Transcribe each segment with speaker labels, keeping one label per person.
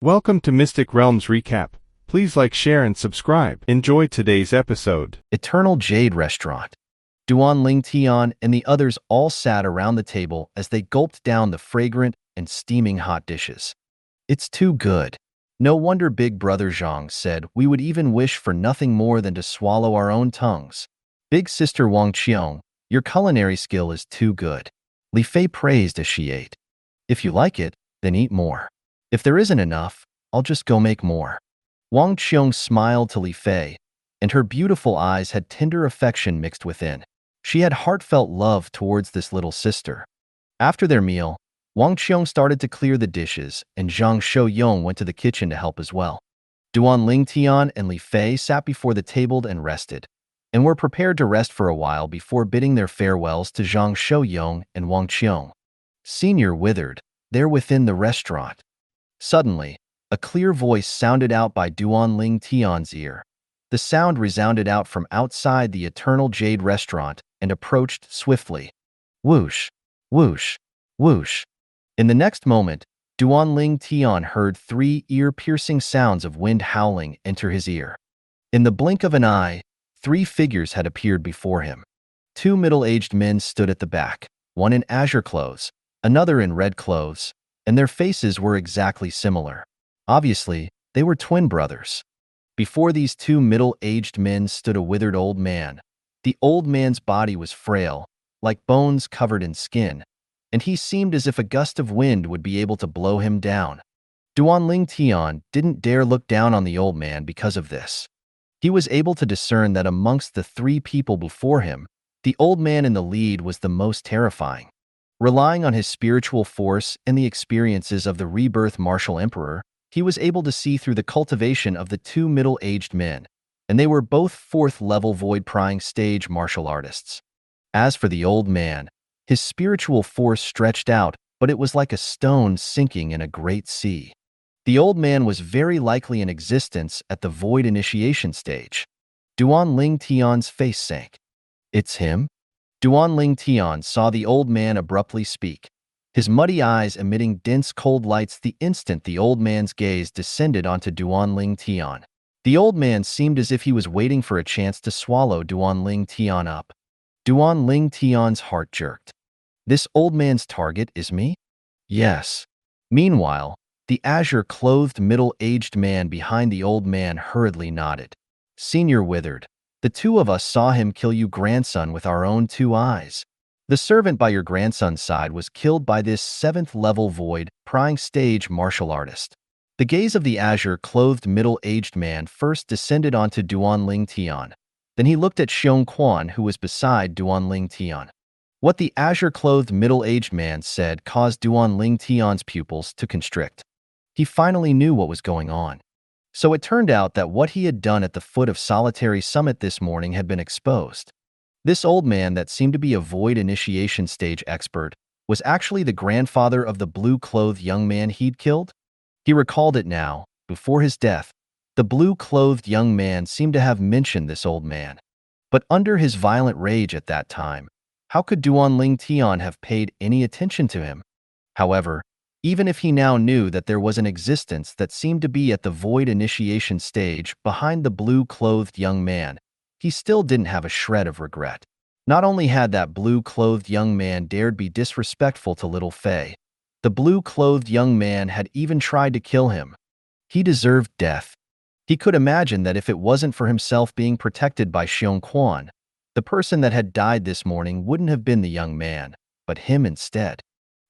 Speaker 1: Welcome to Mystic Realms Recap. Please like, share, and subscribe. Enjoy today's episode.
Speaker 2: Eternal Jade Restaurant. Duan Ling Tian and the others all sat around the table as they gulped down the fragrant and steaming hot dishes. It's too good. No wonder Big Brother Zhang said we would even wish for nothing more than to swallow our own tongues. Big Sister Wang Qiong, your culinary skill is too good. Li Fei praised as she ate. If you like it, then eat more. If there isn't enough, I'll just go make more. Wang Qiong smiled to Li Fei, and her beautiful eyes had tender affection mixed within. She had heartfelt love towards this little sister. After their meal, Wang Qiong started to clear the dishes, and Zhang Shouyong went to the kitchen to help as well. Duan Ling Tian and Li Fei sat before the table and rested, and were prepared to rest for a while before bidding their farewells to Zhang Shouyong and Wang Qiong. Senior withered, there within the restaurant. Suddenly, a clear voice sounded out by Duan Ling Tian's ear. The sound resounded out from outside the Eternal Jade Restaurant and approached swiftly. Whoosh, whoosh, whoosh. In the next moment, Duan Ling Tian heard three ear-piercing sounds of wind howling enter his ear. In the blink of an eye, three figures had appeared before him. Two middle-aged men stood at the back, one in azure clothes, another in red clothes, and their faces were exactly similar. Obviously, they were twin brothers. Before these two middle-aged men stood a withered old man. The old man's body was frail, like bones covered in skin, and he seemed as if a gust of wind would be able to blow him down. Duan Ling Tian didn't dare look down on the old man because of this. He was able to discern that amongst the three people before him, the old man in the lead was the most terrifying. Relying on his spiritual force and the experiences of the Rebirth Martial Emperor, he was able to see through the cultivation of the two middle-aged men, and they were both fourth-level void-prying stage martial artists. As for the old man, his spiritual force stretched out, but it was like a stone sinking in a great sea. The old man was very likely in existence at the void initiation stage. Duan Ling Tian's face sank. It's him? Duan Ling Tian saw the old man abruptly speak, his muddy eyes emitting dense cold lights the instant the old man's gaze descended onto Duan Ling Tian. The old man seemed as if he was waiting for a chance to swallow Duan Ling Tian up. Duan Ling Tian's heart jerked. This old man's target is me? Yes. Meanwhile, the azure-clothed middle-aged man behind the old man hurriedly nodded. Senior withered. The two of us saw him kill your grandson with our own two eyes. The servant by your grandson's side was killed by this seventh-level void-prying stage martial artist. The gaze of the azure-clothed middle-aged man first descended onto Duan Ling Tian. Then he looked at Xiong Quan, who was beside Duan Ling Tian. What the azure-clothed middle-aged man said caused Duan Ling Tian's pupils to constrict. He finally knew what was going on. So it turned out that what he had done at the foot of Solitary Summit this morning had been exposed. This old man that seemed to be a void initiation stage expert was actually the grandfather of the blue-clothed young man he'd killed. He recalled it now. Before his death, the blue-clothed young man seemed to have mentioned this old man. But under his violent rage at that time, how could Duan Ling Tian have paid any attention to him? However, even if he now knew that there was an existence that seemed to be at the void initiation stage behind the blue-clothed young man, he still didn't have a shred of regret. Not only had that blue-clothed young man dared be disrespectful to little Fei, the blue-clothed young man had even tried to kill him. He deserved death. He could imagine that if it wasn't for himself being protected by Xiong Quan, the person that had died this morning wouldn't have been the young man, but him instead.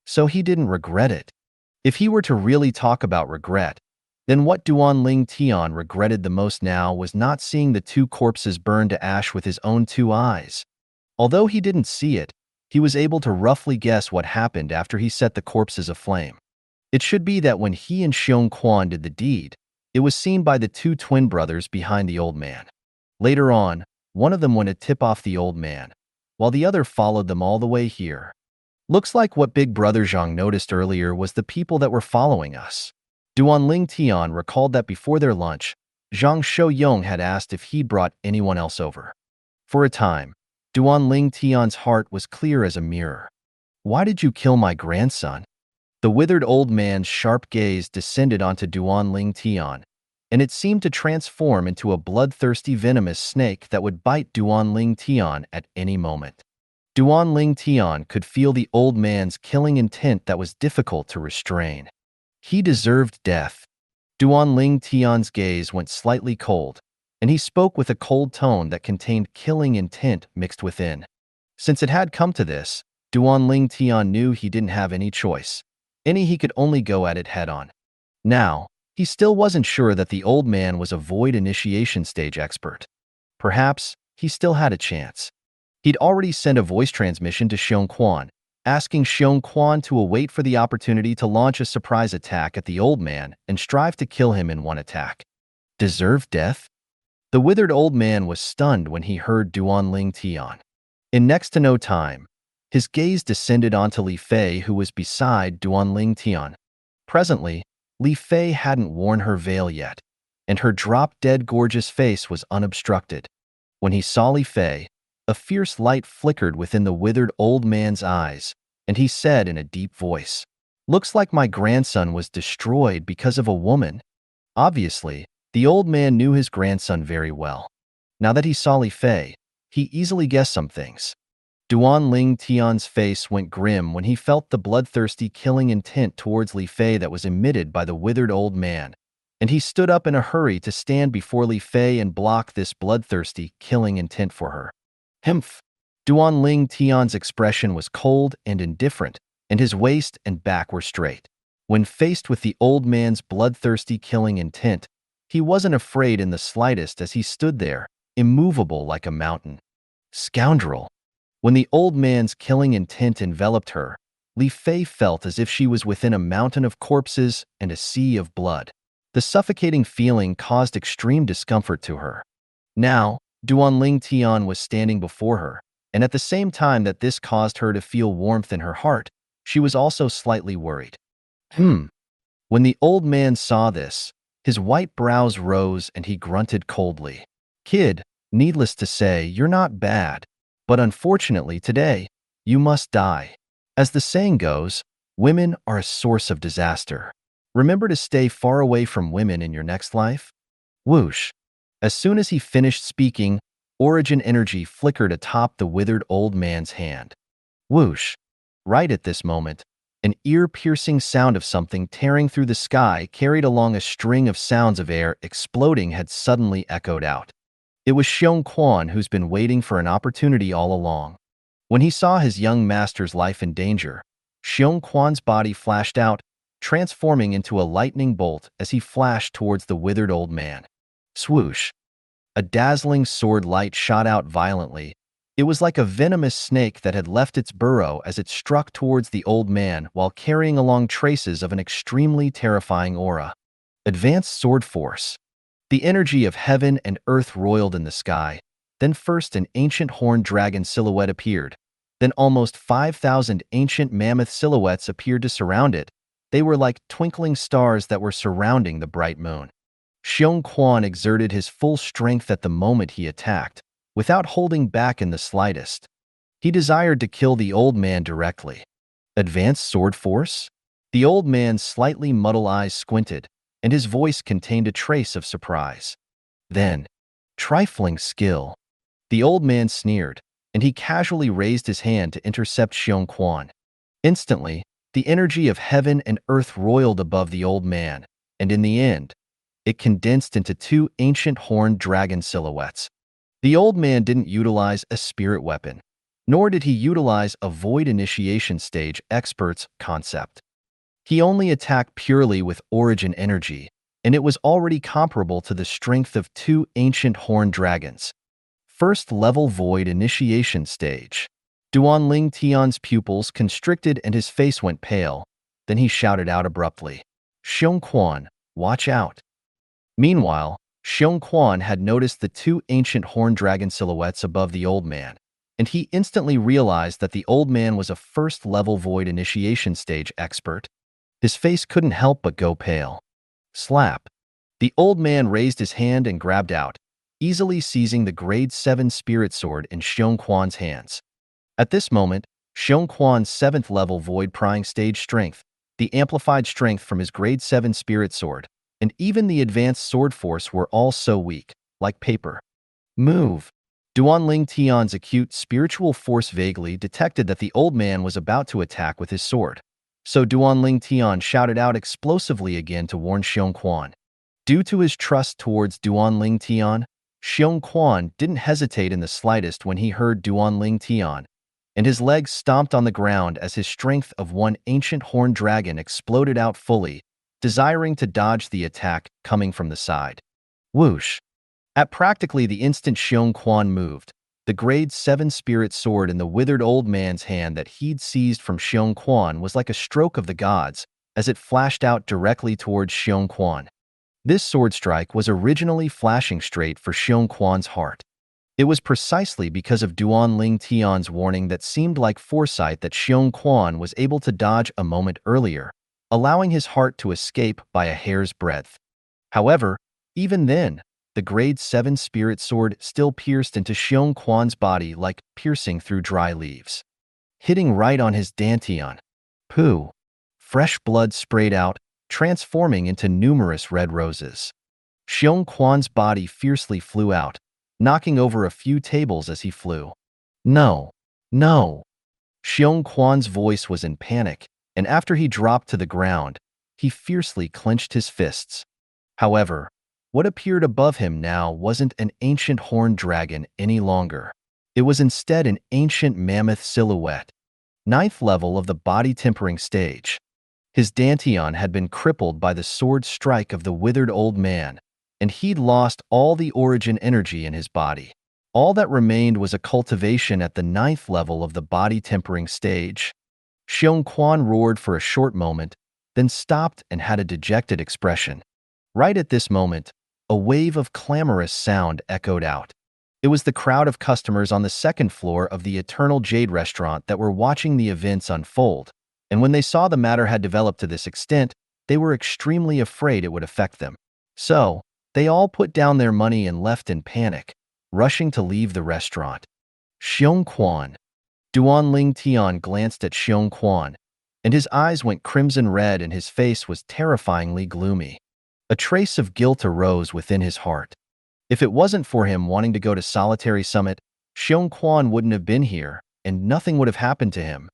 Speaker 2: So he didn't regret it. If he were to really talk about regret, then what Duan Ling Tian regretted the most now was not seeing the two corpses burn to ash with his own two eyes. Although he didn't see it, he was able to roughly guess what happened after he set the corpses aflame. It should be that when he and Xiong Quan did the deed, it was seen by the two twin brothers behind the old man. Later on, one of them went to tip off the old man, while the other followed them all the way here. Looks like what Big Brother Zhang noticed earlier was the people that were following us. Duan Ling Tian recalled that before their lunch, Zhang Shouyong had asked if he'd brought anyone else over. For a time, Duan Ling Tian's heart was clear as a mirror. Why did you kill my grandson? The withered old man's sharp gaze descended onto Duanling Tian, and it seemed to transform into a bloodthirsty venomous snake that would bite Duanling Tian at any moment. Duanling Tian could feel the old man's killing intent that was difficult to restrain. He deserved death. Duanling Tian's gaze went slightly cold, and he spoke with a cold tone that contained killing intent mixed within. Since it had come to this, Duanling Tian knew he didn't have any choice. He could only go at it head-on. Now, he still wasn't sure that the old man was a void initiation stage expert. Perhaps he still had a chance. He'd already sent a voice transmission to Xiong Quan, asking Xiong Quan to await for the opportunity to launch a surprise attack at the old man and strive to kill him in one attack. Deserve death? The withered old man was stunned when he heard Duanling Tian. In next to no time, his gaze descended onto Li Fei, who was beside Duanling Tian. Presently, Li Fei hadn't worn her veil yet, and her drop-dead gorgeous face was unobstructed. When he saw Li Fei, a fierce light flickered within the withered old man's eyes, and he said in a deep voice, "Looks like my grandson was destroyed because of a woman." Obviously, the old man knew his grandson very well. Now that he saw Li Fei, he easily guessed some things. Duanling Tian's face went grim when he felt the bloodthirsty killing intent towards Li Fei that was emitted by the withered old man, and he stood up in a hurry to stand before Li Fei and block this bloodthirsty killing intent for her. Humph! Duanling Tian's expression was cold and indifferent, and his waist and back were straight. When faced with the old man's bloodthirsty killing intent, he wasn't afraid in the slightest as he stood there, immovable like a mountain. Scoundrel! When the old man's killing intent enveloped her, Li Fei felt as if she was within a mountain of corpses and a sea of blood. The suffocating feeling caused extreme discomfort to her. Now, Duanling Tian was standing before her, and at the same time that this caused her to feel warmth in her heart, she was also slightly worried. When the old man saw this, his white brows rose and he grunted coldly. "Kid, needless to say, you're not bad. But unfortunately today, you must die. As the saying goes, women are a source of disaster. Remember to stay far away from women in your next life." Whoosh! As soon as he finished speaking, origin energy flickered atop the withered old man's hand. Whoosh! Right at this moment, an ear-piercing sound of something tearing through the sky carried along a string of sounds of air exploding had suddenly echoed out. It was Xiong Quan, who's been waiting for an opportunity all along. When he saw his young master's life in danger, Xiong Quan's body flashed out, transforming into a lightning bolt as he flashed towards the withered old man. Swoosh! A dazzling sword light shot out violently. It was like a venomous snake that had left its burrow as it struck towards the old man while carrying along traces of an extremely terrifying aura. Advanced sword force. The energy of heaven and earth roiled in the sky. Then first an ancient horned dragon silhouette appeared. Then almost 5,000 ancient mammoth silhouettes appeared to surround it. They were like twinkling stars that were surrounding the bright moon. Xiong Quan exerted his full strength at the moment he attacked, without holding back in the slightest. He desired to kill the old man directly. Advanced sword force? The old man's slightly muddled eyes squinted, and his voice contained a trace of surprise. Then, trifling skill. The old man sneered, and he casually raised his hand to intercept Xiong Quan. Instantly, the energy of heaven and earth roiled above the old man, and in the end, it condensed into two ancient horned dragon silhouettes. The old man didn't utilize a spirit weapon, nor did he utilize a void initiation stage expert's concept. He only attacked purely with origin energy, and it was already comparable to the strength of two ancient horned dragons. First level void initiation stage. Duanling Tian's pupils constricted and his face went pale. Then he shouted out abruptly, "Xiong Quan, watch out." Meanwhile, Xiong Quan had noticed the two ancient horned dragon silhouettes above the old man, and he instantly realized that the old man was a first-level void initiation stage expert. His face couldn't help but go pale. Slap. The old man raised his hand and grabbed out, easily seizing the grade 7 spirit sword in Xiong Quan's hands. At this moment, Xiong Quan's 7th level void prying stage strength, the amplified strength from his grade 7 spirit sword, and even the advanced sword force were all so weak, like paper. Move! Duanling Tian's acute spiritual force vaguely detected that the old man was about to attack with his sword. So Duanling Tian shouted out explosively again to warn Xiong Quan. Due to his trust towards Duanling Tian, Xiong Quan didn't hesitate in the slightest when he heard Duanling Tian, and his legs stomped on the ground as his strength of one ancient horned dragon exploded out fully, desiring to dodge the attack coming from the side. Whoosh! At practically the instant Xiong Quan moved, the grade 7 spirit sword in the withered old man's hand that he'd seized from Xiong Quan was like a stroke of the gods as it flashed out directly towards Xiong Quan. This sword strike was originally flashing straight for Xiong Quan's heart. It was precisely because of Duanling Tian's warning that seemed like foresight that Xiong Quan was able to dodge a moment earlier, allowing his heart to escape by a hair's breadth. However, even then, the grade 7 spirit sword still pierced into Xiong Quan's body like piercing through dry leaves, hitting right on his dantian. Pooh! Fresh blood sprayed out, transforming into numerous red roses. Xiong Quan's body fiercely flew out, knocking over a few tables as he flew. No! No! Xiong Quan's voice was in panic, and after he dropped to the ground, he fiercely clenched his fists. However, what appeared above him now wasn't an ancient horned dragon any longer. It was instead an ancient mammoth silhouette, 9th level of the body tempering stage. His dantian had been crippled by the sword strike of the withered old man, and he'd lost all the origin energy in his body. All that remained was a cultivation at the 9th level of the body tempering stage. Xiong Quan roared for a short moment, then stopped and had a dejected expression. Right at this moment, a wave of clamorous sound echoed out. It was the crowd of customers on the 2nd floor of the Eternal Jade restaurant that were watching the events unfold, and when they saw the matter had developed to this extent, they were extremely afraid it would affect them. So, they all put down their money and left in panic, rushing to leave the restaurant. Xiong Quan. Duanling Tian glanced at Xiong Quan, and his eyes went crimson red and his face was terrifyingly gloomy. A trace of guilt arose within his heart. If it wasn't for him wanting to go to Solitary Summit, Xiong Quan wouldn't have been here, and nothing would have happened to him.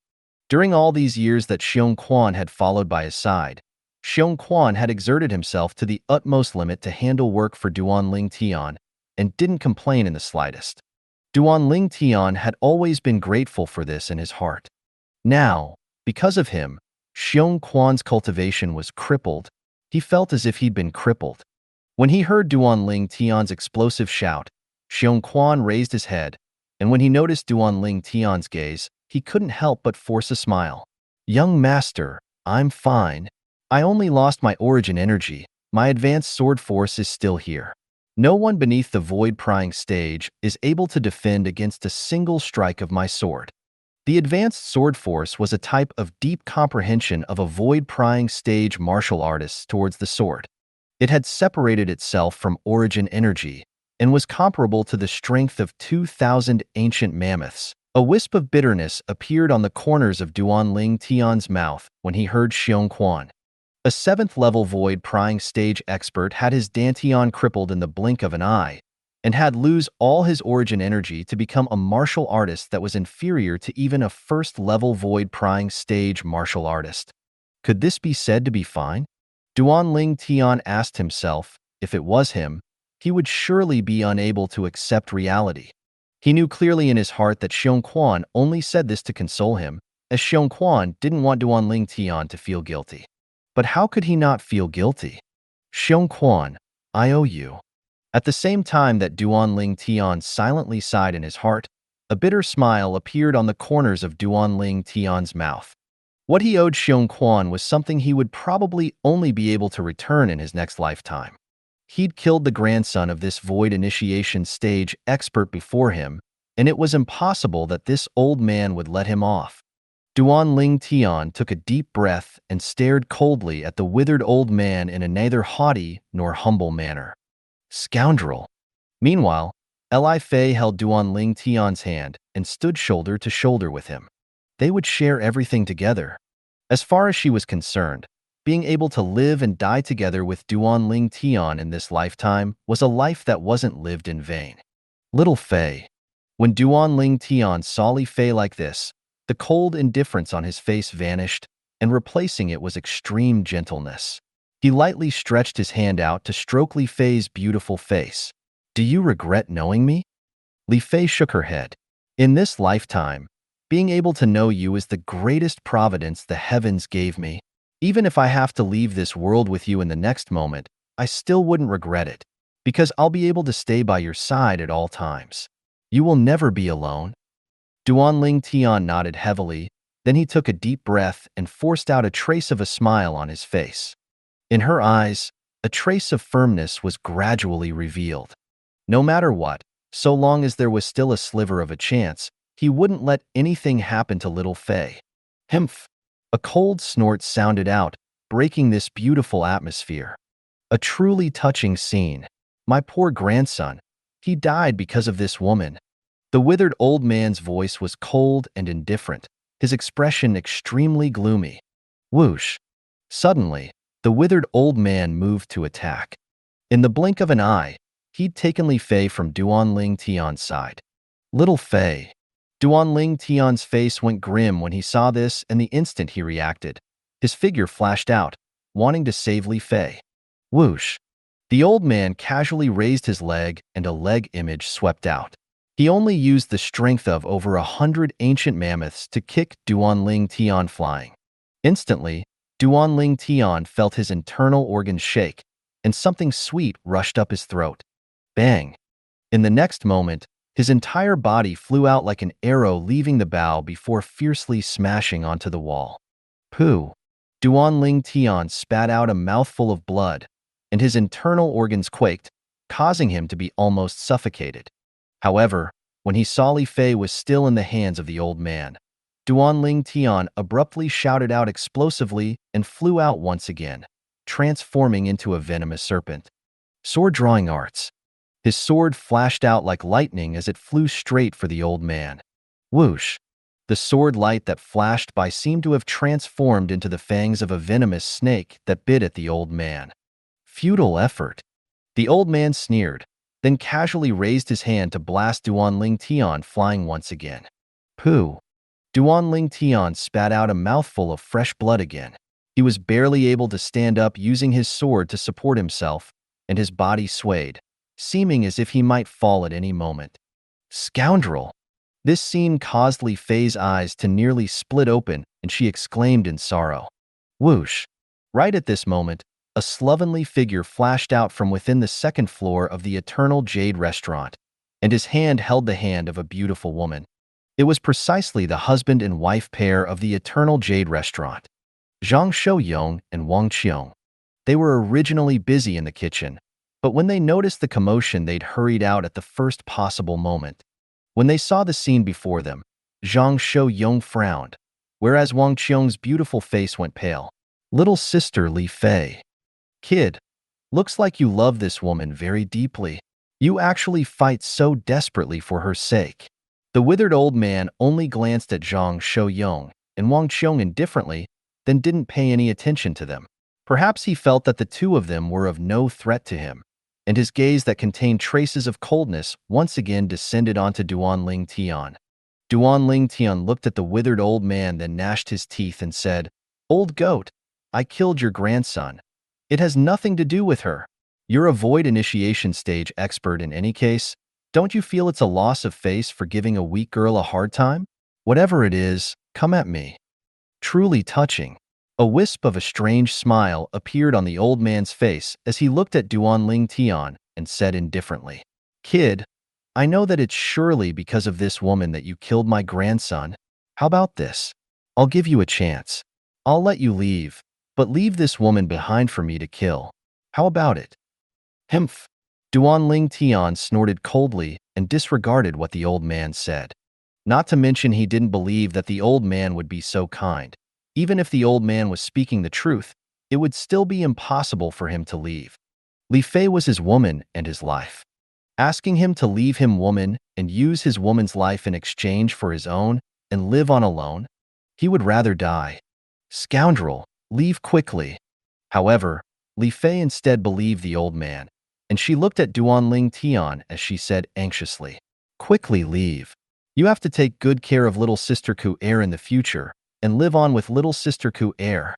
Speaker 2: During all these years that Xiong Quan had followed by his side, Xiong Quan had exerted himself to the utmost limit to handle work for Duanling Tian, and didn't complain in the slightest. Duanling Tian had always been grateful for this in his heart. Now, because of him, Xiong Quan's cultivation was crippled. He felt as if he'd been crippled. When he heard Duanling Tian's explosive shout, Xiong Quan raised his head, and when he noticed Duanling Tian's gaze, he couldn't help but force a smile. "Young master, I'm fine. I only lost my origin energy. My advanced sword force is still here. No one beneath the void-prying stage is able to defend against a single strike of my sword." The advanced sword force was a type of deep comprehension of a void-prying stage martial artist towards the sword. It had separated itself from origin energy and was comparable to the strength of 2,000 ancient mammoths. A wisp of bitterness appeared on the corners of Duanling Tian's mouth when he heard Xiong Quan. A 7th-level void-prying stage expert had his dantian crippled in the blink of an eye, and had lose all his origin energy to become a martial artist that was inferior to even a 1st-level void-prying stage martial artist. Could this be said to be fine? Duanling Tian asked himself, if it was him, he would surely be unable to accept reality. He knew clearly in his heart that Xiong Quan only said this to console him, as Xiong Quan didn't want Duanling Tian to feel guilty. But how could he not feel guilty? "Xiong Quan, I owe you." At the same time that Duanling Tian silently sighed in his heart, a bitter smile appeared on the corners of Duanling Tian's mouth. What he owed Xiong Quan was something he would probably only be able to return in his next lifetime. He'd killed the grandson of this void initiation stage expert before him, and it was impossible that this old man would let him off. Duanling Tian took a deep breath and stared coldly at the withered old man in a neither haughty nor humble manner. "Scoundrel!" Meanwhile, Li Fei held Duanling Tian's hand and stood shoulder to shoulder with him. They would share everything together. As far as she was concerned, being able to live and die together with Duan Ling Tian in this lifetime was a life that wasn't lived in vain. Little Fei. When Duan Ling Tian saw Li Fei like this, the cold indifference on his face vanished, and replacing it was extreme gentleness. He lightly stretched his hand out to stroke Li Fei's beautiful face. "Do you regret knowing me?" Li Fei shook her head. "In this lifetime, being able to know you is the greatest providence the heavens gave me. Even if I have to leave this world with you in the next moment, I still wouldn't regret it, because I'll be able to stay by your side at all times. You will never be alone." Duan Ling Tian nodded heavily, then he took a deep breath and forced out a trace of a smile on his face. In her eyes, a trace of firmness was gradually revealed. No matter what, so long as there was still a sliver of a chance, he wouldn't let anything happen to little Fei. Humph! A cold snort sounded out, breaking this beautiful atmosphere. A truly touching scene. My poor grandson. He died because of this woman. The withered old man's voice was cold and indifferent, his expression extremely gloomy. Whoosh! Suddenly, the withered old man moved to attack. In the blink of an eye, he'd taken Li Fei from Duan Ling Tian's side. Little Fei. Duan Ling Tian's face went grim when he saw this, and the instant he reacted, his figure flashed out, wanting to save Li Fei. Whoosh! The old man casually raised his leg, and a leg image swept out. He only used the strength of over 100 ancient mammoths to kick Duan Ling Tian flying. Instantly, Duan Ling Tian felt his internal organs shake, and something sweet rushed up his throat. Bang! In the next moment, his entire body flew out like an arrow leaving the bow before fiercely smashing onto the wall. Pooh! Duan Ling Tian spat out a mouthful of blood, and his internal organs quaked, causing him to be almost suffocated. However, when he saw Li Fei was still in the hands of the old man, Duan Ling Tian abruptly shouted out explosively and flew out once again, transforming into a venomous serpent. Sword drawing arts. His sword flashed out like lightning as it flew straight for the old man. Whoosh! The sword light that flashed by seemed to have transformed into the fangs of a venomous snake that bit at the old man. Futile effort. The old man sneered, then casually raised his hand to blast Duan Ling Tian flying once again. Pooh! Duan Ling Tian spat out a mouthful of fresh blood again. He was barely able to stand up using his sword to support himself, and his body swayed, seeming as if he might fall at any moment. Scoundrel! This scene caused Li Fei's eyes to nearly split open, and she exclaimed in sorrow. Whoosh! Right at this moment, a slovenly figure flashed out from within the second floor of the Eternal Jade restaurant, and his hand held the hand of a beautiful woman. It was precisely the husband and wife pair of the Eternal Jade restaurant, Zhang Shouyong and Wang Qiong. They were originally busy in the kitchen, but when they noticed the commotion, they'd hurried out at the first possible moment. When they saw the scene before them, Zhang Shouyong frowned, whereas Wang Qiong's beautiful face went pale. Little sister Li Fei. Kid, looks like you love this woman very deeply. You actually fight so desperately for her sake. The withered old man only glanced at Zhang Shouyong and Wang Qiong indifferently, then didn't pay any attention to them. Perhaps he felt that the two of them were of no threat to him, and his gaze that contained traces of coldness once again descended onto Duan Ling Tian. Duan Ling Tian looked at the withered old man, then gnashed his teeth and said, "Old goat, I killed your grandson. It has nothing to do with her. You're a void initiation stage expert in any case. Don't you feel it's a loss of face for giving a weak girl a hard time? Whatever it is, come at me." Truly touching. A wisp of a strange smile appeared on the old man's face as he looked at Duan Ling Tian and said indifferently, "Kid, I know that it's surely because of this woman that you killed my grandson. How about this? I'll give you a chance. I'll let you leave, but leave this woman behind for me to kill. How about it?" Humph! Duan Ling Tian snorted coldly and disregarded what the old man said. Not to mention he didn't believe that the old man would be so kind. Even if the old man was speaking the truth, it would still be impossible for him to leave. Li Fei was his woman and his life. Asking him to leave him woman and use his woman's life in exchange for his own and live on alone? He would rather die. Scoundrel, leave quickly. However, Li Fei instead believed the old man, and she looked at Duanling Tian as she said anxiously, quickly leave. You have to take good care of little sister Ku Air in the future, and live on with little sister Ku Air.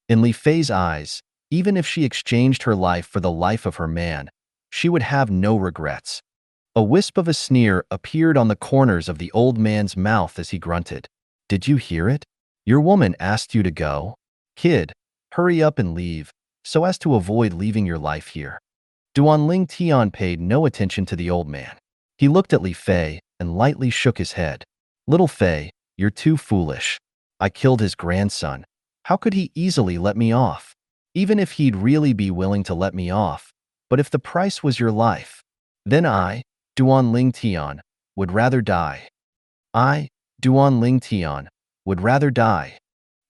Speaker 2: In Li Fei's eyes, even if she exchanged her life for the life of her man, she would have no regrets. A wisp of a sneer appeared on the corners of the old man's mouth as he grunted. Did you hear it? Your woman asked you to go? Kid, hurry up and leave, so as to avoid leaving your life here. Duanling Tian paid no attention to the old man. He looked at Li Fei and lightly shook his head. Little Fei, you're too foolish. I killed his grandson. How could he easily let me off? Even if he'd really be willing to let me off, but if the price was your life, then I, Duanling Tian, would rather die. I, Duanling Tian, would rather die.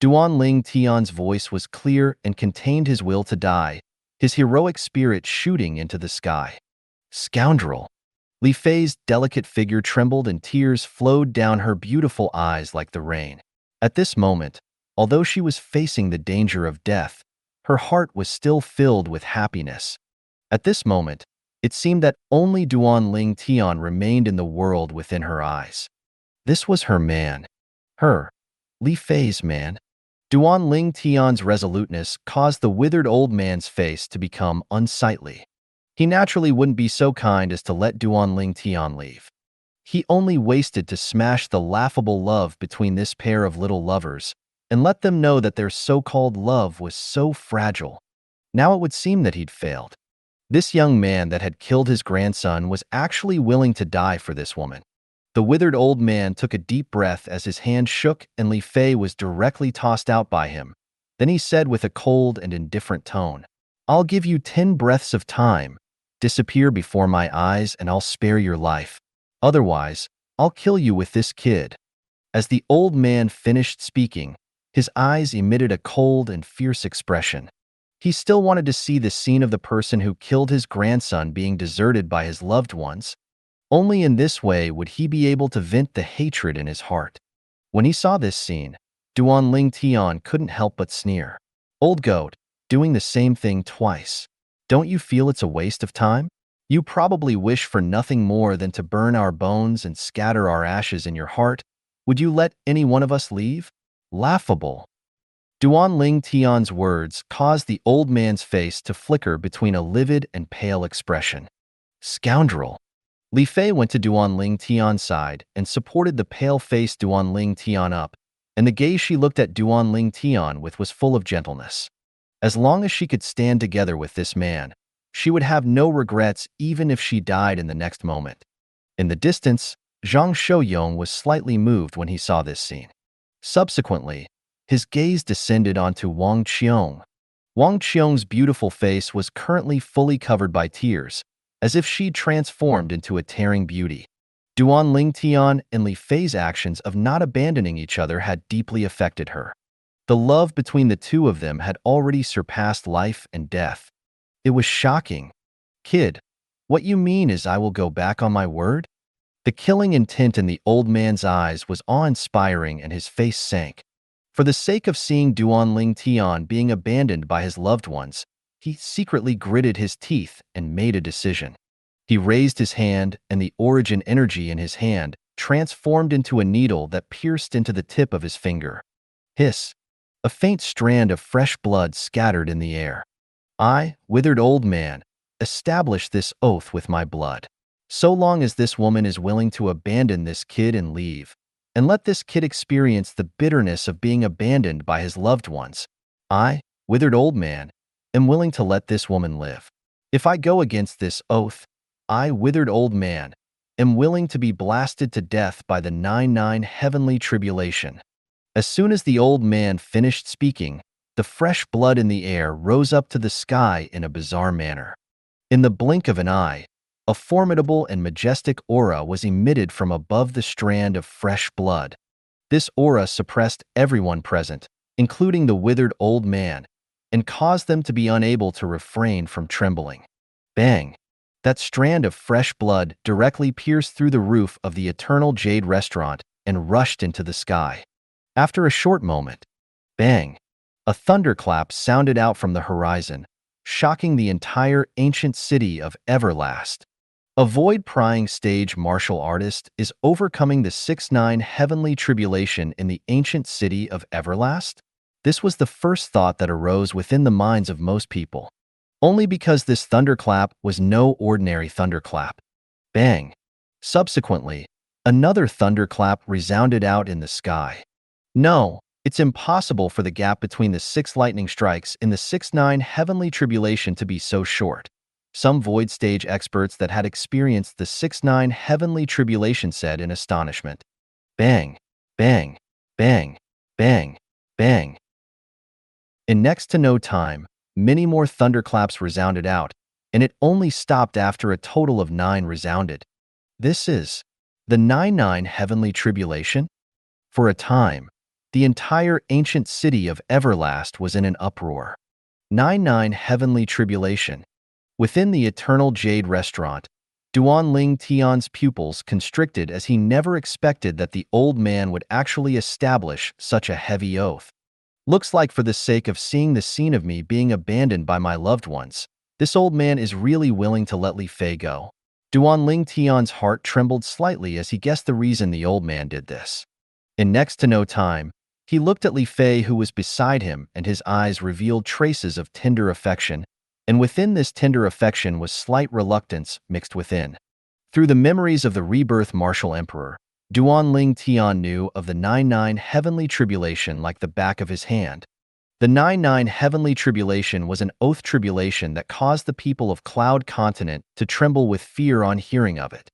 Speaker 2: Duanling Tian's voice was clear and contained his will to die, his heroic spirit shooting into the sky. Scoundrel! Li Fei's delicate figure trembled and tears flowed down her beautiful eyes like the rain. At this moment, although she was facing the danger of death, her heart was still filled with happiness. At this moment, it seemed that only Duanling Tian remained in the world within her eyes. This was her man. Her, Li Fei's man. Duanling Tian's resoluteness caused the withered old man's face to become unsightly. He naturally wouldn't be so kind as to let Duanling Tian leave. He only wasted to smash the laughable love between this pair of little lovers and let them know that their so-called love was so fragile. Now it would seem that he'd failed. This young man that had killed his grandson was actually willing to die for this woman. The withered old man took a deep breath as his hand shook and Li Fei was directly tossed out by him. Then he said with a cold and indifferent tone, I'll give you 10 breaths of time. Disappear before my eyes and I'll spare your life. Otherwise, I'll kill you with this kid. As the old man finished speaking, his eyes emitted a cold and fierce expression. He still wanted to see the scene of the person who killed his grandson being deserted by his loved ones. Only in this way would he be able to vent the hatred in his heart. When he saw this scene, Duanling Tian couldn't help but sneer. Old goat, doing the same thing twice. Don't you feel it's a waste of time? You probably wish for nothing more than to burn our bones and scatter our ashes in your heart. Would you let any one of us leave? Laughable. Duanling Tian's words caused the old man's face to flicker between a livid and pale expression. Scoundrel. Li Fei went to Duanling Tian's side and supported the pale-faced Duanling Tian up, and the gaze she looked at Duanling Tian with was full of gentleness. As long as she could stand together with this man, she would have no regrets even if she died in the next moment. In the distance, Zhang Shouyong was slightly moved when he saw this scene. Subsequently, his gaze descended onto Wang Qiong. Wang Qiong's beautiful face was currently fully covered by tears, as if she'd transformed into a tearing beauty. Duanling Tian and Li Fei's actions of not abandoning each other had deeply affected her. The love between the two of them had already surpassed life and death. It was shocking. Kid, what you mean is I will go back on my word? The killing intent in the old man's eyes was awe-inspiring and his face sank. For the sake of seeing Duanling Tian being abandoned by his loved ones, he secretly gritted his teeth and made a decision. He raised his hand, and the origin energy in his hand transformed into a needle that pierced into the tip of his finger. Hiss! A faint strand of fresh blood scattered in the air. I, withered old man, establish this oath with my blood. So long as this woman is willing to abandon this kid and leave, and let this kid experience the bitterness of being abandoned by his loved ones, I, withered old man, am willing to let this woman live. If I go against this oath, I, withered old man, am willing to be blasted to death by the 99 heavenly tribulation. As soon as the old man finished speaking, the fresh blood in the air rose up to the sky in a bizarre manner. In the blink of an eye, a formidable and majestic aura was emitted from above the strand of fresh blood. This aura suppressed everyone present, including the withered old man, and caused them to be unable to refrain from trembling. Bang! That strand of fresh blood directly pierced through the roof of the Eternal Jade restaurant and rushed into the sky. After a short moment, bang! A thunderclap sounded out from the horizon, shocking the entire ancient city of Everlast. A void-prying stage martial artist is overcoming the 6-9 heavenly tribulation in the ancient city of Everlast? This was the first thought that arose within the minds of most people. Only because this thunderclap was no ordinary thunderclap. Bang! Subsequently, another thunderclap resounded out in the sky. No, it's impossible for the gap between the 6 lightning strikes in the 6-9 heavenly tribulation to be so short. Some void stage experts that had experienced the 6-9 heavenly tribulation said in astonishment. Bang, bang, bang, bang, bang. In next to no time, many more thunderclaps resounded out, and it only stopped after a total of 9 resounded. This is the 9-9 heavenly tribulation? For a time, the entire ancient city of Everlast was in an uproar. 9-9 heavenly tribulation. Within the Eternal Jade restaurant, Duanling Tian's pupils constricted as he never expected that the old man would actually establish such a heavy oath. Looks like for the sake of seeing the scene of me being abandoned by my loved ones, this old man is really willing to let Li Fei go. Duanling Tian's heart trembled slightly as he guessed the reason the old man did this. In next to no time, he looked at Li Fei who was beside him, and his eyes revealed traces of tender affection, and within this tender affection was slight reluctance mixed within. Through the memories of the Rebirth Martial Emperor, Duanling Tian knew of the 9-9 heavenly tribulation like the back of his hand. The 9-9 heavenly tribulation was an oath tribulation that caused the people of Cloud Continent to tremble with fear on hearing of it.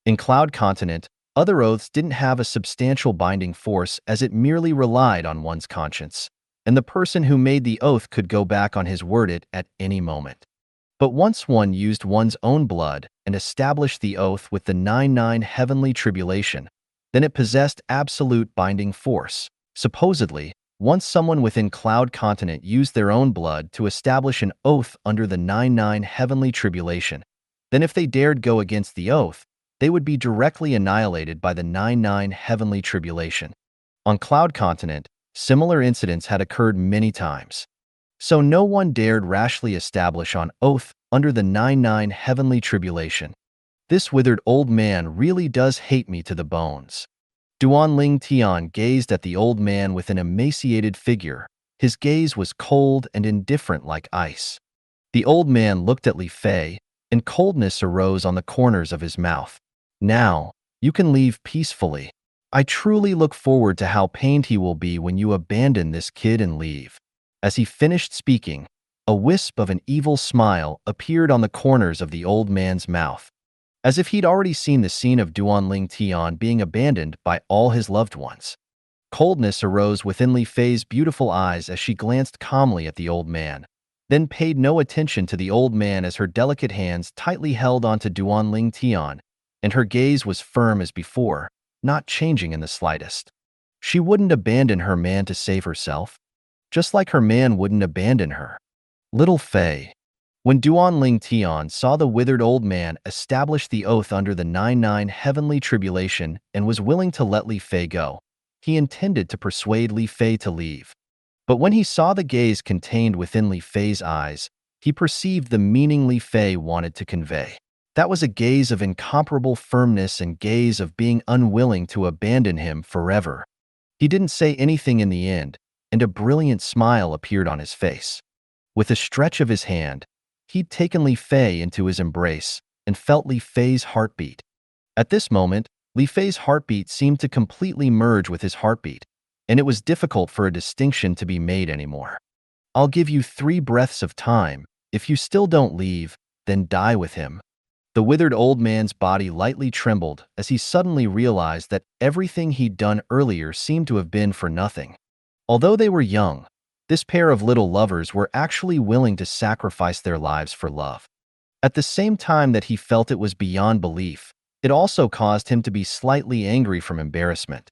Speaker 2: In Cloud Continent, other oaths didn't have a substantial binding force as it merely relied on one's conscience, and the person who made the oath could go back on his word at any moment. But once one used one's own blood and established the oath with the 9-9 heavenly tribulation, then it possessed absolute binding force. Supposedly, once someone within Cloud Continent used their own blood to establish an oath under the 9-9 heavenly tribulation, then if they dared go against the oath, they would be directly annihilated by the 9-9 heavenly tribulation. On Cloud Continent, similar incidents had occurred many times. So no one dared rashly establish on oath under the 9-9 heavenly tribulation. This withered old man really does hate me to the bones. Duanling Tian gazed at the old man with an emaciated figure. His gaze was cold and indifferent like ice. The old man looked at Li Fei, and coldness arose on the corners of his mouth. Now, you can leave peacefully. I truly look forward to how pained he will be when you abandon this kid and leave. As he finished speaking, a wisp of an evil smile appeared on the corners of the old man's mouth, as if he'd already seen the scene of Duanling Tian being abandoned by all his loved ones. Coldness arose within Li Fei's beautiful eyes as she glanced calmly at the old man, then paid no attention to the old man as her delicate hands tightly held onto Duanling Tian, and her gaze was firm as before, not changing in the slightest. She wouldn't abandon her man to save herself, just like her man wouldn't abandon her. Little Fei. When Duanling Tian saw the withered old man establish the oath under the 9-9 heavenly tribulation and was willing to let Li Fei go, he intended to persuade Li Fei to leave. But when he saw the gaze contained within Li Fei's eyes, he perceived the meaning Li Fei wanted to convey. That was a gaze of incomparable firmness and gaze of being unwilling to abandon him forever. He didn't say anything in the end, and a brilliant smile appeared on his face. With a stretch of his hand, he'd taken Li Fei into his embrace and felt Li Fei's heartbeat. At this moment, Li Fei's heartbeat seemed to completely merge with his heartbeat, and it was difficult for a distinction to be made anymore. I'll give you 3 breaths of time. If you still don't leave, then die with him. The withered old man's body lightly trembled as he suddenly realized that everything he'd done earlier seemed to have been for nothing. Although they were young, this pair of little lovers were actually willing to sacrifice their lives for love. At the same time that he felt it was beyond belief, it also caused him to be slightly angry from embarrassment.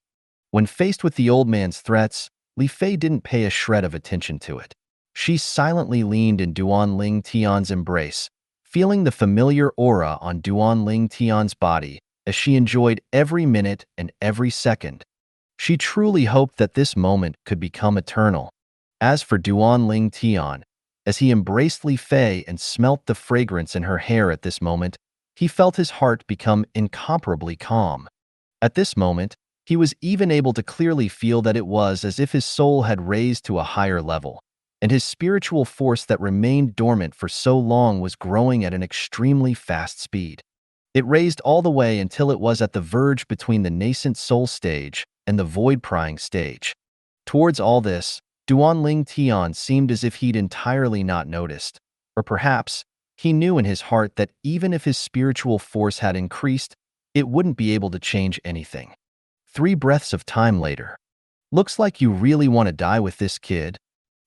Speaker 2: When faced with the old man's threats, Li Fei didn't pay a shred of attention to it. She silently leaned in Duanling Tian's embrace, feeling the familiar aura on Duanling Tian's body as she enjoyed every minute and every second. She truly hoped that this moment could become eternal. As for Duan Ling Tian, as he embraced Li Fei and smelt the fragrance in her hair at this moment, he felt his heart become incomparably calm. At this moment, he was even able to clearly feel that it was as if his soul had raised to a higher level, and his spiritual force that remained dormant for so long was growing at an extremely fast speed. It raised all the way until it was at the verge between the nascent soul stage and the void-prying stage. Towards all this, Duan Ling Tian seemed as if he'd entirely not noticed, or perhaps he knew in his heart that even if his spiritual force had increased, it wouldn't be able to change anything. 3 breaths of time later. Looks like you really want to die with this kid?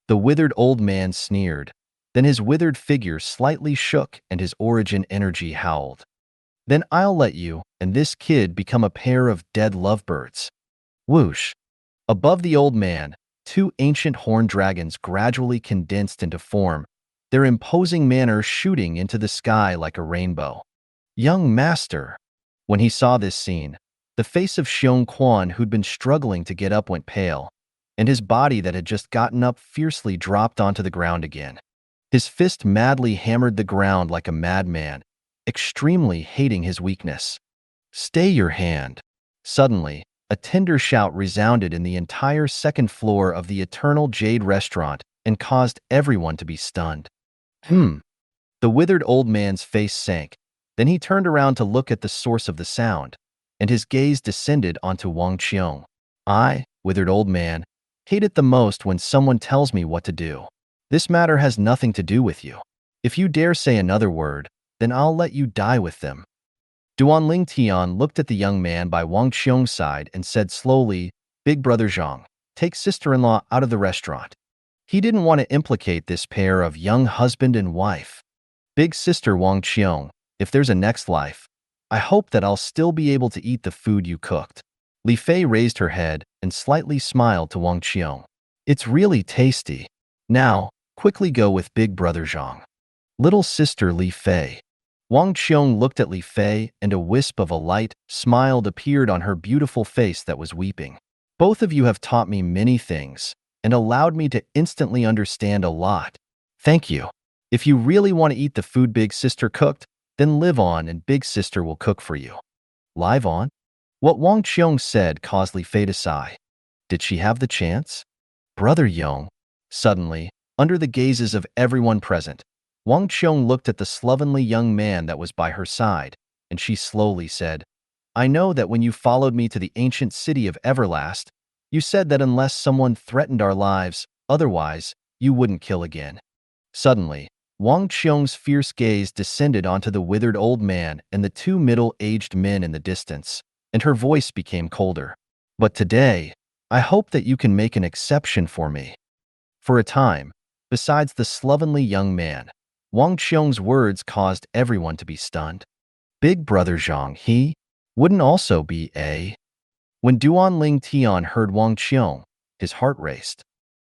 Speaker 2: The withered old man sneered. Then his withered figure slightly shook and his origin energy howled. Then I'll let you and this kid become a pair of dead lovebirds. Whoosh. Above the old man, 2 ancient horned dragons gradually condensed into form, their imposing manner shooting into the sky like a rainbow. Young master. When he saw this scene, the face of Xiong Quan, who'd been struggling to get up, went pale, and his body that had just gotten up fiercely dropped onto the ground again. His fist madly hammered the ground like a madman, extremely hating his weakness. Stay your hand. Suddenly, a tender shout resounded in the entire second floor of the Eternal Jade restaurant and caused everyone to be stunned. The withered old man's face sank. Then he turned around to look at the source of the sound, and his gaze descended onto Wang Qiong. I, withered old man, hate it the most when someone tells me what to do. This matter has nothing to do with you. If you dare say another word, then I'll let you die with them. Duan Ling Tian looked at the young man by Wang Qiong's side and said slowly, Big brother Zhang, take sister-in-law out of the restaurant. He didn't want to implicate this pair of young husband and wife. Big sister Wang Qiong, if there's a next life, I hope that I'll still be able to eat the food you cooked. Li Fei raised her head and slightly smiled to Wang Qiong. It's really tasty. Now, quickly go with big brother Zhang. Little sister Li Fei. Wang Qiong looked at Li Fei and a wisp of a light smile appeared on her beautiful face that was weeping. Both of you have taught me many things and allowed me to instantly understand a lot. Thank you. If you really want to eat the food big sister cooked, then live on and big sister will cook for you. Live on? What Wang Qiong said caused Li Fei to sigh. Did she have the chance? Brother Yong. Suddenly, under the gazes of everyone present, Wang Qiong looked at the slovenly young man that was by her side, and she slowly said, I know that when you followed me to the ancient city of Everlast, you said that unless someone threatened our lives, otherwise, you wouldn't kill again. Suddenly, Wang Qiong's fierce gaze descended onto the withered old man and the 2 middle-aged men in the distance, and her voice became colder. But today, I hope that you can make an exception for me. For a time, besides the slovenly young man, Wang Qiong's words caused everyone to be stunned. Big brother Zhang, he wouldn't also be a... When Duan Ling Tian heard Wang Qiong, his heart raced.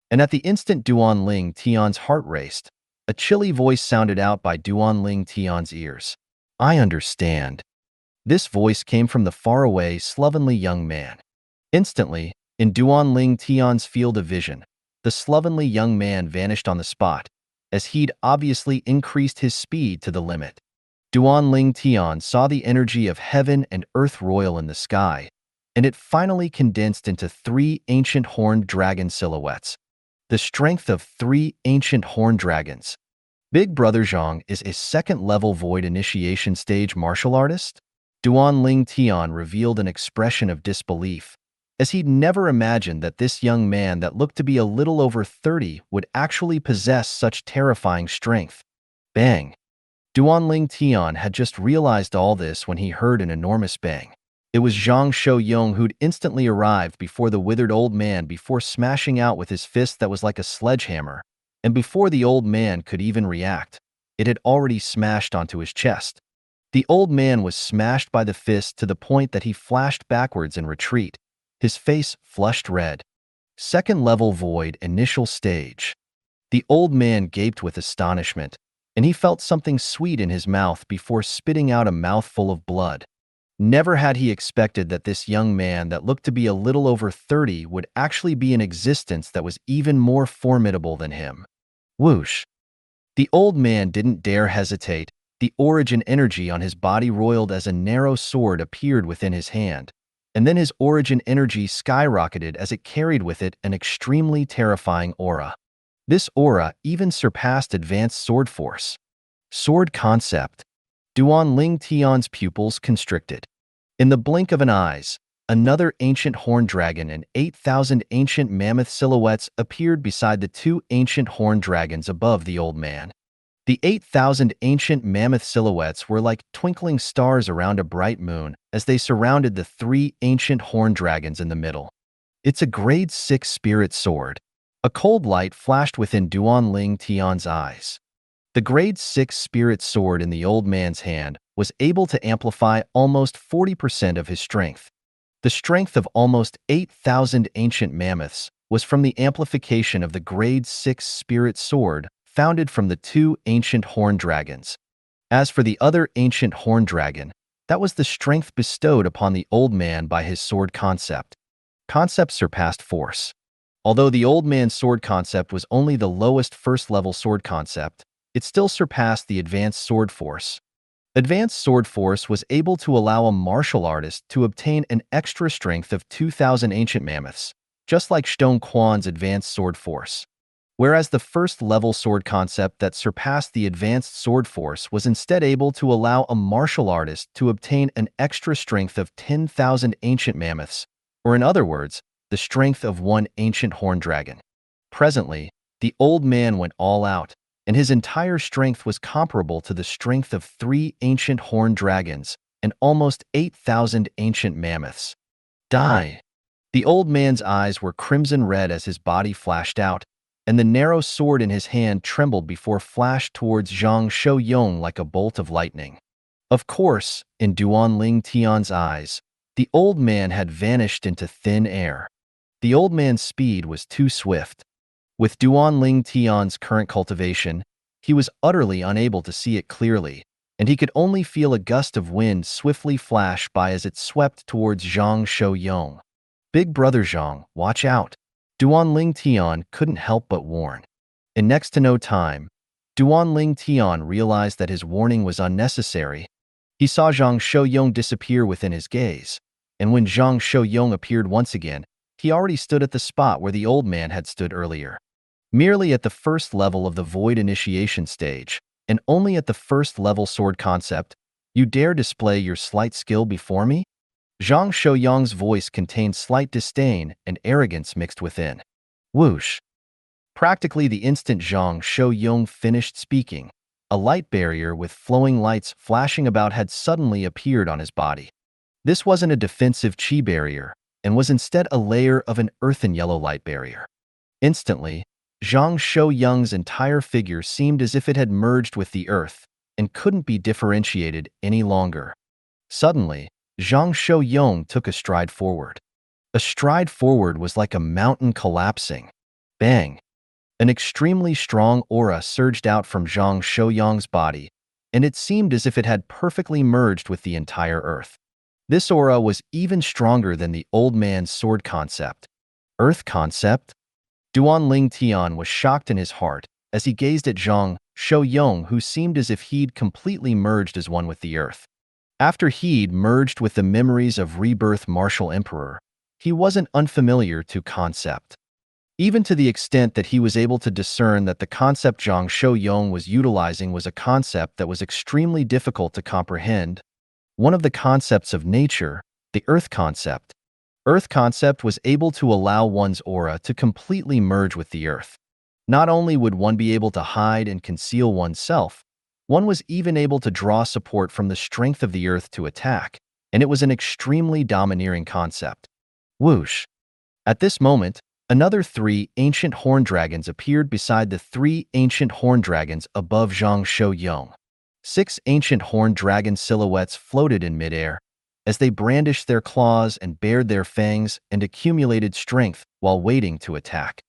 Speaker 2: And at the instant Duan Ling Tian's heart raced, a chilly voice sounded out by Duan Ling Tian's ears. I understand. This voice came from the faraway, slovenly young man. Instantly, in Duan Ling Tian's field of vision, the slovenly young man vanished on the spot, as he'd obviously increased his speed to the limit. Duan Ling Tian saw the energy of heaven and earth royal in the sky, and it finally condensed into 3 ancient horned dragon silhouettes. The strength of 3 ancient horned dragons. Big brother Zhang is a second-level void initiation stage martial artist? Duan Ling Tian revealed an expression of disbelief, as he'd never imagined that this young man that looked to be a little over 30 would actually possess such terrifying strength. Bang! Duan Ling Tian had just realized all this when he heard an enormous bang. It was Zhang Shouyong who'd instantly arrived before the withered old man before smashing out with his fist that was like a sledgehammer, and before the old man could even react, it had already smashed onto his chest. The old man was smashed by the fist to the point that he flashed backwards in retreat, his face flushed red. Second-level void initial stage. The old man gaped with astonishment, and he felt something sweet in his mouth before spitting out a mouthful of blood. Never had he expected that this young man that looked to be a little over 30 would actually be in existence that was even more formidable than him. Whoosh! The old man didn't dare hesitate. The origin energy on his body roiled as a narrow sword appeared within his hand, and then his origin energy skyrocketed as it carried with it an extremely terrifying aura. This aura even surpassed advanced sword force. Sword concept. Duan Ling Tian's pupils constricted. In the blink of an eye, another ancient horned dragon and 8,000 ancient mammoth silhouettes appeared beside the two ancient horned dragons above the old man. The 8,000 ancient mammoth silhouettes were like twinkling stars around a bright moon as they surrounded the three ancient horned dragons in the middle. It's a grade 6 spirit sword. A cold light flashed within Duan Ling Tian's eyes. The grade 6 spirit sword in the old man's hand was able to amplify almost 40% of his strength. The strength of almost 8,000 ancient mammoths was from the amplification of the grade 6 spirit sword founded from the two ancient horned dragons. As for the other ancient horned dragon, that was the strength bestowed upon the old man by his sword concept. Concept surpassed force. Although the old man's sword concept was only the lowest first-level sword concept, it still surpassed the advanced sword force. Advanced sword force was able to allow a martial artist to obtain an extra strength of 2,000 ancient mammoths, just like Stone Quan's advanced sword force. Whereas the first-level sword concept that surpassed the advanced sword force was instead able to allow a martial artist to obtain an extra strength of 10,000 ancient mammoths, or in other words, the strength of one ancient horned dragon. Presently, the old man went all out, and his entire strength was comparable to the strength of 3 ancient horned dragons and almost 8,000 ancient mammoths. Die! The old man's eyes were crimson red as his body flashed out, and the narrow sword in his hand trembled before flashed towards Zhang Shouyong like a bolt of lightning. Of course, in Duan Ling Tian's eyes, the old man had vanished into thin air. The old man's speed was too swift. With Duan Ling Tian's current cultivation, he was utterly unable to see it clearly, and he could only feel a gust of wind swiftly flash by as it swept towards Zhang Shouyong. Big brother Zhang, watch out! Duan Ling Tian couldn't help but warn. In next to no time, Duan Ling Tian realized that his warning was unnecessary. He saw Zhang Shouyong disappear within his gaze, and when Zhang Shouyong appeared once again, he already stood at the spot where the old man had stood earlier. Merely at the first level of the void initiation stage, and only at the first level sword concept, you dare display your slight skill before me? Zhang Shouyong's voice contained slight disdain and arrogance mixed within. Whoosh! Practically the instant Zhang Shouyong finished speaking, a light barrier with flowing lights flashing about had suddenly appeared on his body. This wasn't a defensive chi barrier, and was instead a layer of an earthen yellow light barrier. Instantly, Zhang Shouyong's entire figure seemed as if it had merged with the earth and couldn't be differentiated any longer. Suddenly, Zhang Shouyong took a stride forward. A stride forward was like a mountain collapsing. Bang! An extremely strong aura surged out from Zhang Shouyong's body, and it seemed as if it had perfectly merged with the entire earth. This aura was even stronger than the old man's sword concept. Earth concept? Duan Ling Tian was shocked in his heart as he gazed at Zhang Shouyong, who seemed as if he'd completely merged as one with the earth. After he'd merged with the memories of Rebirth Martial Emperor, he wasn't unfamiliar to concept. Even to the extent that he was able to discern that the concept Zhang Shouyong was utilizing was a concept that was extremely difficult to comprehend. One of the concepts of nature, the earth concept. Earth concept was able to allow one's aura to completely merge with the earth. Not only would one be able to hide and conceal oneself, one was even able to draw support from the strength of the earth to attack, and it was an extremely domineering concept. Whoosh! At this moment, another 3 ancient horned dragons appeared beside the 3 ancient horned dragons above Zhang Shouyong. 6 ancient horned dragon silhouettes floated in midair as they brandished their claws and bared their fangs and accumulated strength while waiting to attack.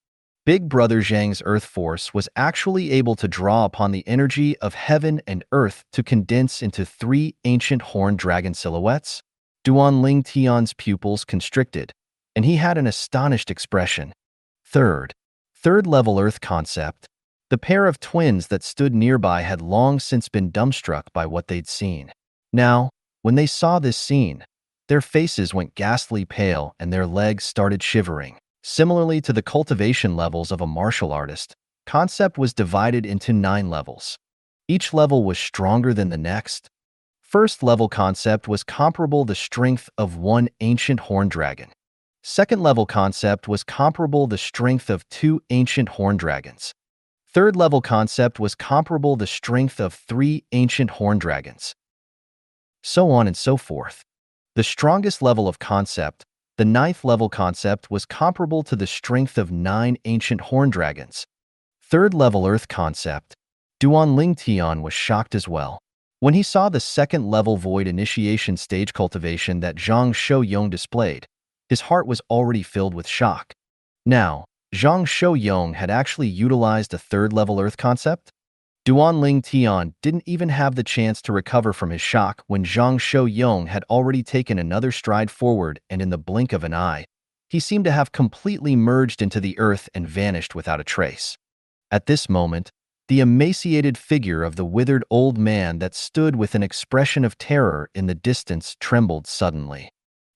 Speaker 2: Big Brother Zhang's earth force was actually able to draw upon the energy of heaven and earth to condense into 3 ancient horned dragon silhouettes. Duan Ling Tian's pupils constricted, and he had an astonished expression. Third level Earth concept. The pair of twins that stood nearby had long since been dumbstruck by what they'd seen. Now, when they saw this scene, their faces went ghastly pale and their legs started shivering. Similarly to the cultivation levels of a martial artist, concept was divided into 9 levels. Each level was stronger than the next. First level concept was comparable the strength of one ancient horned dragon. Second level concept was comparable the strength of 2 ancient horned dragons. Third level concept was comparable the strength of 3 ancient horned dragons. So on and so forth. The strongest level of concept, the 9th level concept, was comparable to the strength of 9 ancient horned dragons. Third level Earth concept. Duan Ling Tian was shocked as well. When he saw the second level Void initiation stage cultivation that Zhang Shouyong displayed, his heart was already filled with shock. Now, Zhang Shouyong had actually utilized a third level Earth concept? Duan Ling Tian didn't even have the chance to recover from his shock when Zhang Shouyong had already taken another stride forward, and in the blink of an eye, he seemed to have completely merged into the earth and vanished without a trace. At this moment, the emaciated figure of the withered old man that stood with an expression of terror in the distance trembled suddenly.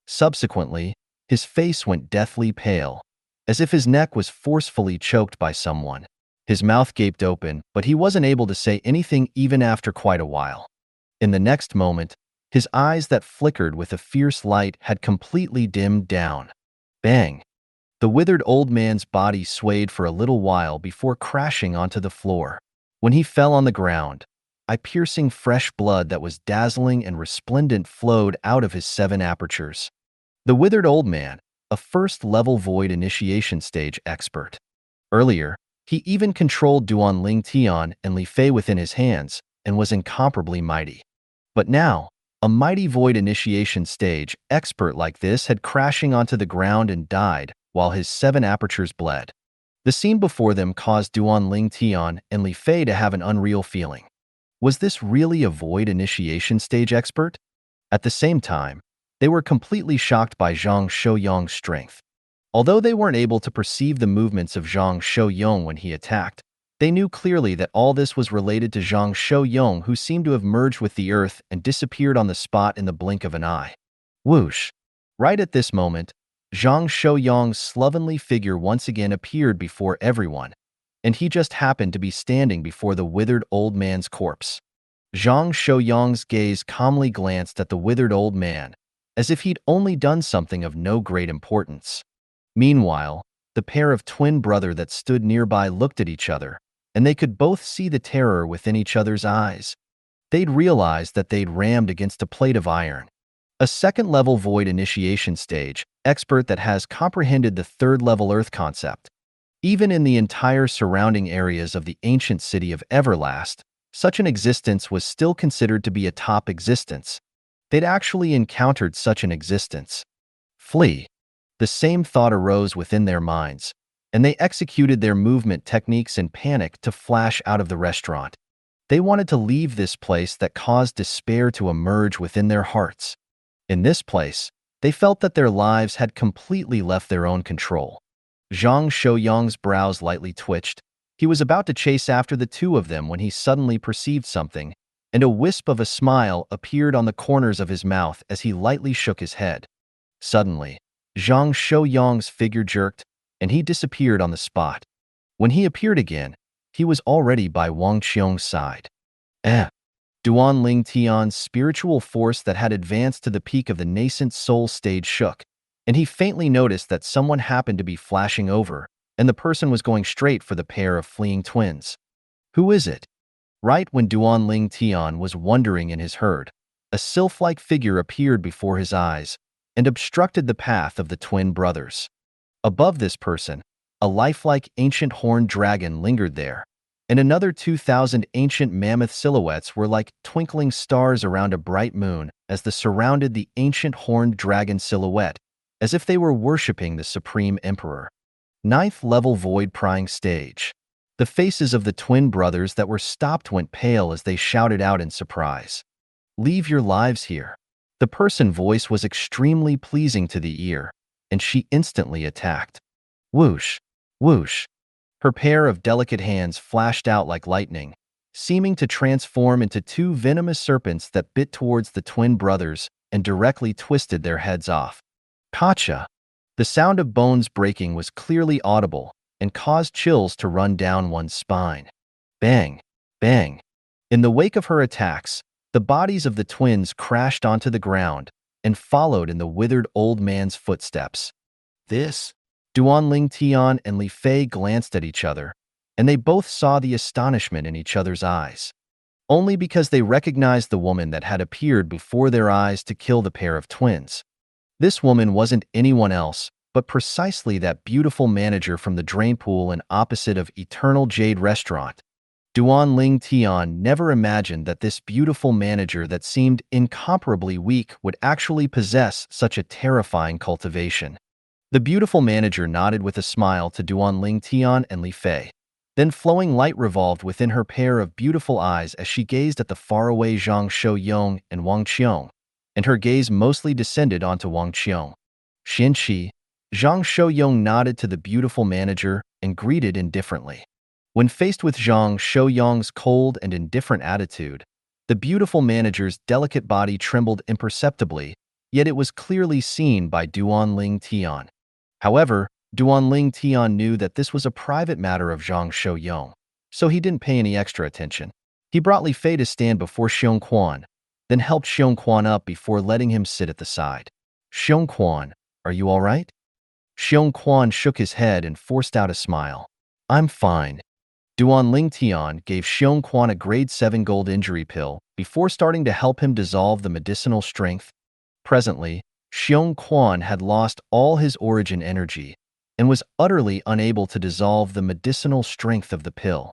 Speaker 2: Subsequently, his face went deathly pale, as if his neck was forcefully choked by someone. His mouth gaped open, but he wasn't able to say anything even after quite a while. In the next moment, his eyes that flickered with a fierce light had completely dimmed down. Bang! The withered old man's body swayed for a little while before crashing onto the floor. When he fell on the ground, eye-piercing fresh blood that was dazzling and resplendent flowed out of his 7 apertures. The withered old man, a first-level Void initiation stage expert. Earlier, he even controlled Duan Ling Tian and Li Fei within his hands and was incomparably mighty. But now, a mighty Void initiation stage expert like this had crashing onto the ground and died while his 7 apertures bled. The scene before them caused Duan Ling Tian and Li Fei to have an unreal feeling. Was this really a Void initiation stage expert? At the same time, they were completely shocked by Zhang Shouyong's strength. Although they weren't able to perceive the movements of Zhang Shouyong when he attacked, they knew clearly that all this was related to Zhang Shouyong, who seemed to have merged with the earth and disappeared on the spot in the blink of an eye. Whoosh! Right at this moment, Zhang Shouyong's slovenly figure once again appeared before everyone, and he just happened to be standing before the withered old man's corpse. Zhang Shouyong's gaze calmly glanced at the withered old man, as if he'd only done something of no great importance. Meanwhile, the pair of twin brothers that stood nearby looked at each other, and they could both see the terror within each other's eyes. They'd realized that they'd rammed against a plate of iron. A second-level Void initiation stage expert that has comprehended the third-level Earth concept. Even in the entire surrounding areas of the ancient city of Everlast, such an existence was still considered to be a top existence. They'd actually encountered such an existence. Flee. The same thought arose within their minds, and they executed their movement techniques in panic to flash out of the restaurant. They wanted to leave this place that caused despair to emerge within their hearts. In this place, they felt that their lives had completely left their own control. Zhang Shouyong's brows lightly twitched. He was about to chase after the two of them when he suddenly perceived something, and a wisp of a smile appeared on the corners of his mouth as he lightly shook his head. Suddenly, Zhang Shouyong's figure jerked, and he disappeared on the spot. When he appeared again, he was already by Wang Qiong's side. Duan Ling Tian's spiritual force that had advanced to the peak of the nascent soul stage shook, and he faintly noticed that someone happened to be flashing over, and the person was going straight for the pair of fleeing twins. Who is it? Right when Duan Ling Tian was wondering in his herd, a sylph-like figure appeared before his eyes and obstructed the path of the twin brothers. Above this person, a lifelike ancient horned dragon lingered there, and another 2,000 ancient mammoth silhouettes were like twinkling stars around a bright moon as they surrounded the ancient horned dragon silhouette, as if they were worshipping the Supreme Emperor. 9th level Void Prying Stage. The faces of the twin brothers that were stopped went pale as they shouted out in surprise. "Leave your lives here. The person voice was extremely pleasing to the ear, and she instantly attacked. Whoosh, whoosh. Her pair of delicate hands flashed out like lightning, seeming to transform into two venomous serpents that bit towards the twin brothers and directly twisted their heads off. Pacha! The sound of bones breaking was clearly audible and caused chills to run down one's spine. Bang! Bang! In the wake of her attacks, the bodies of the twins crashed onto the ground and followed in the withered old man's footsteps. This? Duanling Tian and Li Fei glanced at each other, and they both saw the astonishment in each other's eyes. Only because they recognized the woman that had appeared before their eyes to kill the pair of twins. This woman wasn't anyone else, but precisely that beautiful manager from the drain pool and opposite of Eternal Jade Restaurant. Duanling Tian never imagined that this beautiful manager that seemed incomparably weak would actually possess such a terrifying cultivation. The beautiful manager nodded with a smile to Duanling Tian and Li Fei. Then flowing light revolved within her pair of beautiful eyes as she gazed at the faraway Zhang Shouyong and Wang Qiong, and her gaze mostly descended onto Wang Qiong. Xinqi, Zhang Shouyong nodded to the beautiful manager and greeted indifferently. When faced with Zhang Shouyong's cold and indifferent attitude, the beautiful manager's delicate body trembled imperceptibly, yet it was clearly seen by Duanling Tian. However, Duanling Tian knew that this was a private matter of Zhang Shouyong, so he didn't pay any extra attention. He brought Li Fei to stand before Xiong Quan, then helped Xiong Quan up before letting him sit at the side. Xiong Quan, are you all right? Xiong Quan shook his head and forced out a smile. I'm fine. Duanling Tian gave Xiong Quan a grade 7 gold injury pill before starting to help him dissolve the medicinal strength. Presently, Xiong Quan had lost all his origin energy and was utterly unable to dissolve the medicinal strength of the pill.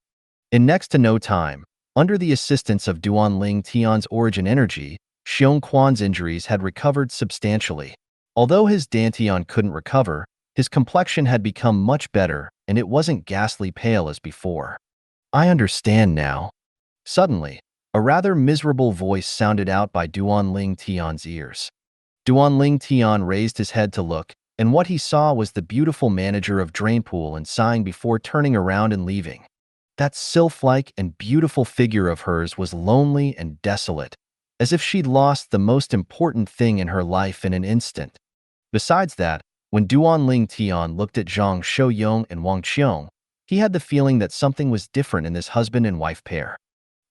Speaker 2: In next to no time, under the assistance of Duanling Tian's origin energy, Xiong Quan's injuries had recovered substantially. Although his Dantian couldn't recover, his complexion had become much better and it wasn't ghastly pale as before. I understand now. Suddenly, a rather miserable voice sounded out by Duanling Tian's ears. Duanling Tian raised his head to look, and what he saw was the beautiful manager of Drainpool and sighing before turning around and leaving. That sylph-like and beautiful figure of hers was lonely and desolate, as if she'd lost the most important thing in her life in an instant. Besides that, when Duanling Tian looked at Zhang Shouyong and Wang Qiong, he had the feeling that something was different in this husband and wife pair.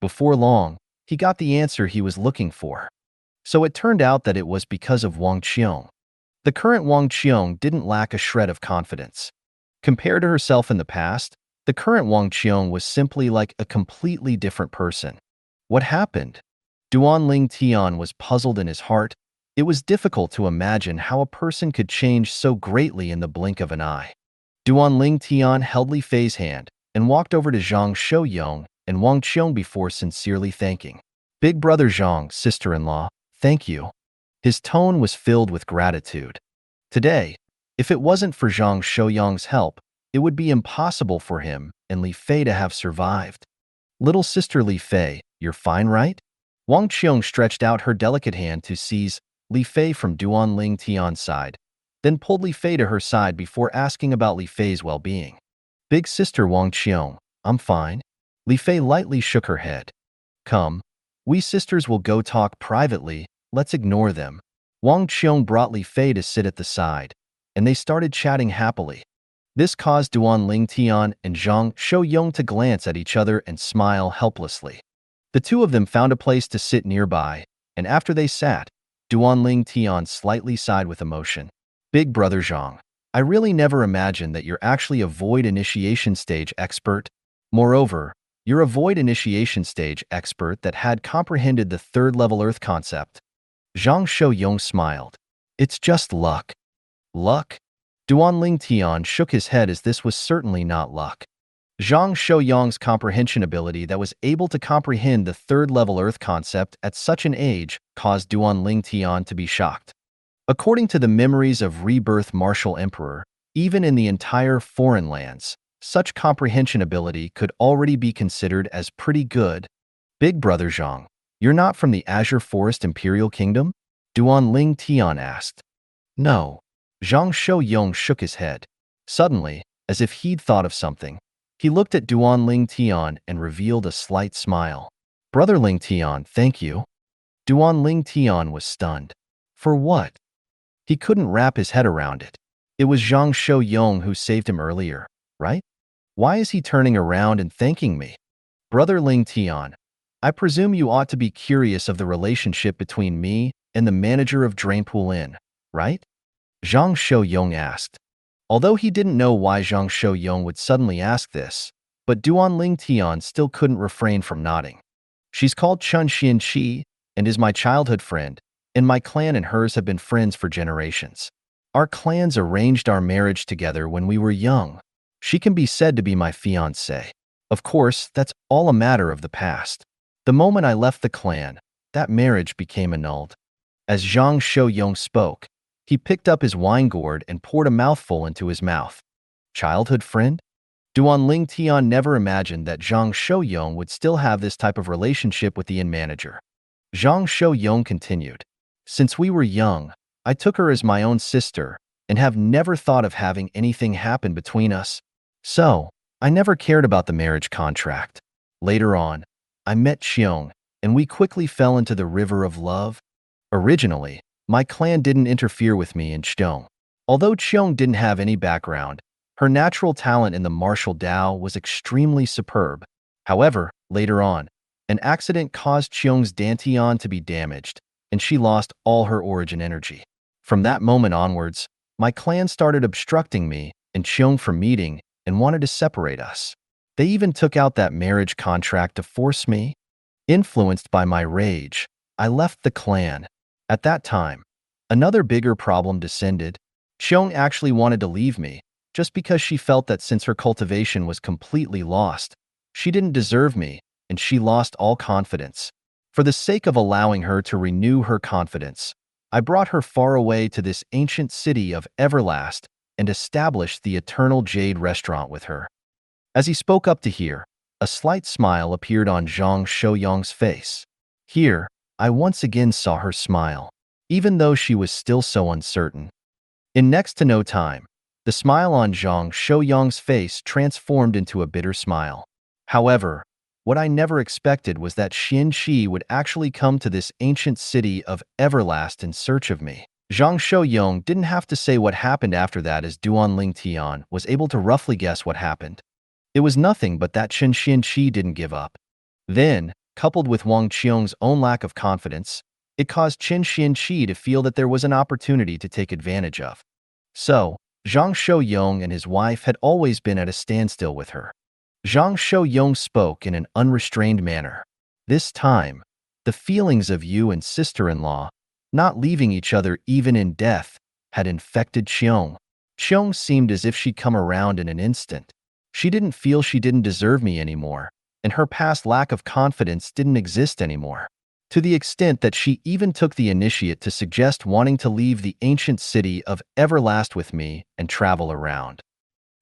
Speaker 2: Before long, he got the answer he was looking for. So it turned out that it was because of Wang Qiong. The current Wang Qiong didn't lack a shred of confidence. Compared to herself in the past, the current Wang Qiong was simply like a completely different person. What happened? Duanling Tian was puzzled in his heart. It was difficult to imagine how a person could change so greatly in the blink of an eye. Duanling Tian held Li Fei's hand and walked over to Zhang Shouyong and Wang Qiong before sincerely thanking. Big brother Zhang, sister-in-law, thank you. His tone was filled with gratitude. Today, if it wasn't for Zhang Shouyong's help, it would be impossible for him and Li Fei to have survived. Little sister Li Fei, you're fine, right? Wang Qiong stretched out her delicate hand to seize Li Fei from Duanling Tian's side, then pulled Li Fei to her side before asking about Li Fei's well-being. Big sister Wang Qiong, I'm fine. Li Fei lightly shook her head. Come, we sisters will go talk privately, let's ignore them. Wang Qiong brought Li Fei to sit at the side, and they started chatting happily. This caused Duanling Tian and Zhang Shouyong to glance at each other and smile helplessly. The two of them found a place to sit nearby, and after they sat, Duanling Tian slightly sighed with emotion. Big brother Zhang, I really never imagined that you're actually a void initiation stage expert. Moreover, you're a void initiation stage expert that had comprehended the third-level Earth concept. Zhang Shouyong smiled. It's just luck. Luck? Duanling Tian shook his head as this was certainly not luck. Zhang Shouyong's comprehension ability that was able to comprehend the third-level Earth concept at such an age caused Duanling Tian to be shocked. According to the memories of Rebirth Martial Emperor, even in the entire foreign lands, such comprehension ability could already be considered as pretty good. Big brother Zhang, you're not from the Azure Forest Imperial Kingdom? Duan Ling Tian asked. No. Zhang Shouyong shook his head. Suddenly, as if he'd thought of something, he looked at Duan Ling Tian and revealed a slight smile. Brother Ling Tian, thank you. Duan Ling Tian was stunned. For what? He couldn't wrap his head around it. It was Zhang Shouyong who saved him earlier, right? Why is he turning around and thanking me? Brother Ling Tian, I presume you ought to be curious of the relationship between me and the manager of Drainpool Inn, right? Zhang Shouyong asked. Although he didn't know why Zhang Shouyong would suddenly ask this, but Duan Ling Tian still couldn't refrain from nodding. She's called Chun Xian Chi and is my childhood friend, and my clan and hers have been friends for generations. Our clans arranged our marriage together when we were young. She can be said to be my fiancée. Of course, that's all a matter of the past. The moment I left the clan, that marriage became annulled. As Zhang Shouyong spoke, he picked up his wine gourd and poured a mouthful into his mouth. Childhood friend? Duan Ling Tian never imagined that Zhang Shouyong would still have this type of relationship with the inn manager. Zhang Shouyong continued. Since we were young, I took her as my own sister and have never thought of having anything happen between us. So, I never cared about the marriage contract. Later on, I met Xiong, and we quickly fell into the river of love. Originally, my clan didn't interfere with me and Xiong. Although Xiong didn't have any background, her natural talent in the martial Dao was extremely superb. However, later on, an accident caused Xiong's dantian to be damaged, and she lost all her origin energy. From that moment onwards, my clan started obstructing me and Xiong from meeting and wanted to separate us. They even took out that marriage contract to force me. Influenced by my rage, I left the clan. At that time, another bigger problem descended. Xiong actually wanted to leave me, just because she felt that since her cultivation was completely lost, she didn't deserve me, and she lost all confidence. For the sake of allowing her to renew her confidence, I brought her far away to this ancient city of Everlast and established the Eternal Jade restaurant with her. As he spoke up to here, a slight smile appeared on Zhang Shouyong's face. Here, I once again saw her smile, even though she was still so uncertain. In next to no time, the smile on Zhang Shouyong's face transformed into a bitter smile. However, what I never expected was that Xian Qi would actually come to this ancient city of Everlast in search of me. Zhang Shouyong didn't have to say what happened after that, as Duan Ling Tian was able to roughly guess what happened. It was nothing but that Xian Qi didn't give up. Then, coupled with Wang Qiong's own lack of confidence, it caused Xian Qi to feel that there was an opportunity to take advantage of. So, Zhang Shouyong and his wife had always been at a standstill with her. Zhang Shouyong spoke in an unrestrained manner. This time, the feelings of you and sister-in-law, not leaving each other even in death, had infected Xiong. Xiong seemed as if she'd come around in an instant. She didn't feel she didn't deserve me anymore, and her past lack of confidence didn't exist anymore. To the extent that she even took the initiative to suggest wanting to leave the ancient city of Everlast with me and travel around.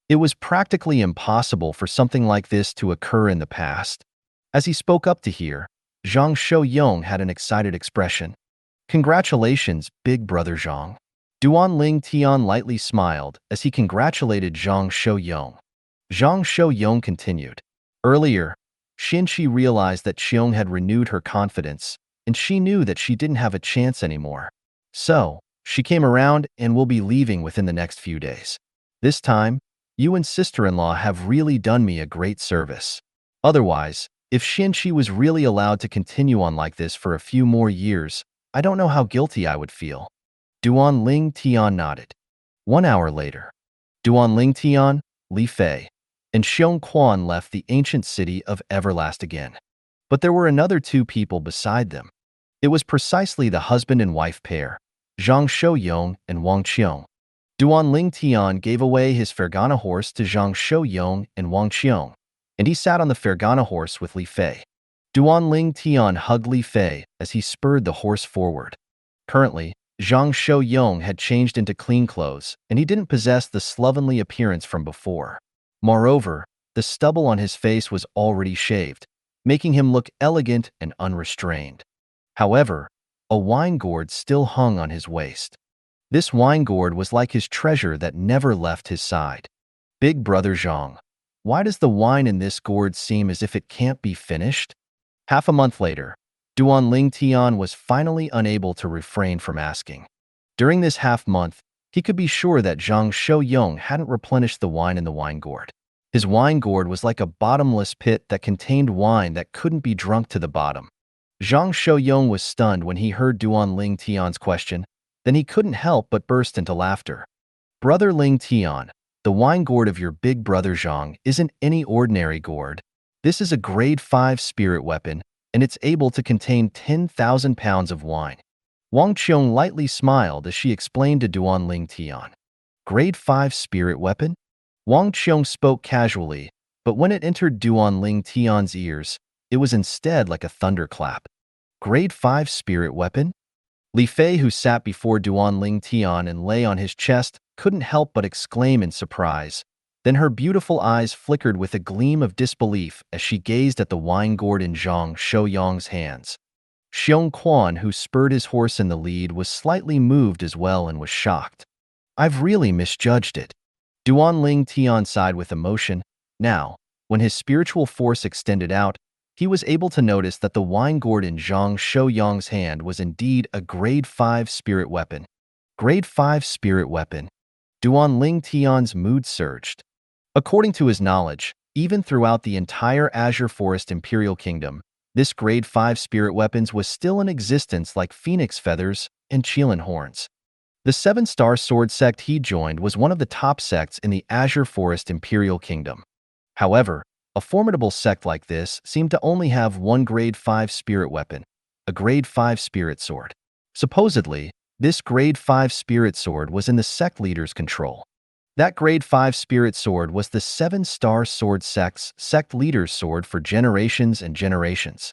Speaker 2: It was practically impossible for something like this to occur in the past. As he spoke up to here, Zhang Shouyong had an excited expression. Congratulations, big brother Zhang. Duan Ling Tian lightly smiled as he congratulated Zhang Shouyong. Zhang Shouyong continued. Earlier, Xian Qi realized that Xiong had renewed her confidence, and she knew that she didn't have a chance anymore. So, she came around and will be leaving within the next few days. This time, you and sister-in-law have really done me a great service. Otherwise, if Xian Qi was really allowed to continue on like this for a few more years, I don't know how guilty I would feel. Duan Ling Tian nodded. 1 hour later, Duan Ling Tian, Li Fei, and Xiong Quan left the ancient city of Everlast again. But there were another 2 people beside them. It was precisely the husband and wife pair, Zhang Shouyong and Wang Qiong. Duan Ling Tian gave away his Fergana horse to Zhang Shouyong and Wang Qiong, and he sat on the Fergana horse with Li Fei. Duan Ling Tian hugged Li Fei as he spurred the horse forward. Currently, Zhang Shouyong had changed into clean clothes, and he didn't possess the slovenly appearance from before. Moreover, the stubble on his face was already shaved, making him look elegant and unrestrained. However, A wine gourd still hung on his waist. This wine gourd was like his treasure that never left his side. Big Brother Zhang, why does the wine in this gourd seem as if it can't be finished? Half a month later, Duan Ling Tian was finally unable to refrain from asking. During this half-month, he could be sure that Zhang Shouyong hadn't replenished the wine in the wine gourd. His wine gourd was like a bottomless pit that contained wine that couldn't be drunk to the bottom. Zhang Shouyong was stunned when he heard Duan Ling Tian's question. Then he couldn't help but burst into laughter. Brother Ling Tian, the wine gourd of your big brother Zhang isn't any ordinary gourd. This is a grade 5 spirit weapon, and it's able to contain 10,000 pounds of wine. Wang Qiong lightly smiled as she explained to Duan Ling Tian. Grade 5 spirit weapon? Wang Qiong spoke casually, but when it entered Duan Ling Tian's ears, it was instead like a thunderclap. Grade 5 spirit weapon? Li Fei, who sat before Duan Ling Tian and lay on his chest, couldn't help but exclaim in surprise. Then her beautiful eyes flickered with a gleam of disbelief as she gazed at the wine gourd in Zhang Shouyong's hands. Xiong Quan, who spurred his horse in the lead, was slightly moved as well and was shocked. I've really misjudged it. Duan Ling Tian sighed with emotion. Now, when his spiritual force extended out, he was able to notice that the wine gourd in Zhang Shouyong's hand was indeed a grade 5 spirit weapon. Grade 5 spirit weapon. Duan Ling Tian's mood surged. According to his knowledge, even throughout the entire Azure Forest Imperial Kingdom, this grade 5 spirit weapons was still in existence like phoenix feathers and Qilin horns. The 7-star sword sect he joined was one of the top sects in the Azure Forest Imperial Kingdom. However, a formidable sect like this seemed to only have one grade 5 spirit weapon, a grade 5 spirit sword. Supposedly, this grade 5 spirit sword was in the sect leader's control. That grade 5 spirit sword was the 7-star sword sect's sect leader's sword for generations and generations.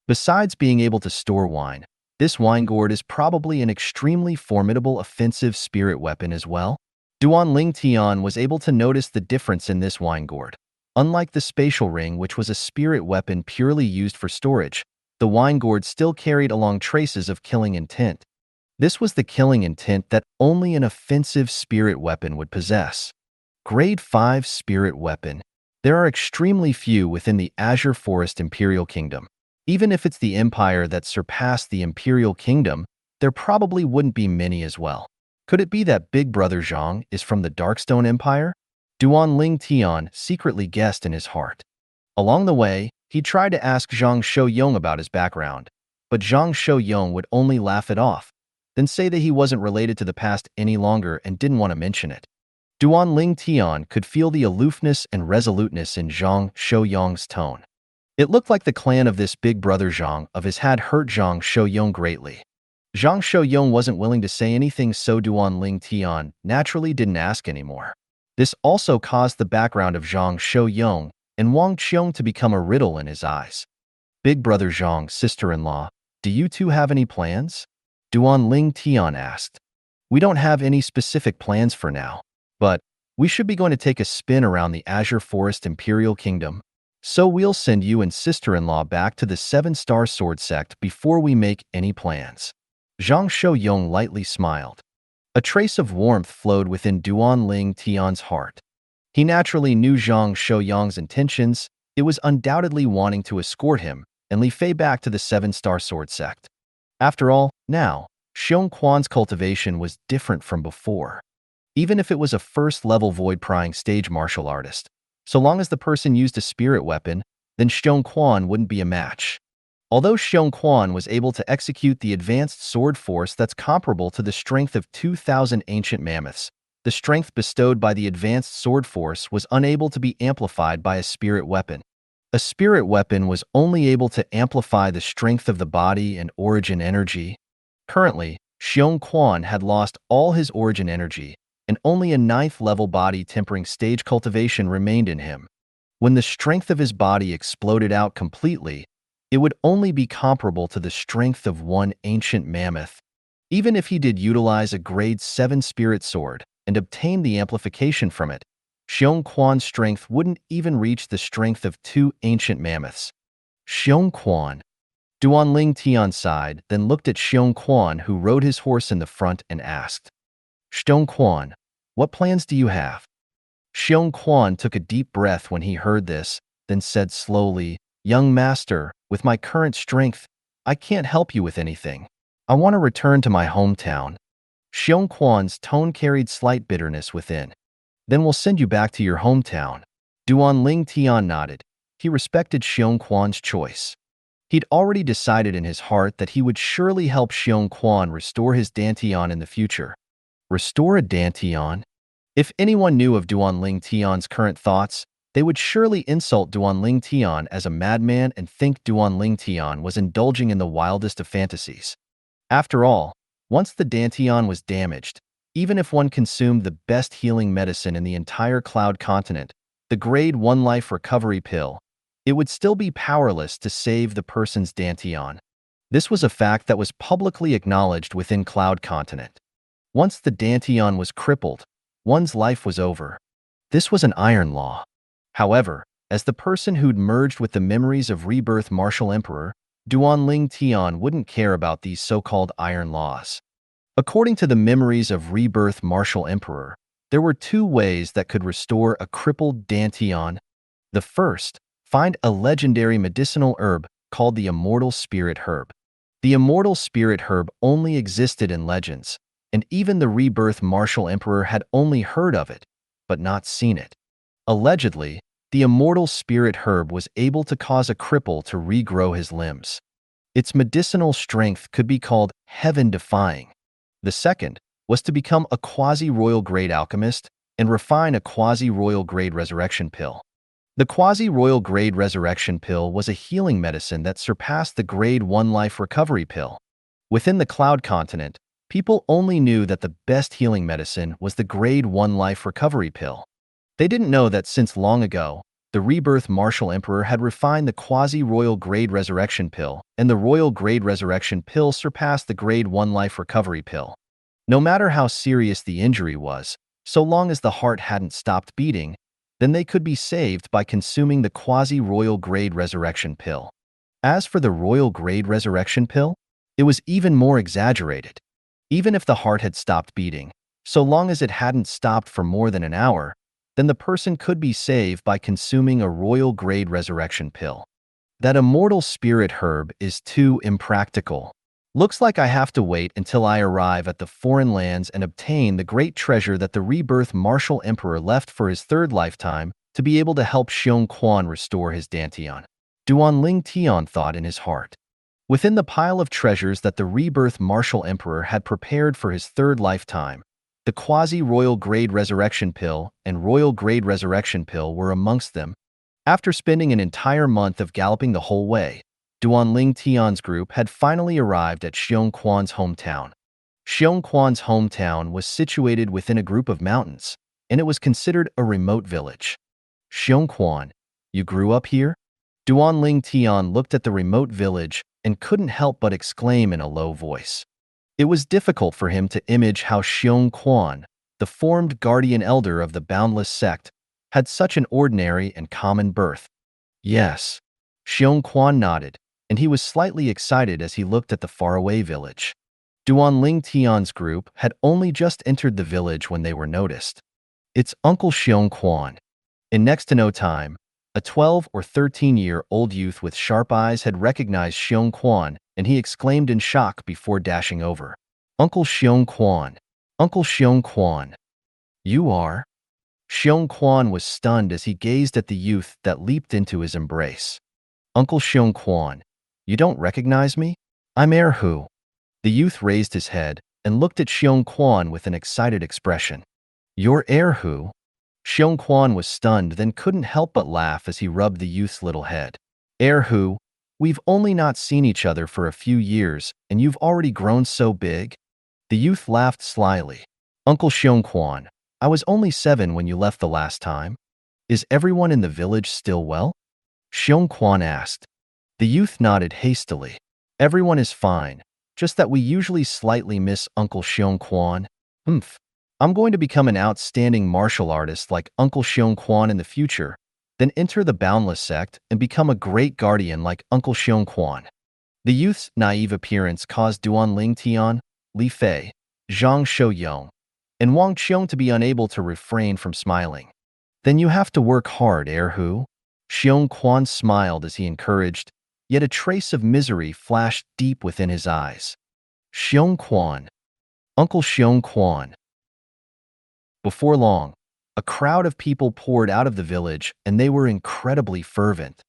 Speaker 2: Besides being able to store wine, this wine gourd is probably an extremely formidable offensive spirit weapon as well. Duan Ling Tian was able to notice the difference in this wine gourd. Unlike the spatial ring, which was a spirit weapon purely used for storage, the wine gourd still carried along traces of killing intent. This was the killing intent that only an offensive spirit weapon would possess. Grade 5 spirit weapon. There are extremely few within the Azure Forest Imperial Kingdom. Even if it's the empire that surpassed the Imperial Kingdom, there probably wouldn't be many as well. Could it be that Big Brother Zhang is from the Darkstone Empire? Duan Ling Tian secretly guessed in his heart. Along the way, he tried to ask Zhang Shouyong about his background, but Zhang Shouyong would only laugh it off, then say that he wasn't related to the past any longer and didn't want to mention it. Duan Ling Tian could feel the aloofness and resoluteness in Zhang Shouyong's tone. It looked like the clan of this Big Brother Zhang of his had hurt Zhang Shouyong greatly. Zhang Shouyong wasn't willing to say anything, so Duan Ling Tian naturally didn't ask anymore. This also caused the background of Zhang Shouyong and Wang Qiong to become a riddle in his eyes. Big Brother Zhang, sister-in-law, do you two have any plans? Duan Ling Tian asked. We don't have any specific plans for now, but we should be going to take a spin around the Azure Forest Imperial Kingdom, so we'll send you and sister-in-law back to the 7-star sword sect before we make any plans. Zhang Shouyong lightly smiled. A trace of warmth flowed within Duan Ling Tian's heart. He naturally knew Zhang Shouyong's intentions. It was undoubtedly wanting to escort him and Li Fei back to the 7-star sword sect. After all, now, Xiong Quan's cultivation was different from before. Even if it was a first-level void-prying stage martial artist, so long as the person used a spirit weapon, then Xiong Quan wouldn't be a match. Although Xiong Quan was able to execute the advanced sword force that's comparable to the strength of 2,000 ancient mammoths, the strength bestowed by the advanced sword force was unable to be amplified by a spirit weapon. A spirit weapon was only able to amplify the strength of the body and origin energy. Currently, Xiong Quan had lost all his origin energy, and only a 9th-level body tempering stage cultivation remained in him. When the strength of his body exploded out completely, it would only be comparable to the strength of one ancient mammoth. Even if he did utilize a grade 7 spirit sword and obtain the amplification from it, Xiong Quan's strength wouldn't even reach the strength of 2 ancient mammoths. Xiong Quan. Duanling Tian sighed, then looked at Xiong Quan, who rode his horse in the front, and asked, Xiong Quan, what plans do you have? Xiong Quan took a deep breath when he heard this, then said slowly, Young master, with my current strength, I can't help you with anything. I want to return to my hometown. Xiong Quan's tone carried slight bitterness within. Then we'll send you back to your hometown. Duanling Tian nodded. He respected Xiong Quan's choice. He'd already decided in his heart that he would surely help Xiong Quan restore his Dantian in the future. Restore a Dantian? If anyone knew of Duanling Tian's current thoughts, they would surely insult Duanling Tian as a madman and think Duanling Tian was indulging in the wildest of fantasies. After all, once the Dantian was damaged, even if one consumed the best healing medicine in the entire Cloud Continent, the Grade 1 Life Recovery Pill, it would still be powerless to save the person's Dantian. This was a fact that was publicly acknowledged within Cloud Continent. Once the Dantian was crippled, one's life was over. This was an iron law. However, as the person who'd merged with the memories of Rebirth Martial Emperor, Duanling Tian wouldn't care about these so-called iron laws. According to the memories of Rebirth Martial Emperor, there were two ways that could restore a crippled Dantian. The first, find a legendary medicinal herb called the Immortal Spirit Herb. The Immortal Spirit Herb only existed in legends, and even the Rebirth Martial Emperor had only heard of it, but not seen it. Allegedly, the Immortal Spirit Herb was able to cause a cripple to regrow his limbs. Its medicinal strength could be called heaven-defying. The second was to become a quasi-royal grade alchemist and refine a quasi-royal grade resurrection pill. The quasi-royal grade resurrection pill was a healing medicine that surpassed the Grade 1 Life Recovery Pill. Within the Cloud Continent, people only knew that the best healing medicine was the Grade 1 Life Recovery Pill. They didn't know that since long ago, the Rebirth Martial Emperor had refined the quasi-royal grade resurrection pill, and the royal grade resurrection pill surpassed the Grade 1 Life Recovery Pill. No matter how serious the injury was, so long as the heart hadn't stopped beating, then they could be saved by consuming the quasi-royal grade resurrection pill. As for the royal grade resurrection pill, it was even more exaggerated. Even if the heart had stopped beating, so long as it hadn't stopped for more than an hour, then the person could be saved by consuming a royal grade resurrection pill. That Immortal Spirit Herb is too impractical. Looks like I have to wait until I arrive at the foreign lands and obtain the great treasure that the Rebirth Martial Emperor left for his third lifetime to be able to help Xiong Quan restore his Dantian. Duanling Tian thought in his heart. Within the pile of treasures that the Rebirth Martial Emperor had prepared for his third lifetime, the quasi-royal grade resurrection pill and royal grade resurrection pill were amongst them. After spending an entire month of galloping the whole way, Duanling Tian's group had finally arrived at Xiong Quan's hometown. Xiong Quan's hometown was situated within a group of mountains, and it was considered a remote village. Xiong Quan, you grew up here? Duanling Tian looked at the remote village and couldn't help but exclaim in a low voice. It was difficult for him to image how Xiong Quan, the formed guardian elder of the Boundless sect, had such an ordinary and common birth. Yes. Xiong Quan nodded, and he was slightly excited as he looked at the faraway village. Duanling Tian's group had only just entered the village when they were noticed. It's Uncle Xiong Quan. In next to no time, a 12 or 13-year-old youth with sharp eyes had recognized Xiong Quan, and he exclaimed in shock before dashing over. Uncle Xiong Quan! Uncle Xiong Quan! You are? Xiong Quan was stunned as he gazed at the youth that leaped into his embrace. Uncle Xiong Quan, you don't recognize me? I'm Erhu. The youth raised his head and looked at Xiong Quan with an excited expression. You're Erhu? Xiong Quan was stunned, then couldn't help but laugh as he rubbed the youth's little head. Erhu, we've only not seen each other for a few years, and you've already grown so big? The youth laughed slyly. Uncle Xiong Quan, I was only 7 when you left the last time. Is everyone in the village still well? Xiong Quan asked. The youth nodded hastily. Everyone is fine, just that we usually slightly miss Uncle Xiong Quan. I'm going to become an outstanding martial artist like Uncle Xiong Quan in the future, then enter the Boundless sect and become a great guardian like Uncle Xiong Quan. The youth's naive appearance caused Duan Ling Tian, Li Fei, Zhang Shouyong, and Wang Qiong to be unable to refrain from smiling. Then you have to work hard, Hu. Xiong Quan smiled as he encouraged, yet a trace of misery flashed deep within his eyes. Xiong Quan. Uncle Xiong Quan. Before long, a crowd of people poured out of the village, and they were incredibly fervent.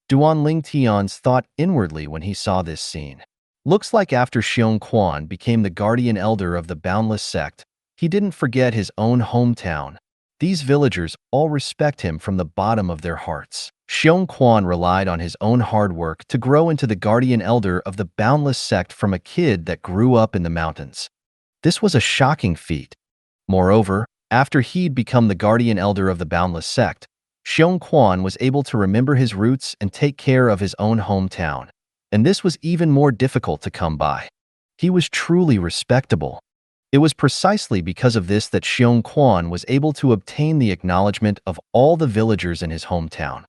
Speaker 2: Duan Ling Tian's thought inwardly when he saw this scene. Looks like after Xiong Quan became the guardian elder of the Boundless sect, he didn't forget his own hometown. These villagers all respect him from the bottom of their hearts. Xiong Quan relied on his own hard work to grow into the guardian elder of the Boundless sect from a kid that grew up in the mountains. This was a shocking feat. Moreover, after he'd become the guardian elder of the Boundless sect, Xiong Quan was able to remember his roots and take care of his own hometown. And this was even more difficult to come by. He was truly respectable. It was precisely because of this that Xiong Quan was able to obtain the acknowledgement of all the villagers in his hometown.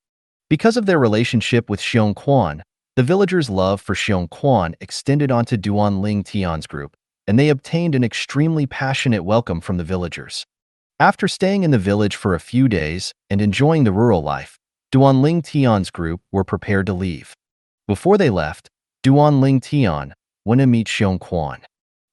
Speaker 2: Because of their relationship with Xiong Quan, the villagers' love for Xiong Quan extended onto Duan Ling Tian's group, and they obtained an extremely passionate welcome from the villagers. After staying in the village for a few days and enjoying the rural life, Duan Ling Tian's group were prepared to leave. Before they left, Duan Ling Tian went to meet Xiong Quan.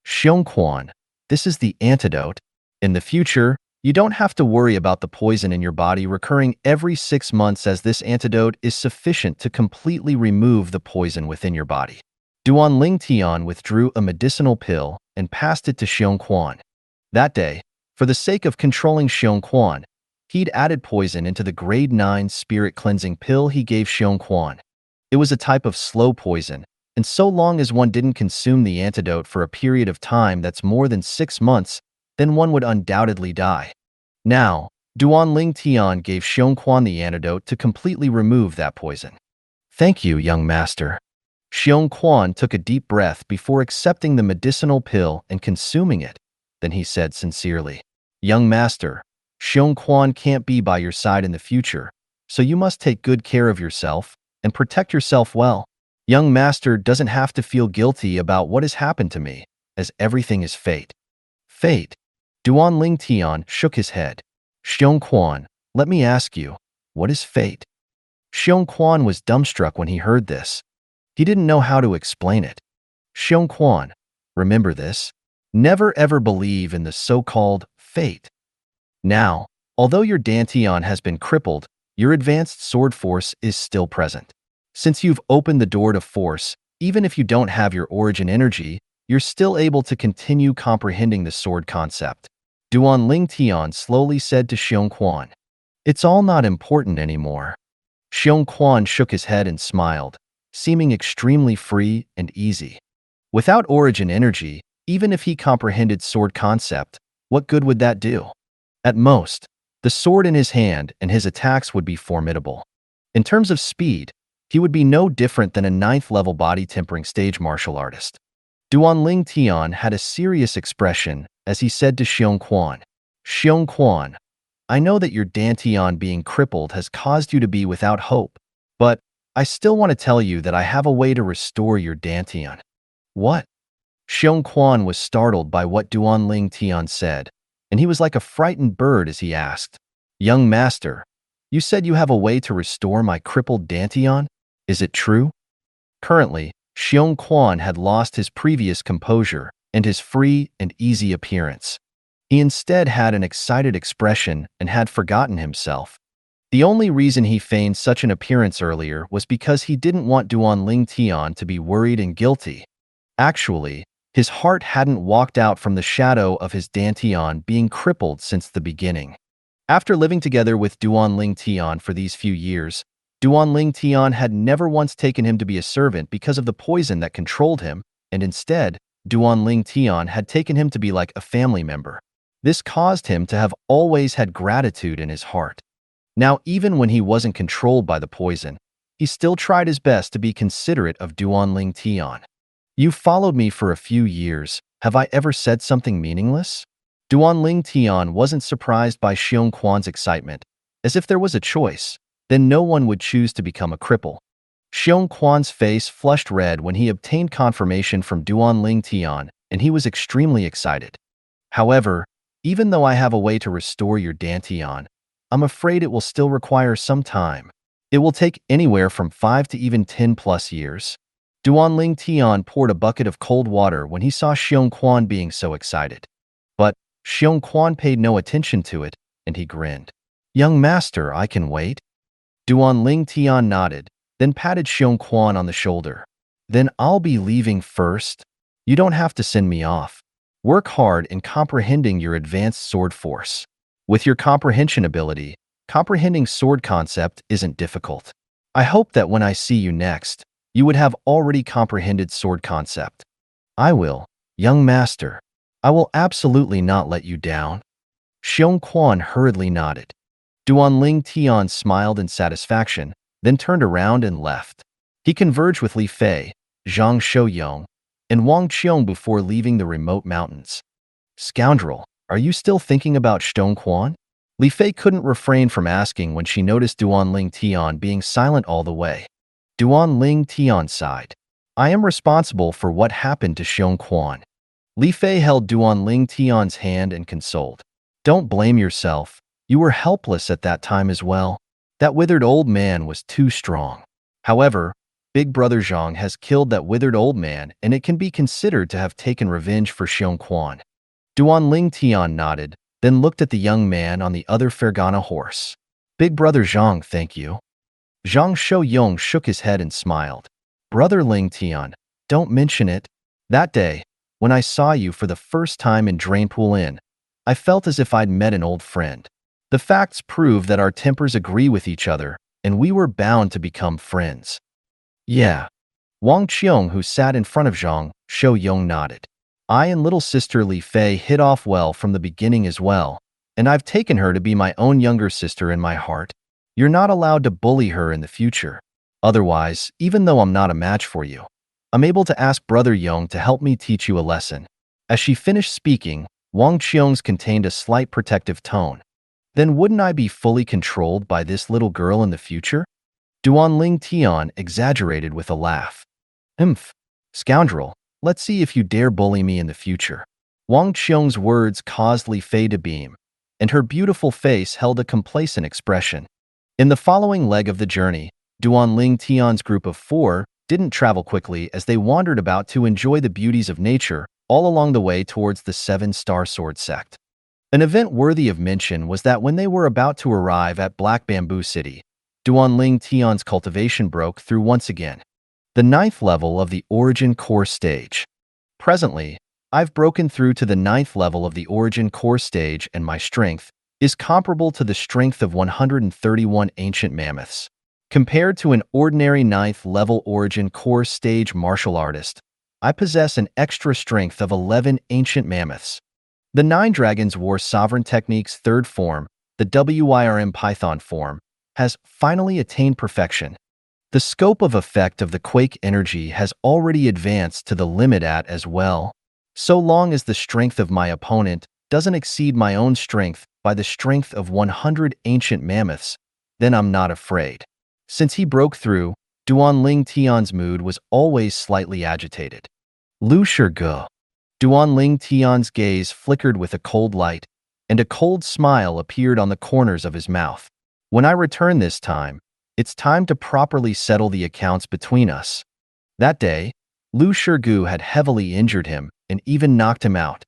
Speaker 2: Xiong Quan, this is the antidote. In the future, you don't have to worry about the poison in your body recurring every 6 months, as this antidote is sufficient to completely remove the poison within your body. Duan Ling Tian withdrew a medicinal pill and passed it to Xiong Quan. That day, for the sake of controlling Xiong Quan, he'd added poison into the grade 9 spirit cleansing pill he gave Xiong Quan. It was a type of slow poison, and so long as one didn't consume the antidote for a period of time that's more than 6 months, then one would undoubtedly die. Now, Duan Ling Tian gave Xiong Quan the antidote to completely remove that poison. Thank you, young master. Xiong Quan took a deep breath before accepting the medicinal pill and consuming it. Then he said sincerely, Young master, Xiong Quan can't be by your side in the future, so you must take good care of yourself and protect yourself well. Young master doesn't have to feel guilty about what has happened to me, as everything is fate. Fate? Duan Ling Tian shook his head. Xiong Quan, let me ask you, what is fate? Xiong Quan was dumbstruck when he heard this. He didn't know how to explain it. Xiong Quan, remember this. Never ever believe in the so-called fate. Now, although your Dantian has been crippled, your advanced sword force is still present. Since you've opened the door to force, even if you don't have your origin energy, you're still able to continue comprehending the sword concept. Duan Ling Tian slowly said to Xiong Quan. It's all not important anymore. Xiong Quan shook his head and smiled, seeming extremely free and easy. Without origin energy, even if he comprehended sword concept, what good would that do? At most, the sword in his hand and his attacks would be formidable. In terms of speed, he would be no different than a 9th-level body tempering stage martial artist. Duan Ling Tian had a serious expression as he said to Xiong Quan, Xiong Quan, I know that your Dantian being crippled has caused you to be without hope, but I still want to tell you that I have a way to restore your Dantian. What? Xiong Quan was startled by what Duan Ling Tian said, and he was like a frightened bird as he asked, Young master, you said you have a way to restore my crippled Dantian? Is it true? Currently, Xiong Quan had lost his previous composure and his free and easy appearance. He instead had an excited expression and had forgotten himself. The only reason he feigned such an appearance earlier was because he didn't want Duan Ling Tian to be worried and guilty. Actually, his heart hadn't walked out from the shadow of his Dantian being crippled since the beginning. After living together with Duan Ling Tian for these few years, Duan Ling Tian had never once taken him to be a servant because of the poison that controlled him, and instead, Duan Ling Tian had taken him to be like a family member. This caused him to have always had gratitude in his heart. Now, even when he wasn't controlled by the poison, he still tried his best to be considerate of Duan Ling Tian. You followed me for a few years. Have I ever said something meaningless? Duan Ling Tian wasn't surprised by Xiong Quan's excitement. As if there was a choice, then no one would choose to become a cripple. Xiong Quan's face flushed red when he obtained confirmation from Duan Ling Tian, and he was extremely excited. However, even though I have a way to restore your Dantian, I'm afraid it will still require some time. It will take anywhere from 5 to even 10 plus years. Duan Ling Tian poured a bucket of cold water when he saw Xiong Quan being so excited. But Xiong Quan paid no attention to it, and he grinned. Young master, I can wait. Duan Ling Tian nodded, then patted Xiong Quan on the shoulder. Then I'll be leaving first. You don't have to send me off. Work hard in comprehending your advanced sword force. With your comprehension ability, comprehending sword concept isn't difficult. I hope that when I see you next, you would have already comprehended sword concept. I will, young master. I will absolutely not let you down. Xiong Quan hurriedly nodded. Duan Ling Tian smiled in satisfaction, then turned around and left. He converged with Li Fei, Zhang Shouyong, and Wang Qiong before leaving the remote mountains. Scoundrel, are you still thinking about Xiong Quan? Li Fei couldn't refrain from asking when she noticed Duan Ling Tian being silent all the way. Duan Ling Tian sighed. I am responsible for what happened to Xiong Quan. Li Fei held Duan Ling Tian's hand and consoled. Don't blame yourself. You were helpless at that time as well. That withered old man was too strong. However, Big Brother Zhang has killed that withered old man, and it can be considered to have taken revenge for Xiong Quan. Duan Ling Tian nodded, then looked at the young man on the other Fergana horse. Big Brother Zhang, thank you. Zhang Shouyong shook his head and smiled. Brother Ling Tian, don't mention it. That day, when I saw you for the first time in Drainpool Inn, I felt as if I'd met an old friend. The facts prove that our tempers agree with each other, and we were bound to become friends. Yeah. Wang Qiong, who sat in front of Zhang Shouyong, nodded. I and little sister Li Fei hit off well from the beginning as well, and I've taken her to be my own younger sister in my heart. You're not allowed to bully her in the future. Otherwise, even though I'm not a match for you, I'm able to ask Brother Yong to help me teach you a lesson. As she finished speaking, Wang Qiong's contained a slight protective tone. Then wouldn't I be fully controlled by this little girl in the future? Duan Ling Tian exaggerated with a laugh. Scoundrel, let's see if you dare bully me in the future. Wang Qiong's words caused Li Fei to beam, and her beautiful face held a complacent expression. In the following leg of the journey, Duan Ling Tian's group of 4 didn't travel quickly as they wandered about to enjoy the beauties of nature all along the way towards the 7-Star Sword Sect. An event worthy of mention was that when they were about to arrive at Black Bamboo City, Duan Ling Tian's cultivation broke through once again. The 9th level of the Origin Core Stage. Presently, I've broken through to the 9th level of the Origin Core Stage, and my strength is comparable to the strength of 131 ancient mammoths. Compared to an ordinary 9th level Origin Core Stage martial artist, I possess an extra strength of 11 ancient mammoths. The 9 Dragons War Sovereign Technique's 3rd form, the WYRM Python form, has finally attained perfection. The scope of effect of the Quake energy has already advanced to the limit as well. So long as the strength of my opponent doesn't exceed my own strength by the strength of 100 ancient mammoths, then I'm not afraid. Since he broke through, Duan Ling Tian's mood was always slightly agitated. Lu Shige. Duan Ling Tian's gaze flickered with a cold light, and a cold smile appeared on the corners of his mouth. When I return this time, it's time to properly settle the accounts between us. That day, Lu Shige had heavily injured him and even knocked him out.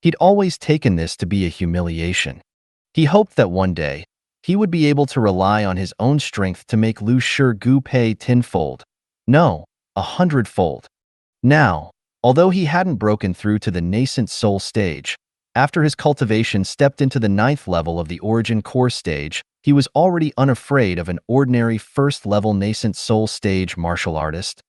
Speaker 2: He'd always taken this to be a humiliation. He hoped that one day, he would be able to rely on his own strength to make Lu Shige pay tenfold. No, 100-fold. Now, although he hadn't broken through to the nascent soul stage, after his cultivation stepped into the 9th level of the Origin Core Stage, he was already unafraid of an ordinary 1st-level nascent soul stage martial artist.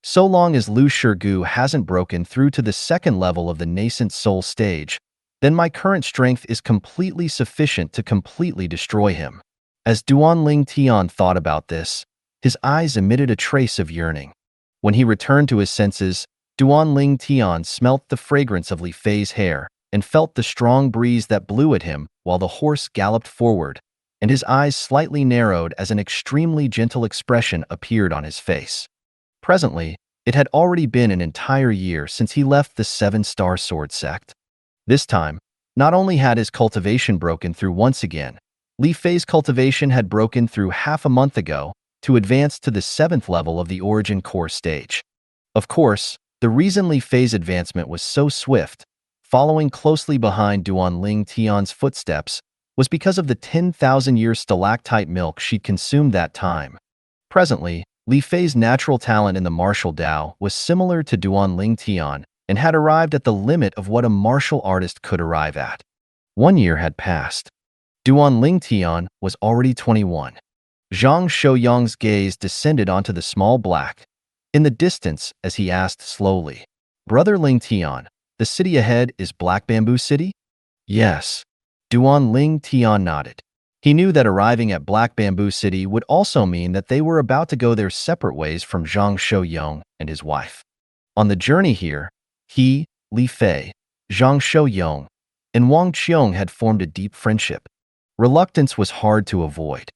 Speaker 2: So long as Lu Shige hasn't broken through to the 2nd level of the nascent soul stage, then my current strength is completely sufficient to completely destroy him. As Duan Ling Tian thought about this, his eyes emitted a trace of yearning. When he returned to his senses, Duan Ling Tian smelt the fragrance of Li Fei's hair and felt the strong breeze that blew at him while the horse galloped forward. and his eyes slightly narrowed as an extremely gentle expression appeared on his face. Presently, it had already been an entire year since he left the Seven-Star Sword sect. This time, not only had his cultivation broken through once again, Li Fei's cultivation had broken through half a month ago to advance to the 7th level of the Origin Core stage. Of course, the reason Li Fei's advancement was so swift, following closely behind Duanling Tian's footsteps, was because of the 10,000-year stalactite milk she'd consumed that time. Presently, Li Fei's natural talent in the martial Dao was similar to Duanling Tian and had arrived at the limit of what a martial artist could arrive at. 1 year had passed. Duanling Tian was already 21. Zhang Shouyang's gaze descended onto the small black in the distance as he asked slowly, "Brother Ling Tian, the city ahead is Black Bamboo City?" "Yes." Duanling Tian nodded. He knew that arriving at Black Bamboo City would also mean that they were about to go their separate ways from Zhang Shouyang and his wife. On the journey here, he, Li Fei, Zhang Shouyang, and Wang Qiong had formed a deep friendship. Reluctance was hard to avoid.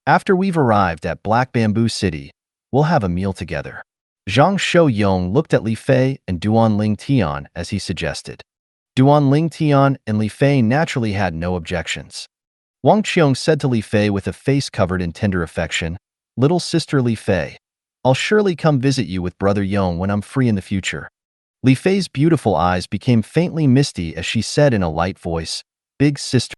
Speaker 2: "After we've arrived at Black Bamboo City, we'll have a meal together." Zhang Shouyang looked at Li Fei and Duanling Tian as he suggested. Duanling Tian and Li Fei naturally had no objections. Wang Qiong said to Li Fei with a face covered in tender affection, "Little sister Li Fei, I'll surely come visit you with Brother Yong when I'm free in the future." Li Fei's beautiful eyes became faintly misty as she said in a light voice, "Big sister."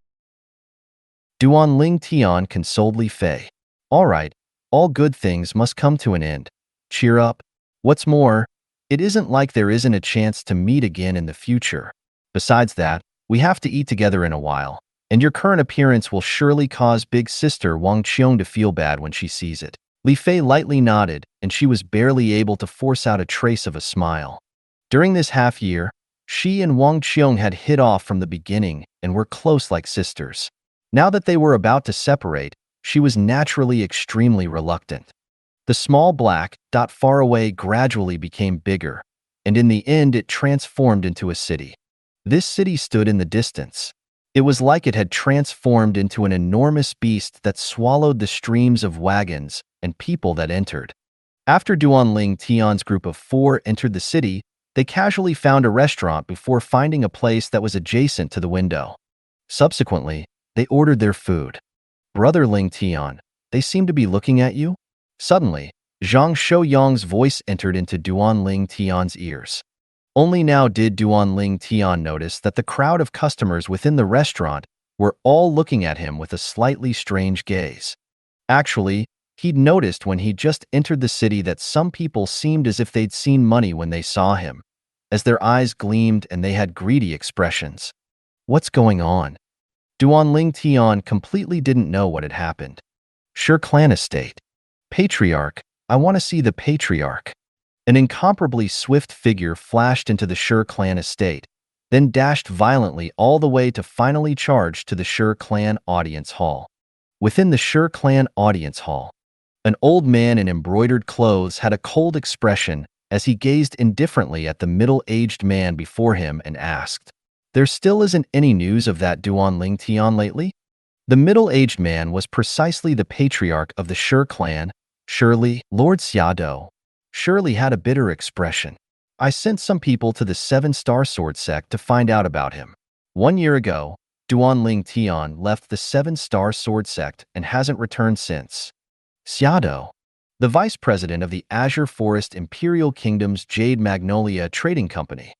Speaker 2: Duanling Tian consoled Li Fei. "All right, all good things must come to an end. Cheer up. What's more, it isn't like there isn't a chance to meet again in the future. Besides that, we have to eat together in a while, and your current appearance will surely cause big sister Wang Qiong to feel bad when she sees it." Li Fei lightly nodded, and she was barely able to force out a trace of a smile. During this half year, she and Wang Qiong had hit off from the beginning and were close like sisters. Now that they were about to separate, she was naturally extremely reluctant. The small black dot far away gradually became bigger, and in the end it transformed into a city. This city stood in the distance. It was like it had transformed into an enormous beast that swallowed the streams of wagons and people that entered. After Duanling Tian's group of 4 entered the city, they casually found a restaurant before finding a place that was adjacent to the window. Subsequently, they ordered their food. "Brother Ling Tian, they seem to be looking at you?" Suddenly, Zhang Shouyang's voice entered into Duanling Tian's ears. Only now did Duanling Tian notice that the crowd of customers within the restaurant were all looking at him with a slightly strange gaze. Actually, he'd noticed when he just entered the city that some people seemed as if they'd seen money when they saw him, as their eyes gleamed and they had greedy expressions. What's going on? Duanling Tian completely didn't know what had happened. Shi Clan Estate. "Patriarch, I want to see the Patriarch." An incomparably swift figure flashed into the Shi Clan estate, then dashed violently all the way to finally charge to the Shi Clan audience hall. Within the Shi Clan audience hall, an old man in embroidered clothes had a cold expression as he gazed indifferently at the middle-aged man before him and asked, "There still isn't any news of that Duanling Tian lately?" The middle-aged man was precisely the patriarch of the Shi Clan, Shirley, Lord Xiado. Shirley had a bitter expression. "I sent some people to the Seven-Star Sword sect to find out about him. 1 year ago, Duanling Tian left the Seven-Star Sword sect and hasn't returned since." Xiado, the vice president of the Azure Forest Imperial Kingdom's Jade Magnolia Trading Company,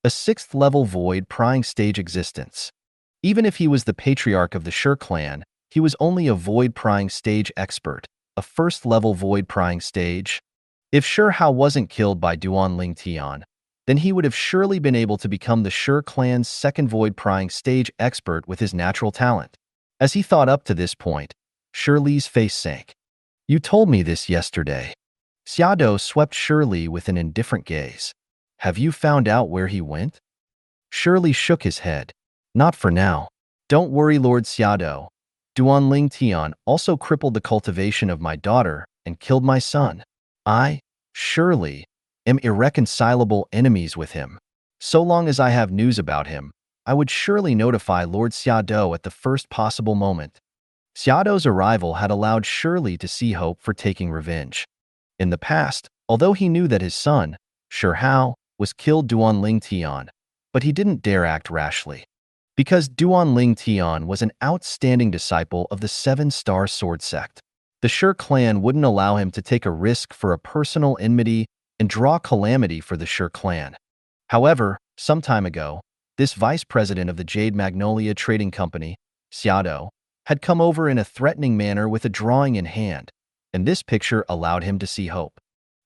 Speaker 2: a 6th-level void prying stage existence. Even if he was the patriarch of the Shi Clan, he was only a void prying stage expert, a 1st-level void prying stage. If Shi Hao wasn't killed by Duanling Tian, then he would have surely been able to become the Shi Clan's 2nd void prying stage expert with his natural talent. As he thought up to this point, Shirley's face sank. "You told me this yesterday." Xiado swept Shirley with an indifferent gaze. "Have you found out where he went?" Shirley shook his head. "Not for now. Don't worry, Lord Xiado. Duanling Tian also crippled the cultivation of my daughter and killed my son. I, Shirley, am irreconcilable enemies with him. So long as I have news about him, I would surely notify Lord Xiado at the first possible moment." Xiaodo's arrival had allowed Shirley to see hope for taking revenge. In the past, although he knew that his son, Shi Hao, was killed Duanling Tian, but he didn't dare act rashly. Because Duanling Tian was an outstanding disciple of the Seven-Star Sword Sect, the Shi clan wouldn't allow him to take a risk for a personal enmity and draw calamity for the Shi clan. However, some time ago, this vice president of the Jade Magnolia Trading Company, Xiaodo, had come over in a threatening manner with a drawing in hand, and this picture allowed him to see hope.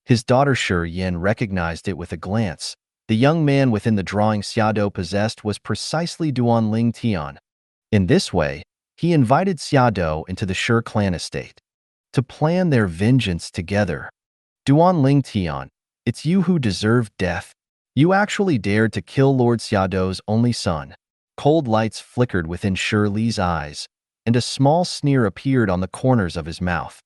Speaker 2: His daughter Shi Yan recognized it with a glance. The young man within the drawing Xiaodo possessed was precisely Duanling Tian. In this way, he invited Xiaodo into the Shi clan estate to plan their vengeance together. Duanling Tian, it's you who deserve death. You actually dared to kill Lord Xiaodo's only son. Cold lights flickered within Shirley's eyes, and a small sneer appeared on the corners of his mouth.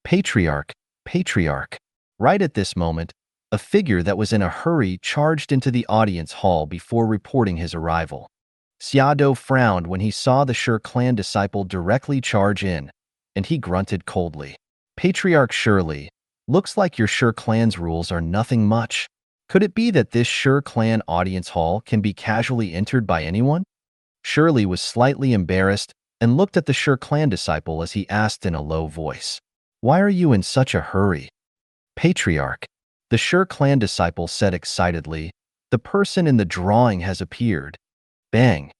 Speaker 2: Patriarch, patriarch. Right at this moment, a figure that was in a hurry charged into the audience hall before reporting his arrival. Xiaodo frowned when he saw the Shi clan disciple directly charge in, and he grunted coldly. Patriarch Shirley, looks like your Shi clan's rules are nothing much. Could it be that this Shi clan audience hall can be casually entered by anyone? Shirley was slightly embarrassed and looked at the Shi clan disciple as he asked in a low voice, "Why are you in such a hurry?" Patriarch, the Shi clan disciple said excitedly, "The person in the drawing has appeared." Bang!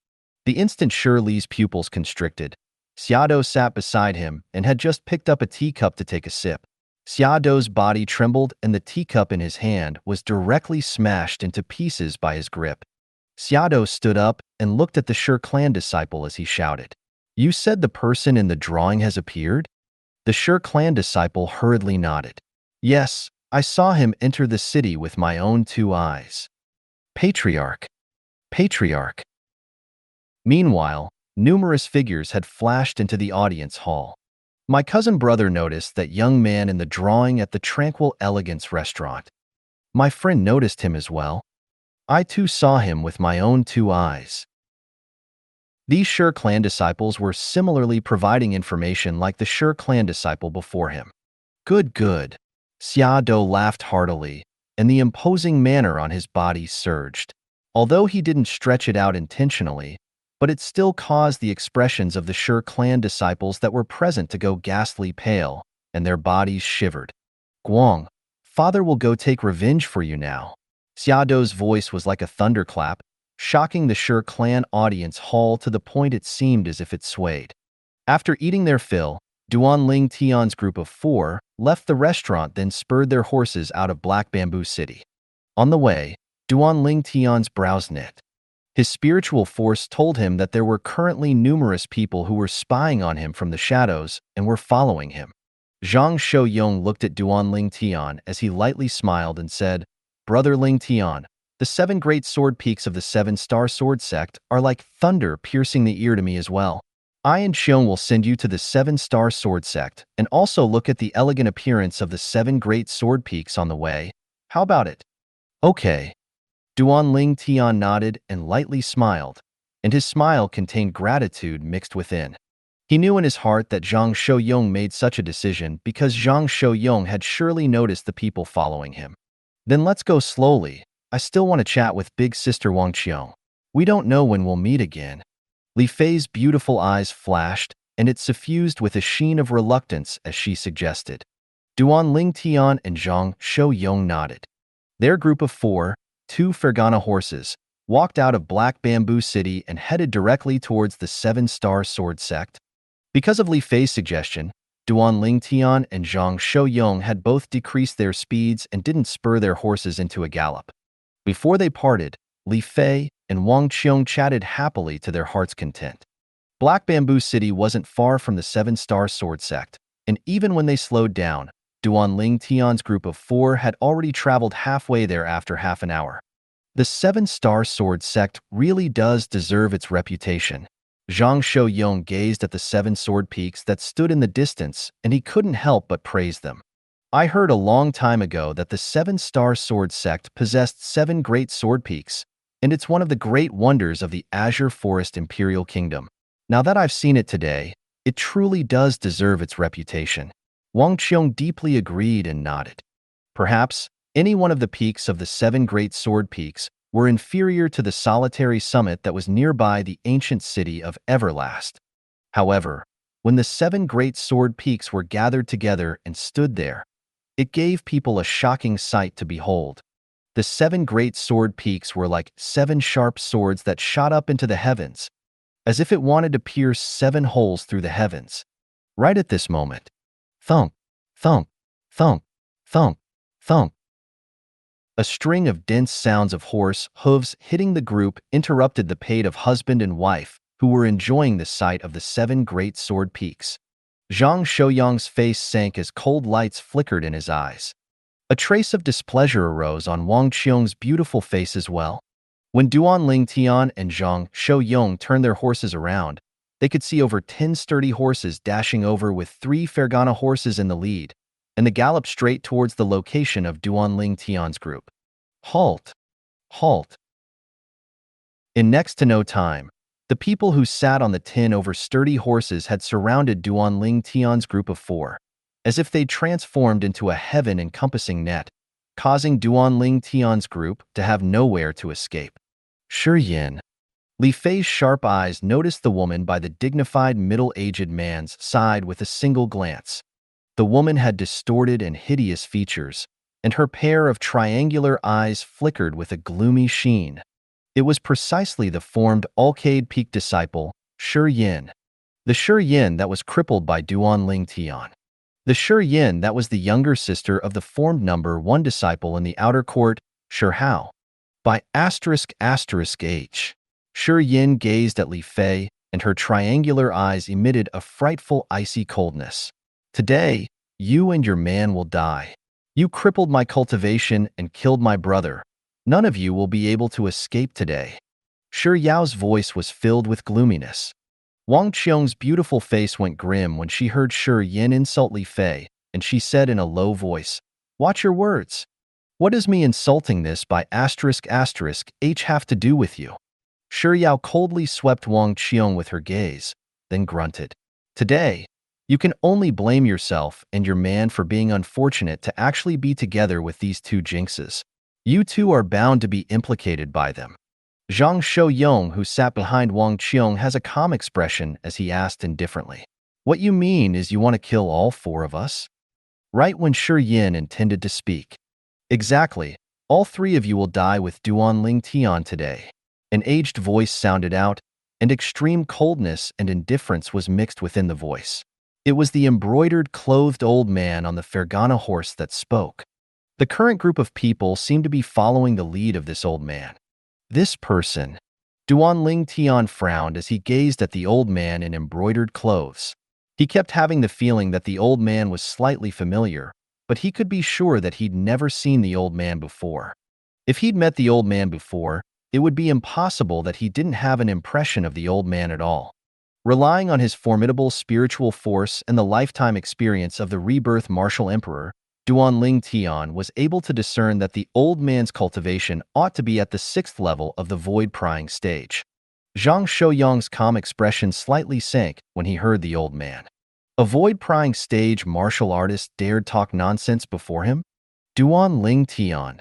Speaker 2: The instant Shirley's pupils constricted, Xiaodo sat beside him and had just picked up a teacup to take a sip. Xiaodo's body trembled and the teacup in his hand was directly smashed into pieces by his grip. Xiaodo stood up and looked at the Shi clan disciple as he shouted, "You said the person in the drawing has appeared?" The Shi clan disciple hurriedly nodded. "Yes, I saw him enter the city with my own 2 eyes." Patriarch, patriarch. Meanwhile, numerous figures had flashed into the audience hall. My cousin brother noticed that young man in the drawing at the Tranquil Elegance restaurant. My friend noticed him as well. I too saw him with my own 2 eyes. These Shi clan disciples were similarly providing information like the Shi clan disciple before him. Good, good. Xiaodo laughed heartily, and the imposing manner on his body surged. Although he didn't stretch it out intentionally, but it still caused the expressions of the Shi clan disciples that were present to go ghastly pale, and their bodies shivered. "Guang, father will go take revenge for you now." Xiaodo's voice was like a thunderclap, shocking the Shi clan audience hall to the point it seemed as if it swayed. After eating their fill, Duanling Tian's group of 4 left the restaurant, then spurred their horses out of Black Bamboo City. On the way, Duanling Tian's brows knit. His spiritual force told him that there were currently numerous people who were spying on him from the shadows and were following him. Zhang Shouyong looked at Duanling Tian as he lightly smiled and said, "Brother Ling Tian, the 7 great sword peaks of the 7-Star Sword Sect are like thunder piercing the ear to me as well. I and Xiong will send you to the 7-Star Sword Sect and also look at the elegant appearance of the 7 great sword peaks on the way. How about it?" "Okay." Duanling Tian nodded and lightly smiled, and his smile contained gratitude mixed within. He knew in his heart that Zhang Shouyong made such a decision because Zhang Shouyong had surely noticed the people following him. "Then let's go slowly. I still want to chat with big sister Wang Qiong. We don't know when we'll meet again." Li Fei's beautiful eyes flashed, and it suffused with a sheen of reluctance as she suggested. Duanling Tian and Zhang Shouyong nodded. Their group of 4, 2 Fergana horses, walked out of Black Bamboo City and headed directly towards the 7-Star Sword Sect. Because of Li Fei's suggestion, Duanling Tian and Zhang Shouyong had both decreased their speeds and didn't spur their horses into a gallop. Before they parted, Li Fei and Wang Qiong chatted happily to their heart's content. Black Bamboo City wasn't far from the 7-Star Sword Sect, and even when they slowed down, Duanling Tian's group of 4 had already traveled halfway there after half an hour. The 7-Star Sword Sect really does deserve its reputation. Zhang Shouyong gazed at the 7 sword peaks that stood in the distance, and he couldn't help but praise them. "I heard a long time ago that the 7-Star Sword Sect possessed 7 great sword peaks, and it's one of the great wonders of the Azure Forest Imperial Kingdom. Now that I've seen it today, It truly does deserve its reputation. Wang Qiong deeply agreed and nodded. Perhaps any one of the peaks of the 7 great sword peaks were inferior to the solitary summit that was nearby the ancient city of Everlast. However, when the 7 great sword peaks were gathered together and stood there, it gave people a shocking sight to behold. The 7 great sword peaks were like 7 sharp swords that shot up into the heavens, as if it wanted to pierce 7 holes through the heavens. Right at this moment, thump, thump, thump, thump, thump. A string of dense sounds of horse hooves hitting the group interrupted the pate of husband and wife who were enjoying the sight of the 7 great sword peaks. Zhang Shouyang's face sank as cold lights flickered in his eyes. A trace of displeasure arose on Wang Qiong's beautiful face as well. When Duan Ling Tian and Zhang Shouyang turned their horses around, they could see over 10 sturdy horses dashing over with 3 Fergana horses in the lead, and they galloped straight towards the location of Duan Ling Tian's group. Halt! Halt! In next to no time, the people who sat on the 10 over sturdy horses had surrounded Duan Ling Tian's group of 4, as if they transformed into a heaven-encompassing net, causing Duan Ling Tian's group to have nowhere to escape. Shi Yin. Li Fei's sharp eyes noticed the woman by the dignified middle-aged man's side with a single glance. The woman had distorted and hideous features, and her pair of triangular eyes flickered with a gloomy sheen. It was precisely the formed Alcade Peak disciple, Shi Yin. The Shi Yin that was crippled by Duan Ling Tian. The Shi Yin that was the younger sister of the formed number 1 disciple in the outer court, Shi Hao. By **H. Shi Yin gazed at Li Fei, and her triangular eyes emitted a frightful icy coldness. Today, you and your man will die. You crippled my cultivation and killed my brother. None of you will be able to escape today. Shi Yao's voice was filled with gloominess. Wang Qiong's beautiful face went grim when she heard Shi Yin insult Li Fei, and she said in a low voice, "Watch your words. What does me insulting this by ****h have to do with you?" Shi Yao coldly swept Wang Qiong with her gaze, then grunted. Today, you can only blame yourself and your man for being unfortunate to actually be together with these 2 jinxes. You 2 are bound to be implicated by them. Zhang Shouyang, who sat behind Wang Qiong, has a calm expression as he asked indifferently, "What you mean is you want to kill all 4 of us?" Right when Shi Yin intended to speak. "Exactly. All 3 of you will die with Duan Ling Tian today." An aged voice sounded out, and extreme coldness and indifference was mixed within the voice. It was the embroidered, clothed old man on the Fergana horse that spoke. The current group of people seemed to be following the lead of this old man. This person. Duan Ling Tian frowned as he gazed at the old man in embroidered clothes. He kept having the feeling that the old man was slightly familiar, but he could be sure that he'd never seen the old man before. If he'd met the old man before, it would be impossible that he didn't have an impression of the old man at all. Relying on his formidable spiritual force and the lifetime experience of the Rebirth Martial Emperor, Duan Ling Tian was able to discern that the old man's cultivation ought to be at the 6th level of the void-prying stage. Zhang Shouyang's calm expression slightly sank when he heard the old man. A void-prying stage martial artist dared talk nonsense before him? Duan Ling Tian.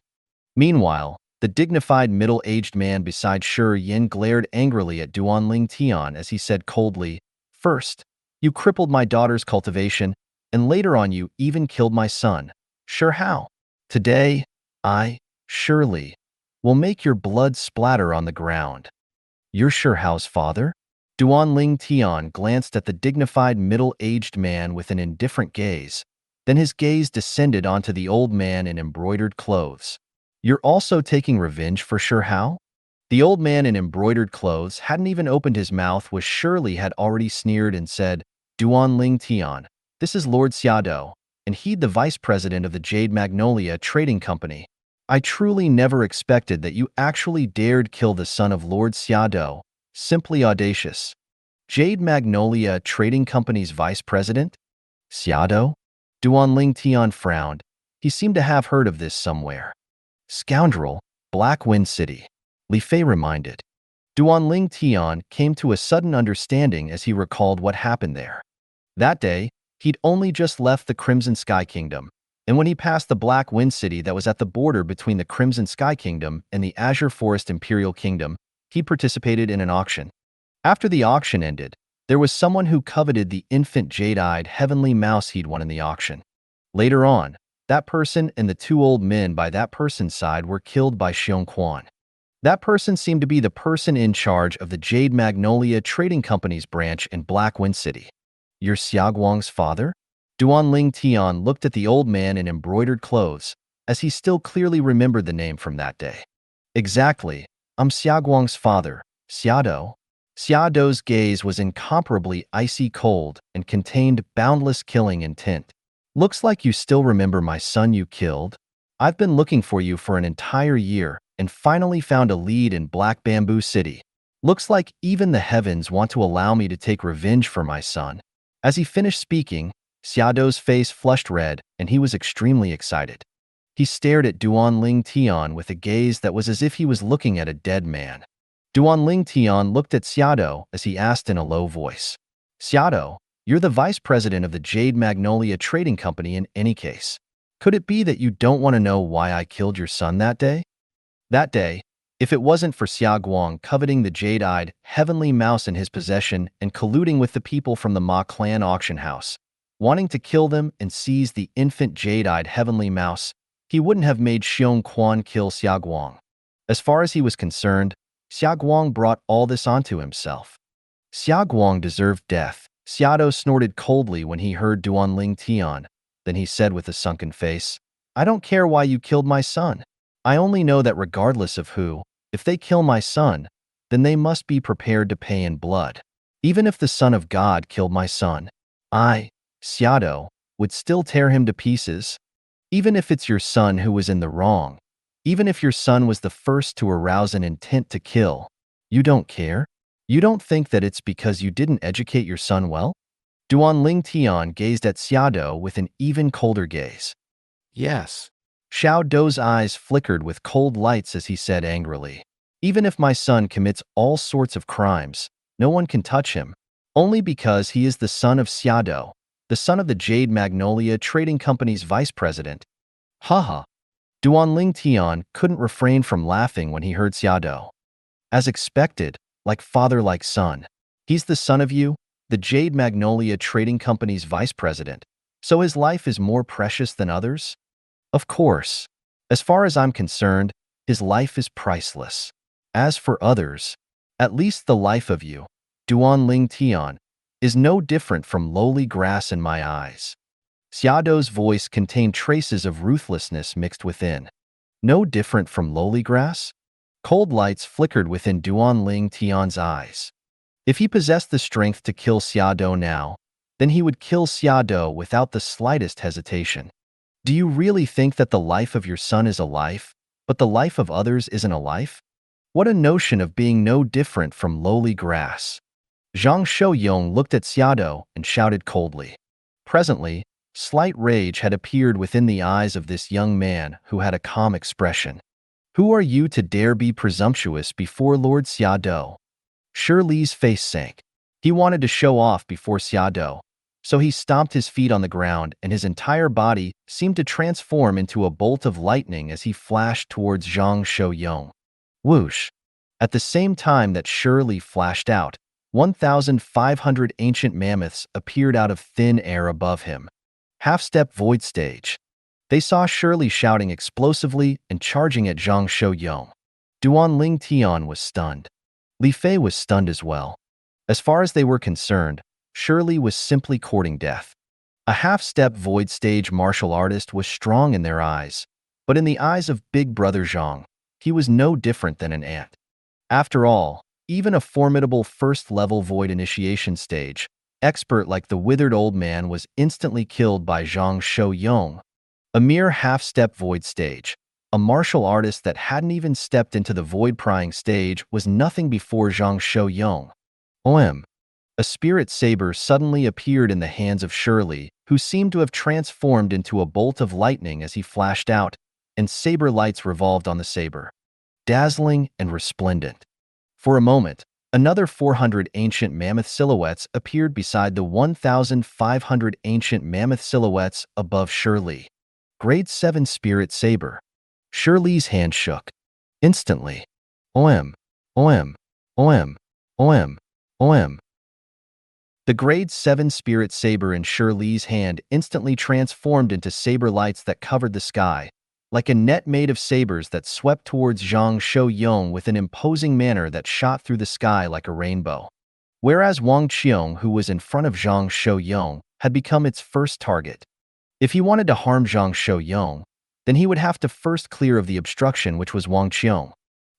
Speaker 2: Meanwhile, the dignified middle-aged man beside Shi Yin glared angrily at Duan Ling Tian as he said coldly, "First, you crippled my daughter's cultivation, and later on you even killed my son, Shi Hao. Today, I, surely, will make your blood splatter on the ground." "You're Shi Hao's father?" Duan Ling Tian glanced at the dignified middle-aged man with an indifferent gaze. Then his gaze descended onto the old man in embroidered clothes. "You're also taking revenge for Shi Hao?" The old man in embroidered clothes hadn't even opened his mouth when Shirley had already sneered and said, "Duan Ling Tian, this is Lord Xiaodou, and he's the vice president of the Jade Magnolia Trading Company. I truly never expected that you actually dared kill the son of Lord Xiaodou. Simply audacious." Jade Magnolia Trading Company's vice president? Xiaodou? Duan Ling Tian frowned. He seemed to have heard of this somewhere. "Scoundrel, Black Wind City," Li Fei reminded. Duan Ling Tian came to a sudden understanding as he recalled what happened there. That day, he'd only just left the Crimson Sky Kingdom, and when he passed the Black Wind City that was at the border between the Crimson Sky Kingdom and the Azure Forest Imperial Kingdom, he participated in an auction. After the auction ended, there was someone who coveted the infant jade-eyed heavenly mouse he'd won in the auction. Later on, that person and the two old men by that person's side were killed by Xiong Quan. That person seemed to be the person in charge of the Jade Magnolia Trading Company's branch in Black Wind City. You're Xiaoguang's father? Duan Ling Tian looked at the old man in embroidered clothes, as he still clearly remembered the name from that day. Exactly, I'm Xiaoguang's father, Xiado. Xiaodo's gaze was incomparably icy cold and contained boundless killing intent. Looks like you still remember my son you killed. I've been looking for you for an entire year and finally found a lead in Black Bamboo City. Looks like even the heavens want to allow me to take revenge for my son. As he finished speaking, Xiaodo's face flushed red and he was extremely excited. He stared at Duan Ling Tian with a gaze that was as if he was looking at a dead man. Duan Ling Tian looked at Xiado as he asked in a low voice, Xiado, you're the vice president of the Jade Magnolia Trading Company in any case. Could it be that you don't want to know why I killed your son that day? That day, if it wasn't for Xiaoguang coveting the jade-eyed heavenly mouse in his possession and colluding with the people from the Ma clan auction house, wanting to kill them and seize the infant jade-eyed heavenly mouse, he wouldn't have made Xiong Quan kill Xiaoguang. As far as he was concerned, Xiaoguang brought all this onto himself. Xiaoguang deserved death. Xiado snorted coldly when he heard Duan Ling Tian. Then he said with a sunken face, I don't care why you killed my son. I only know that regardless of who, if they kill my son, then they must be prepared to pay in blood. Even if the Son of God killed my son, I, Xiado, would still tear him to pieces. Even if it's your son who was in the wrong, even if your son was the first to arouse an intent to kill, you don't care? You don't think that it's because you didn't educate your son well? Duan Ling Tian gazed at Xiado with an even colder gaze.
Speaker 1: Yes.
Speaker 2: Xiao Dou's eyes flickered with cold lights as he said angrily, even if my son commits all sorts of crimes, no one can touch him, only because he is the son of Xiado, the son of the Jade Magnolia Trading Company's vice president. Haha. Duan Ling Tian couldn't refrain from laughing when he heard Xiado. As expected, like father like son. He's the son of you, the Jade Magnolia Trading Company's vice president, so his life is more precious than others? Of course. As far as I'm concerned, his life is priceless. As for others, at least the life of you, Duan Ling Tian, is no different from lowly grass in my eyes. Xiaodo's voice contained traces of ruthlessness mixed within. No different from lowly grass? Cold lights flickered within Duan Ling Tian's eyes. If he possessed the strength to kill Xiado now, then he would kill Xiado without the slightest hesitation. Do you really think that the life of your son is a life, but the life of others isn't a life? What a notion of being no different from lowly grass. Zhang Shouyong looked at Xiado and shouted coldly. Presently, slight rage had appeared within the eyes of this young man who had a calm expression. Who are you to dare be presumptuous before Lord Xiado? Shirley's face sank. He wanted to show off before Xiado, so he stomped his feet on the ground and his entire body seemed to transform into a bolt of lightning as he flashed towards Zhang Shouyong. Whoosh! At the same time that Shirley flashed out, 1,500 ancient mammoths appeared out of thin air above him. Half-step void stage. They saw Shirley shouting explosively and charging at Zhang Shouyong. Duan Ling Tian was stunned. Li Fei was stunned as well. As far as they were concerned, Shirley was simply courting death. A half-step void stage martial artist was strong in their eyes, but in the eyes of Big Brother Zhang, he was no different than an ant. After all, even a formidable first-level void initiation stage expert like the withered old man was instantly killed by Zhang Shouyong. A mere half-step void stage, a martial artist that hadn't even stepped into the void-prying stage was nothing before Zhang Shouyong. A spirit saber suddenly appeared in the hands of Shirley, who seemed to have transformed into a bolt of lightning as he flashed out, and saber lights revolved on the saber. Dazzling and resplendent. For a moment, Another 400 ancient mammoth silhouettes appeared beside the 1,500 ancient mammoth silhouettes above Shirley. Grade 7 Spirit Saber. Shirley's hand shook. Instantly. OM. OM. OM. OM. OM. The Grade 7 Spirit Saber in Shirley's hand instantly transformed into saber lights that covered the sky, like a net made of sabers that swept towards Zhang Shouyong with an imposing manner that shot through the sky like a rainbow. Whereas Wang Qiong, who was in front of Zhang Shouyong, had become its first target. If he wanted to harm Zhang Shouyong, then he would have to first clear of the obstruction, which was Wang Qiong.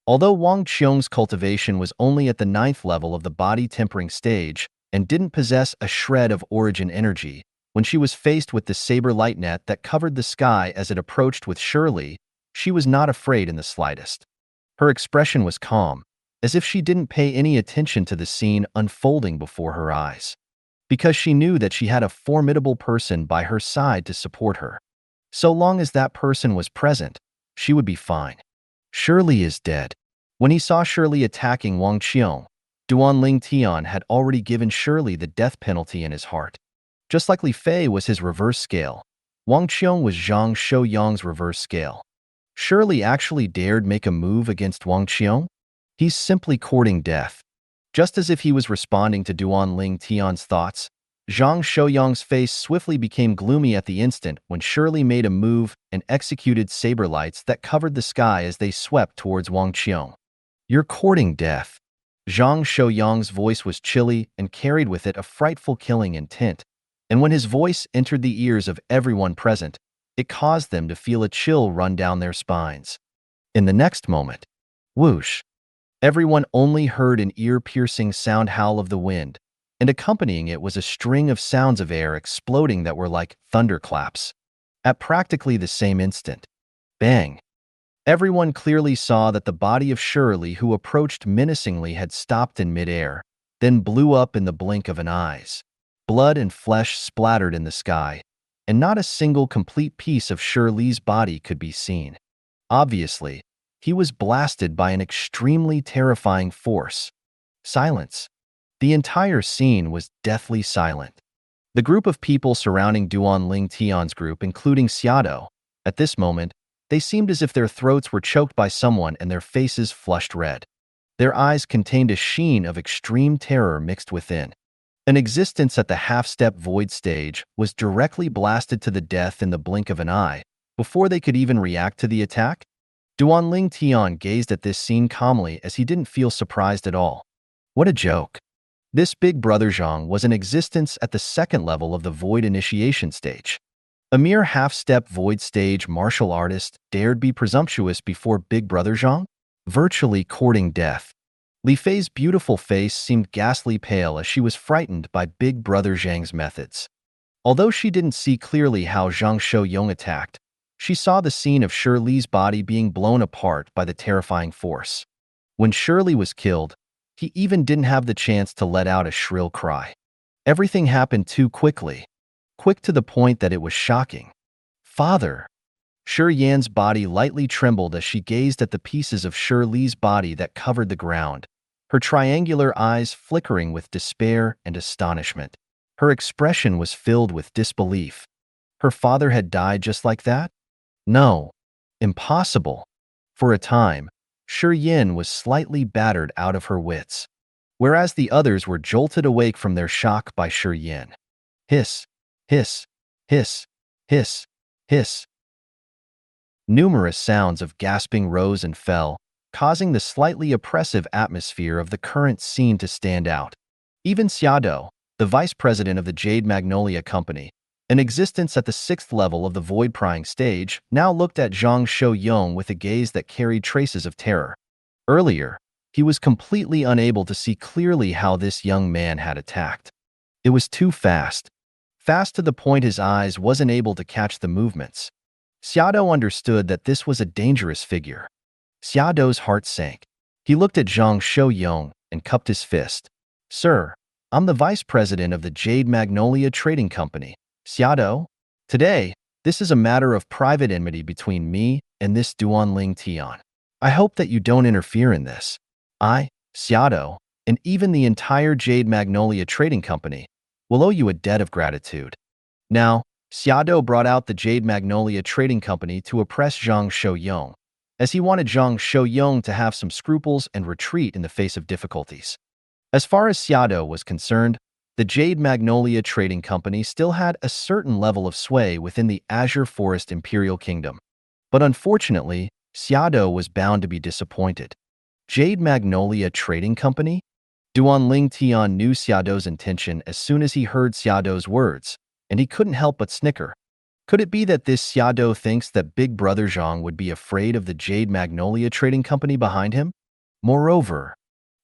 Speaker 2: Although Wang Qiong's cultivation was only at the 9th level of the body tempering stage and didn't possess a shred of origin energy, when she was faced with the saber light net that covered the sky as it approached with Shirley, she was not afraid in the slightest. Her expression was calm, as if she didn't pay any attention to the scene unfolding before her eyes, because she knew that she had a formidable person by her side to support her. So long as that person was present, she would be fine. Shirley is dead. When he saw Shirley attacking Wang Qiong, Duanling Tian had already given Shirley the death penalty in his heart. Just like Li Fei was his reverse scale, Wang Qiong was Zhang Shouyong's reverse scale. Shirley actually dared make a move against Wang Qiong? He's simply courting death. Just as if he was responding to Duanling Tian's thoughts, Zhang Shouyong's face swiftly became gloomy at the instant when Shirley made a move and executed saber lights that covered the sky as they swept towards Wang Qiong. You're courting death. Zhang Shouyong's voice was chilly and carried with it a frightful killing intent, and when his voice entered the ears of everyone present, it caused them to feel a chill run down their spines. In the next moment, whoosh! Everyone only heard an ear-piercing sound howl of the wind, and accompanying it was a string of sounds of air exploding that were like thunderclaps. At practically the same instant, bang! Everyone clearly saw that the body of Shirley, who approached menacingly, had stopped in midair, then blew up in the blink of an eye. Blood and flesh splattered in the sky, and not a single complete piece of Shirley's body could be seen. Obviously, he was blasted by an extremely terrifying force. Silence. The entire scene was deathly silent. The group of people surrounding Duanling Tian's group, including Xiado, at this moment, they seemed as if their throats were choked by someone and their faces flushed red. Their eyes contained a sheen of extreme terror mixed within. An existence at the half-step void stage was directly blasted to the death in the blink of an eye, before they could even react to the attack. Duanling Tian gazed at this scene calmly as he didn't feel surprised at all. What a joke. This big brother Zhang was in existence at the 2nd level of the void initiation stage. A mere half-step void stage martial artist dared be presumptuous before big brother Zhang, virtually courting death. Li Fei's beautiful face seemed ghastly pale as she was frightened by big brother Zhang's methods. Although she didn't see clearly how Zhang Shouyong attacked, she saw the scene of Shirley's body being blown apart by the terrifying force. When Shirley was killed, he even didn't have the chance to let out a shrill cry. Everything happened too quickly. Quick to the point that it was shocking. Father! Shi Yan's body lightly trembled as she gazed at the pieces of Shirley's body that covered the ground, her triangular eyes flickering with despair and astonishment. Her expression was filled with disbelief. Her father had died just like that? No. Impossible. For a time, Shi Yan was slightly battered out of her wits, whereas the others were jolted awake from their shock by Shi Yan. Hiss. Hiss, hiss, hiss, hiss. Numerous sounds of gasping rose and fell, causing the slightly oppressive atmosphere of the current scene to stand out. Even Xiado, the vice president of the Jade Magnolia Company, in existence at the 6th level of the void prying stage, now looked at Zhang Shouyong with a gaze that carried traces of terror. Earlier, he was completely unable to see clearly how this young man had attacked. It was too fast. Fast to the point his eyes wasn't able to catch the movements. Xiado understood that this was a dangerous figure. Xiaodo's heart sank. He looked at Zhang Shouyong and cupped his fist. Sir, I'm the vice president of the Jade Magnolia Trading Company. Xiado, today, this is a matter of private enmity between me and this Duanling Tian. I hope that you don't interfere in this. I, Xiado, and even the entire Jade Magnolia Trading Company will owe you a debt of gratitude. Now, Xiado brought out the Jade Magnolia Trading Company to oppress Zhang Shouyong, as he wanted Zhang Shouyong to have some scruples and retreat in the face of difficulties. As far as Xiado was concerned, the Jade Magnolia Trading Company still had a certain level of sway within the Azure Forest Imperial Kingdom. But unfortunately, Xiado was bound to be disappointed. Jade Magnolia Trading Company? Duanling Tian knew Xiaodo's intention as soon as he heard Xiaodo's words, and he couldn't help but snicker. Could it be that this Xiado thinks that Big Brother Zhang would be afraid of the Jade Magnolia Trading Company behind him? Moreover,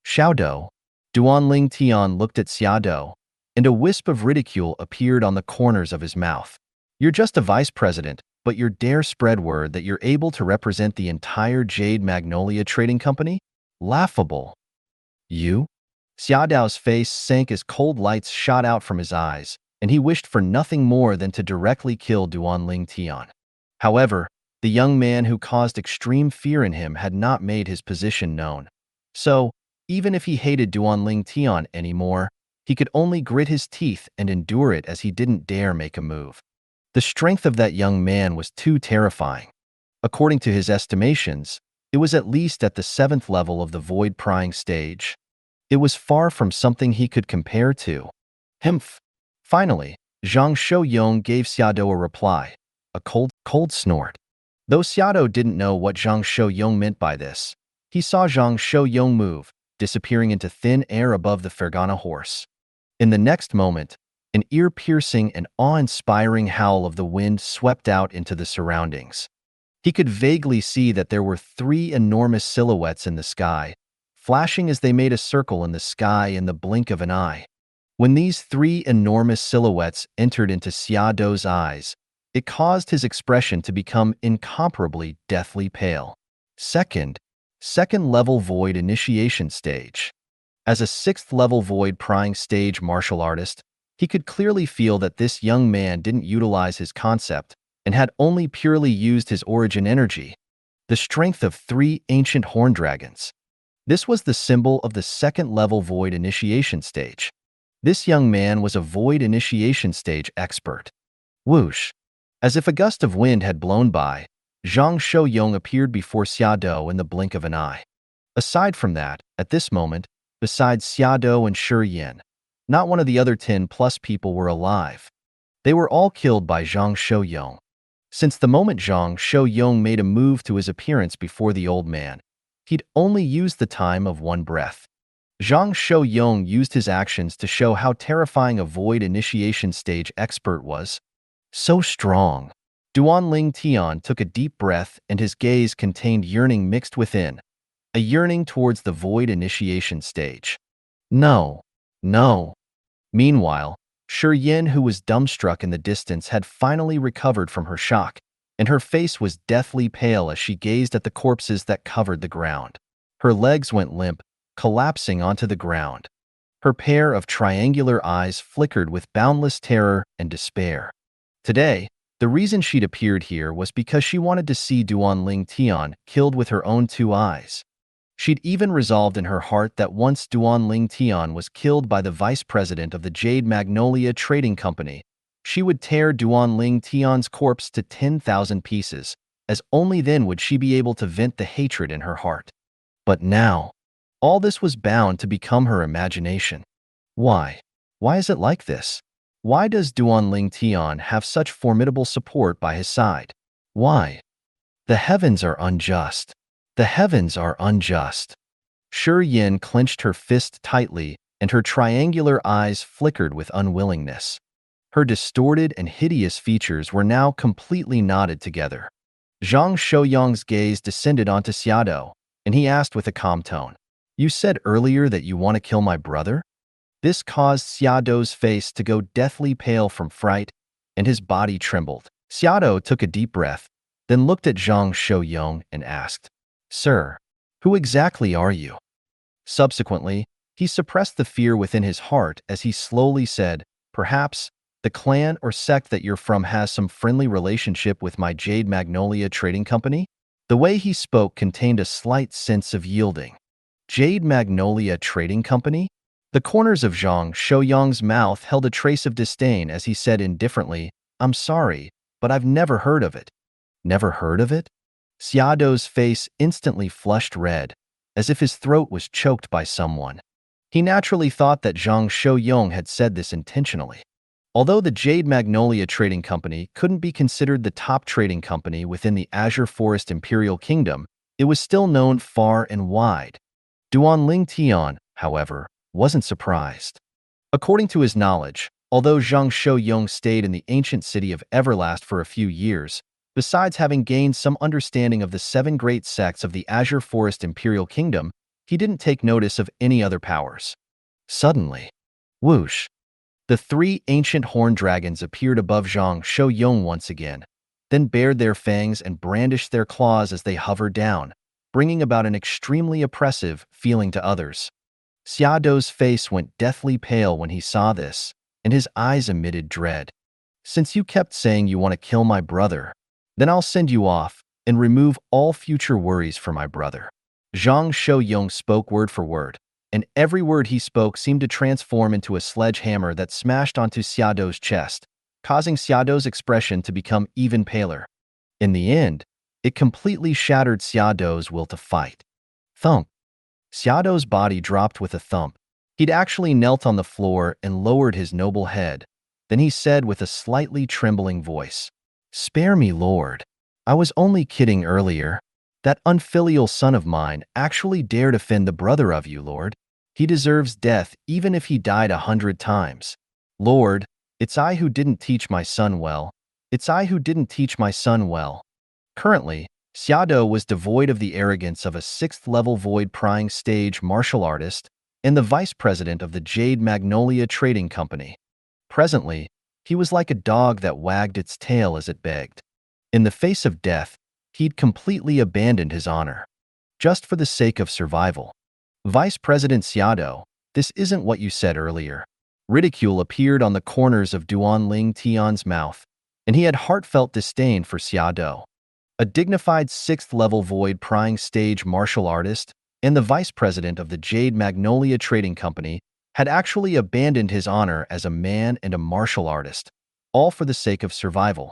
Speaker 2: Xiaodo. Duanling Tian looked at Xiaodo, and a wisp of ridicule appeared on the corners of his mouth. You're just a vice president, but you dare spread word that you're able to represent the entire Jade Magnolia Trading Company? Laughable. You? Xiaodao's face sank as cold lights shot out from his eyes, and he wished for nothing more than to directly kill Duanling Tian. However, the young man who caused extreme fear in him had not made his position known. So, even if he hated Duanling Tian anymore, he could only grit his teeth and endure it as he didn't dare make a move. The strength of that young man was too terrifying. According to his estimations, it was at least at the 7th level of the void prying stage. It was far from something he could compare to. Humph. Finally, Zhang Shouyong gave Xiado a reply, a cold snort. Though Xiado didn't know what Zhang Shouyong meant by this, he saw Zhang Shouyong move, disappearing into thin air above the Fergana horse. In the next moment, an ear-piercing and awe-inspiring howl of the wind swept out into the surroundings. He could vaguely see that there were 3 enormous silhouettes in the sky, flashing as they made a circle in the sky in the blink of an eye. When these 3 enormous silhouettes entered into Xiaodo's eyes, it caused his expression to become incomparably deathly pale. Second level void initiation stage. As a 6th level void prying stage martial artist, he could clearly feel that this young man didn't utilize his concept and had only purely used his origin energy, the strength of 3 ancient horn dragons. This was the symbol of the 2nd level void initiation stage. This young man was a void initiation stage expert. Whoosh! As if a gust of wind had blown by, Zhang Shouyong appeared before Xiado in the blink of an eye. Aside from that, at this moment, besides Xiado and Shi Yin, not one of the other 10+ people were alive. They were all killed by Zhang Shouyong. Since the moment Zhang Shouyong made a move to his appearance before the old man, he'd only used the time of 1 breath. Zhang Shouyong used his actions to show how terrifying a void initiation stage expert was. So strong. Duanling Tian took a deep breath and his gaze contained yearning mixed within, a yearning towards the void initiation stage. No. Meanwhile, Shi Yin, who was dumbstruck in the distance, had finally recovered from her shock, and her face was deathly pale as she gazed at the corpses that covered the ground. Her legs went limp, collapsing onto the ground. Her pair of triangular eyes flickered with boundless terror and despair. Today, the reason she'd appeared here was because she wanted to see Duanling Tian killed with her own 2 eyes. She'd even resolved in her heart that once Duanling Tian was killed by the vice president of the Jade Magnolia Trading Company, she would tear Duanling Tian's corpse to 10,000 pieces, as only then would she be able to vent the hatred in her heart. But now, all this was bound to become her imagination. Why? Why is it like this? Why does Duanling Tian have such formidable support by his side? Why? The heavens are unjust. The heavens are unjust. Shi Yin clenched her fist tightly, and her triangular eyes flickered with unwillingness. Her distorted and hideous features were now completely knotted together. Zhang Shouyong's gaze descended onto Xiado, and he asked with a calm tone, "You said earlier that you want to kill my brother?" This caused Xiaodo's face to go deathly pale from fright, and his body trembled. Xiado took a deep breath, then looked at Zhang Shouyong and asked, "Sir, who exactly are you?" Subsequently, he suppressed the fear within his heart as he slowly said, "Perhaps the clan or sect that you're from has some friendly relationship with my Jade Magnolia Trading Company?" The way he spoke contained a slight sense of yielding. Jade Magnolia Trading Company? The corners of Zhang Shouyang's mouth held a trace of disdain as he said indifferently, "I'm sorry, but I've never heard of it." Never heard of it? Xiaodo's face instantly flushed red, as if his throat was choked by someone. He naturally thought that Zhang Shouyang had said this intentionally. Although the Jade Magnolia Trading Company couldn't be considered the top trading company within the Azure Forest Imperial Kingdom, it was still known far and wide. Duanling Tian, however, wasn't surprised. According to his knowledge, although Zhang Shouyang stayed in the ancient city of Everlast for a few years, besides having gained some understanding of the 7 great sects of the Azure Forest Imperial Kingdom, he didn't take notice of any other powers. Suddenly, whoosh! The 3 ancient horned dragons appeared above Zhang Shouyang once again, then bared their fangs and brandished their claws as they hovered down, bringing about an extremely oppressive feeling to others. Xiaodo's face went deathly pale when he saw this, and his eyes emitted dread. "Since you kept saying you want to kill my brother, then I'll send you off and remove all future worries for my brother." Zhang Shouyang spoke word for word, and every word he spoke seemed to transform into a sledgehammer that smashed onto Xiaodo's chest, causing Xiaodo's expression to become even paler. In the end, it completely shattered Xiaodo's will to fight. Thump! Xiaodo's body dropped with a thump. He'd actually knelt on the floor and lowered his noble head. Then he said with a slightly trembling voice, "Spare me, Lord. I was only kidding earlier. That unfilial son of mine actually dared offend the brother of you, Lord. He deserves death even if he died 100 times. Lord, it's I who didn't teach my son well. It's I who didn't teach my son well." Currently, Xiaodo was devoid of the arrogance of a 6th-level void-prying stage martial artist and the vice president of the Jade Magnolia Trading Company. Presently, he was like a dog that wagged its tail as it begged. In the face of death, he'd completely abandoned his honor, just for the sake of survival. "Vice President Xiaodo, this isn't what you said earlier." Ridicule appeared on the corners of Duanling Tian's mouth, and he had heartfelt disdain for Xiaodo. A dignified 6th-level void-prying stage martial artist and the vice president of the Jade Magnolia Trading Company had actually abandoned his honor as a man and a martial artist, all for the sake of survival.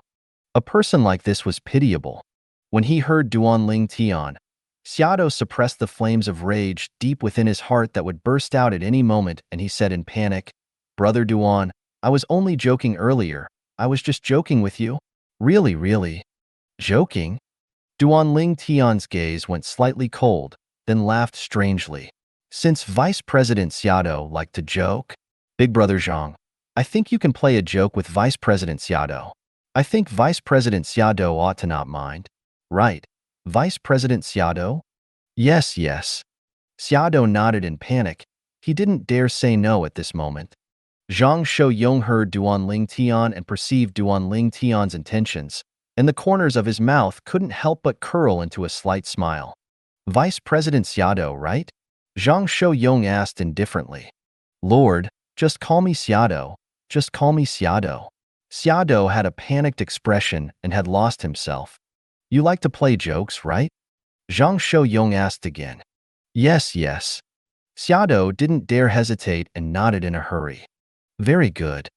Speaker 2: A person like this was pitiable. When he heard Duanling Tian, Xiaodo suppressed the flames of rage deep within his heart that would burst out at any moment, and he said in panic, "Brother Duan, I was only joking earlier. I was just joking with you." Really? Joking? Duanling Tian's gaze went slightly cold, then laughed strangely. "Since Vice President Xiaodo liked to joke? Big Brother Zhang, I think you can play a joke with Vice President Xiaodo. I think Vice President Xiaodo ought to not mind." "Right. Vice President Xiaodo?" Yes. Xiaodo nodded in panic. He didn't dare say no at this moment. Zhang Shouyang heard Duanling Tian and perceived Duanling Tian's intentions, and the corners of his mouth couldn't help but curl into a slight smile. "Vice President Xiaodo, right?" Zhang Shouyang asked indifferently. "Lord, just call me Xiaodo. Just call me Xiaodo." Xiaodo had a panicked expression and had lost himself. "You like to play jokes, right?" Zhang Shouyang asked again. Yes. Xiaodo didn't dare hesitate and nodded in a hurry. "Very good."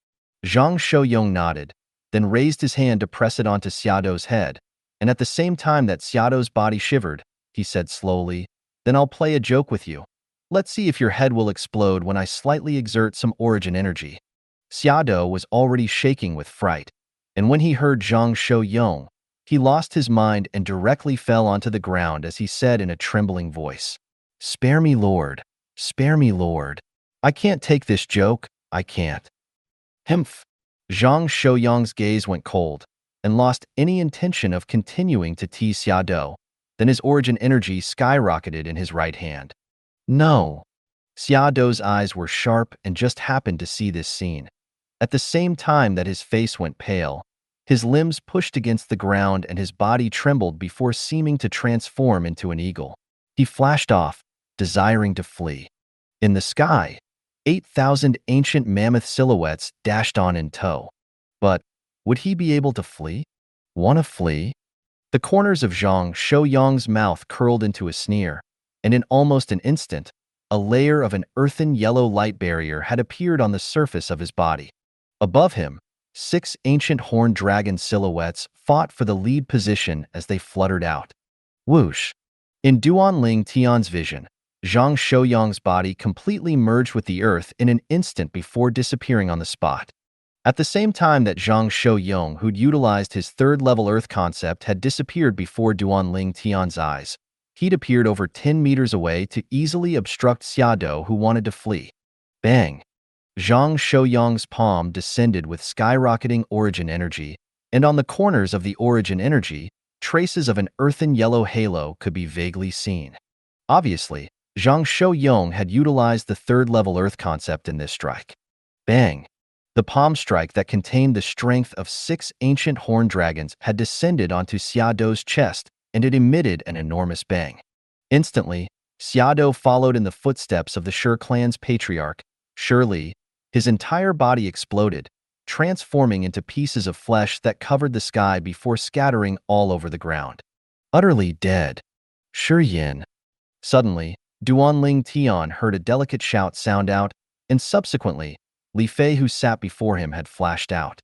Speaker 2: Zhang Shouyang nodded, then raised his hand to press it onto Xiaodo's head, and at the same time that Xiaodo's body shivered, he said slowly, "Then I'll play a joke with you. Let's see if your head will explode when I slightly exert some origin energy." Xiaodo was already shaking with fright, and when he heard Zhang Shouyang, he lost his mind and directly fell onto the ground as he said in a trembling voice, "Spare me, Lord. Spare me, Lord. I can't take this joke. I can't." Humph! Zhang Shouyang's gaze went cold and lost any intention of continuing to tease Xiaodo. Then his origin energy skyrocketed in his right hand. No! Xiaodo's eyes were sharp and just happened to see this scene. At the same time that his face went pale, his limbs pushed against the ground and his body trembled before seeming to transform into an eagle. He flashed off, desiring to flee. In the sky, 8,000 ancient mammoth silhouettes dashed on in tow. But would he be able to flee? Want to flee? The corners of Zhang Shouyang's mouth curled into a sneer, and in almost an instant, a layer of an earthen yellow light barrier had appeared on the surface of his body. Above him, 6 ancient horned dragon silhouettes fought for the lead position as they fluttered out. Whoosh! In Duanling Tian's vision, Zhang Shouyang's body completely merged with the earth in an instant before disappearing on the spot. At the same time that Zhang Shouyang, who'd utilized his third-level earth concept, had disappeared before Duanling Tian's eyes, he'd appeared over 10 meters away to easily obstruct Xiado, who wanted to flee. Bang! Zhang Shouyang's palm descended with skyrocketing origin energy, and on the corners of the origin energy, traces of an earthen yellow halo could be vaguely seen. Obviously, Zhang Shouyang had utilized the third-level earth concept in this strike. Bang! The palm strike that contained the strength of 6 ancient horned dragons had descended onto Xiado's chest, and it emitted an enormous bang. Instantly, Xiado followed in the footsteps of the Shi clan's patriarch, Shi Li. His entire body exploded, transforming into pieces of flesh that covered the sky before scattering all over the ground. Utterly dead. Shi Yin. Suddenly, Duanling Tian heard a delicate shout sound out, and subsequently, Li Fei, who sat before him, had flashed out.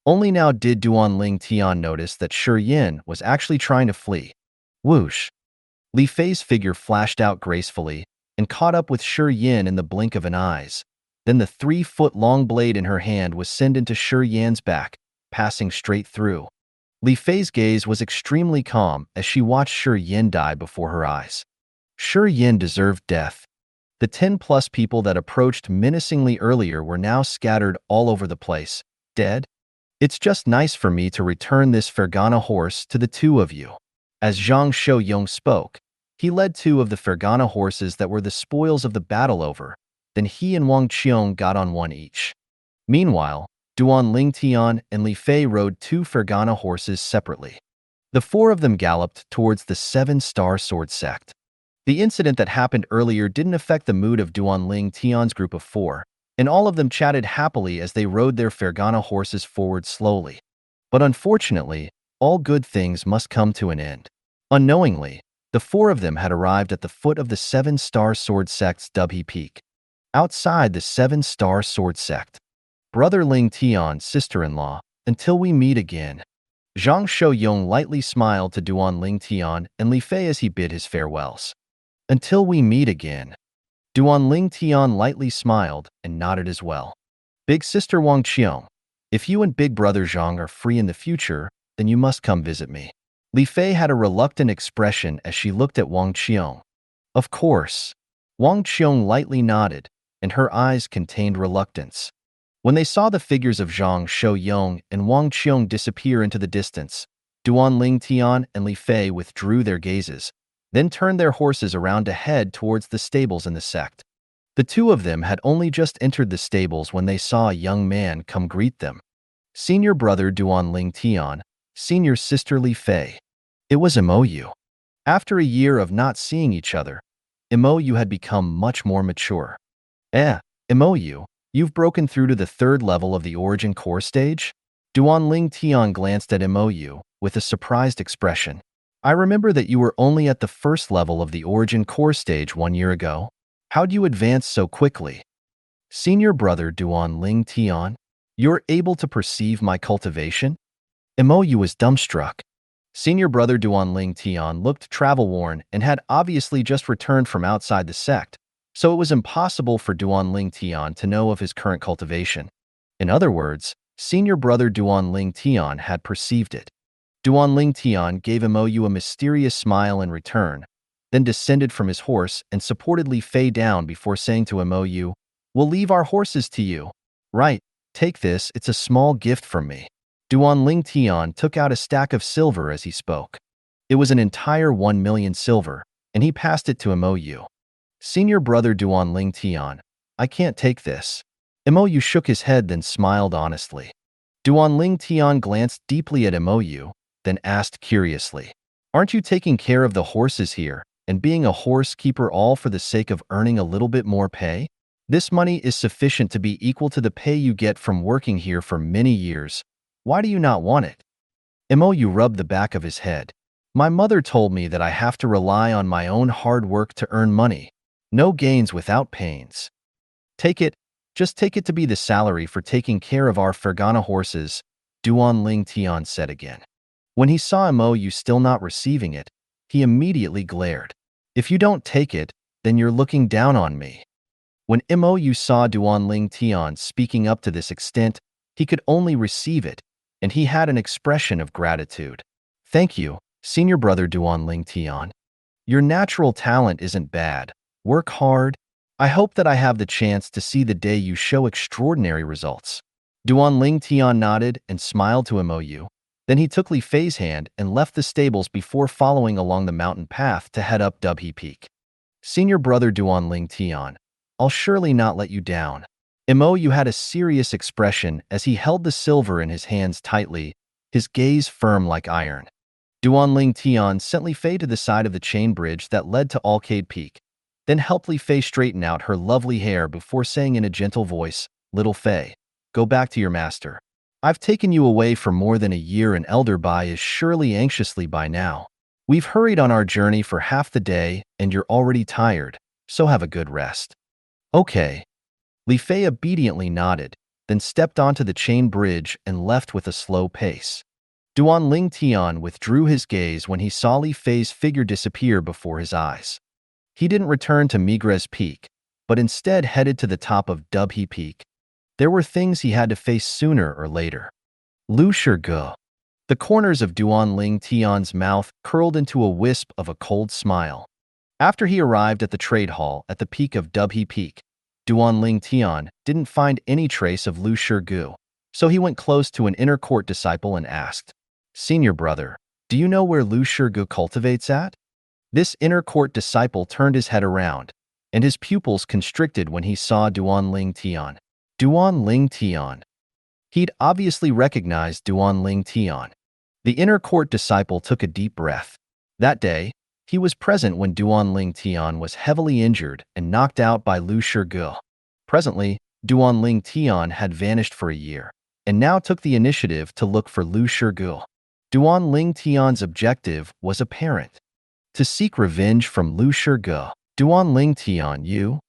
Speaker 2: Only now did Duanling Tian notice that Shi Yin was actually trying to flee. Whoosh! Li Fei's figure flashed out gracefully and caught up with Shi Yin in the blink of an eye. Then the 3-foot-long blade in her hand was sent into Shi Yan's back, passing straight through. Li Fei's gaze was extremely calm as she watched Shi Yin die before her eyes. Shi Yin deserved death. The 10-plus people that approached menacingly earlier were now scattered all over the place, dead. It's just nice for me to return this Fergana horse to the 2 of you. As Zhang Shouyang spoke, he led 2 of the Fergana horses that were the spoils of the battle over. Then he and Wang Qiong got on one each. Meanwhile, Duanling Tian and Li Fei rode 2 Fergana horses separately. The 4 of them galloped towards the 7-star sword sect. The incident that happened earlier didn't affect the mood of Duanling Tian's group of 4, and all of them chatted happily as they rode their Fergana horses forward slowly. But unfortunately, all good things must come to an end. Unknowingly, the 4 of them had arrived at the foot of the 7-star sword sect's Dubhe Peak. Outside the 7-star sword sect. Brother Ling Tian, sister-in-law, until we meet again. Zhang Shouyang lightly smiled to Duanling Tian and Li Fei as he bid his farewells. Until we meet again. Duanling Tian lightly smiled and nodded as well. Big sister Wang Qiong, if you and big brother Zhang are free in the future, then you must come visit me. Li Fei had a reluctant expression as she looked at Wang Qiong. Of course. Wang Qiong lightly nodded, and her eyes contained reluctance. When they saw the figures of Zhang Shouyang and Wang Qiong disappear into the distance, Duanling Tian and Li Fei withdrew their gazes, then turned their horses around to head towards the stables in the sect. The 2 of them had only just entered the stables when they saw a young man come greet them. Senior brother Duanling Tian, senior sister Li Fei. It was MOU. After a year of not seeing each other, MOU had become much more mature. MOU, you've broken through to the 3rd level of the origin core stage? Duanling Tian glanced at MOU with a surprised expression. I remember that you were only at the 1st level of the origin core stage 1 year ago. How'd you advance so quickly? Senior brother Duanling Tian, you're able to perceive my cultivation? MOU was dumbstruck. Senior brother Duanling Tian looked travel-worn and had obviously just returned from outside the sect, so it was impossible for Duanling Tian to know of his current cultivation. In other words, senior brother Duanling Tian had perceived it. Duanling Tian gave MOU a mysterious smile in return, then descended from his horse and supported Li Fei down before saying to MOU, "We'll leave our horses to you." "Right, take this, it's a small gift from me." Duanling Tian took out a stack of silver as he spoke. It was an entire 1 million silver, and he passed it to MOU. Senior brother Duanling Tian, I can't take this. MOU shook his head then smiled honestly. Duanling Tian glanced deeply at MOU, then asked curiously, "Aren't you taking care of the horses here and being a horse keeper all for the sake of earning a little bit more pay? This money is sufficient to be equal to the pay you get from working here for many years. Why do you not want it?" MOU rubbed the back of his head. My mother told me that I have to rely on my own hard work to earn money. No gains without pains. Take it, just take it to be the salary for taking care of our Fergana horses, Duan Ling Tian said again. When he saw Mou still not receiving it, he immediately glared. If you don't take it, then you're looking down on me. When Mou saw Duan Ling Tian speaking up to this extent, he could only receive it, and he had an expression of gratitude. Thank you, senior brother Duan Ling Tian. Your natural talent isn't bad. Work hard. I hope that I have the chance to see the day you show extraordinary results. Duan Ling Tian nodded and smiled to Mou. Then he took Li Fei's hand and left the stables before following along the mountain path to head up Dubhe Peak. Senior brother Duan Ling Tian, I'll surely not let you down. Mou had a serious expression as he held the silver in his hands tightly, his gaze firm like iron. Duan Ling Tian sent Li Fei to the side of the chain bridge that led to Alcade Peak, then helped Li Fei straighten out her lovely hair before saying in a gentle voice, "Little Fei, go back to your master. I've taken you away for more than a year and Elder Bai is surely anxiously by now. We've hurried on our journey for half the day and you're already tired, so have a good rest." Okay. Li Fei obediently nodded, then stepped onto the chain bridge and left with a slow pace. Duan Ling Tian withdrew his gaze when he saw Li Fei's figure disappear before his eyes. He didn't return to Migres Peak, but instead headed to the top of Dubhe Peak. There were things he had to face sooner or later. Lu Shige. The corners of Duan Ling Tian's mouth curled into a wisp of a cold smile. After he arrived at the trade hall at the peak of Dubhe Peak, Duan Ling Tian didn't find any trace of Lu Shige, so he went close to an inner court disciple and asked, "Senior brother, do you know where Lu Shige cultivates at?" This inner court disciple turned his head around, and his pupils constricted when he saw Duan Ling Tian. Duan Ling Tian. He'd obviously recognized Duan Ling Tian. The inner court disciple took a deep breath. That day, he was present when Duan Ling Tian was heavily injured and knocked out by Lu Shige. Presently, Duan Ling Tian had vanished for a year, and now took the initiative to look for Lu Shige. Duan Ling Tian's objective was apparent: to seek revenge from Lu Shige. Duan Ling Tian, you?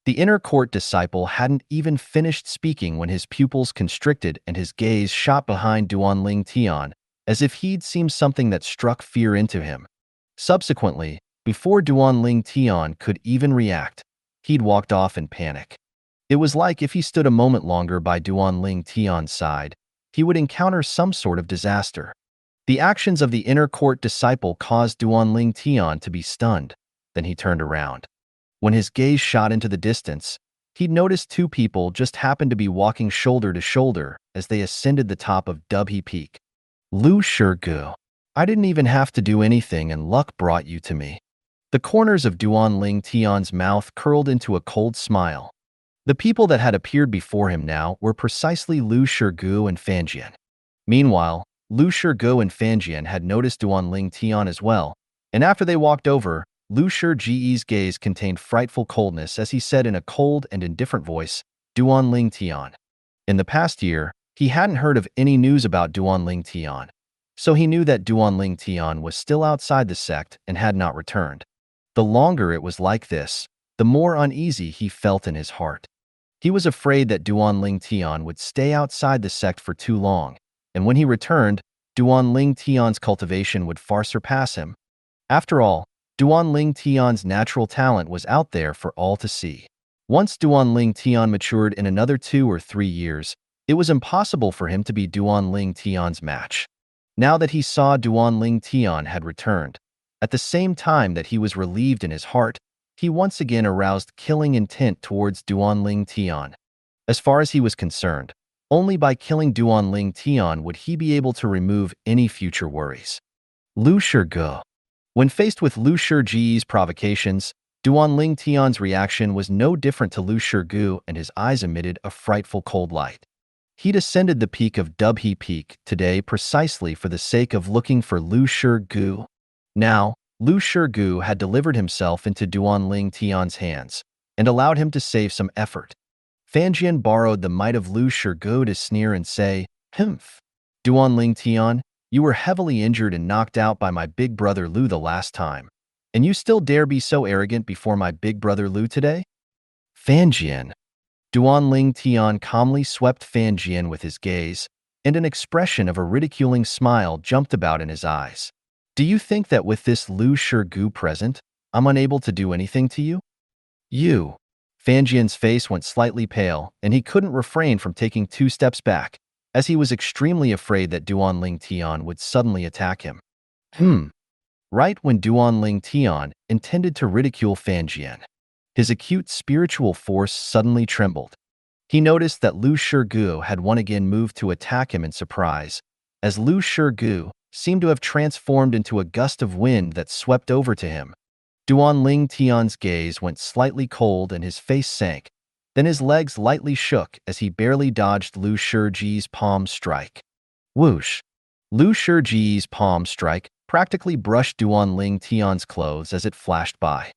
Speaker 2: The inner court disciple hadn't even finished speaking when his pupils constricted and his gaze shot behind Duan Ling Tian, as if he'd seen something that struck fear into him. Subsequently, before Duan Ling Tian could even react, he'd walked off in panic. It was like if he stood a moment longer by Duan Ling Tian's side, he would encounter some sort of disaster. The actions of the inner court disciple caused Duan Ling Tian to be stunned. Then he turned around. When his gaze shot into the distance, he'd noticed two people just happened to be walking shoulder to shoulder as they ascended the top of Dubhe Peak. Lu Shige. I didn't even have to do anything and luck brought you to me. The corners of Duan Ling Tian's mouth curled into a cold smile. The people that had appeared before him now were precisely Lu Shige and Fanjian. Meanwhile, Lu Shige and Fanjian had noticed Duan Ling Tian as well, and after they walked over, Lu Shige's gaze contained frightful coldness as he said in a cold and indifferent voice, "Duan Ling Tian." In the past year, he hadn't heard of any news about Duan Ling Tian, so he knew that Duan Ling Tian was still outside the sect and had not returned. The longer it was like this, the more uneasy he felt in his heart. He was afraid that Duan Ling Tian would stay outside the sect for too long, and when he returned, Duan Ling Tian's cultivation would far surpass him. After all, Duan Ling Tian's natural talent was out there for all to see. Once Duan Ling Tian matured in another 2 or 3 years, it was impossible for him to be Duan Ling Tian's match. Now that he saw Duan Ling Tian had returned, at the same time that he was relieved in his heart, he once again aroused killing intent towards Duan Ling Tian. As far as he was concerned, only by killing Duan Ling Tian would he be able to remove any future worries. Lu Shige. When faced with Lu Shige's provocations, Duan Ling Tian's reaction was no different to Lu Shige, and his eyes emitted a frightful cold light. He'd ascended the peak of Dubhe Peak today precisely for the sake of looking for Lu Shige. Now, Lu Shige had delivered himself into Duan Ling Tian's hands and allowed him to save some effort. Fanjian borrowed the might of Lu Shige to sneer and say, "Humph. Duan Ling Tian, You were heavily injured and knocked out by my big brother Lu the last time. And you still dare be so arrogant before my big brother Lu today? Fan Jian. Duan Ling Tian calmly swept Fan Jian with his gaze, and an expression of a ridiculing smile jumped about in his eyes. Do you think that with this Lu Shigu present, I'm unable to do anything to you? You. Fan Jian's face went slightly pale, and he couldn't refrain from taking 2 steps back, as he was extremely afraid that Duan Ling Tian would suddenly attack him. Right when Duan Ling Tian intended to ridicule Fan Jian, his acute spiritual force suddenly trembled. He noticed that Lu Shigu had once again moved to attack him in surprise, as Lu Shigu seemed to have transformed into a gust of wind that swept over to him. Duan Ling Tian's gaze went slightly cold and his face sank. Then his legs lightly shook as he barely dodged Lu Shiji's palm strike. Whoosh! Lu Shiji's palm strike practically brushed Duan Ling Tian's clothes as it flashed by.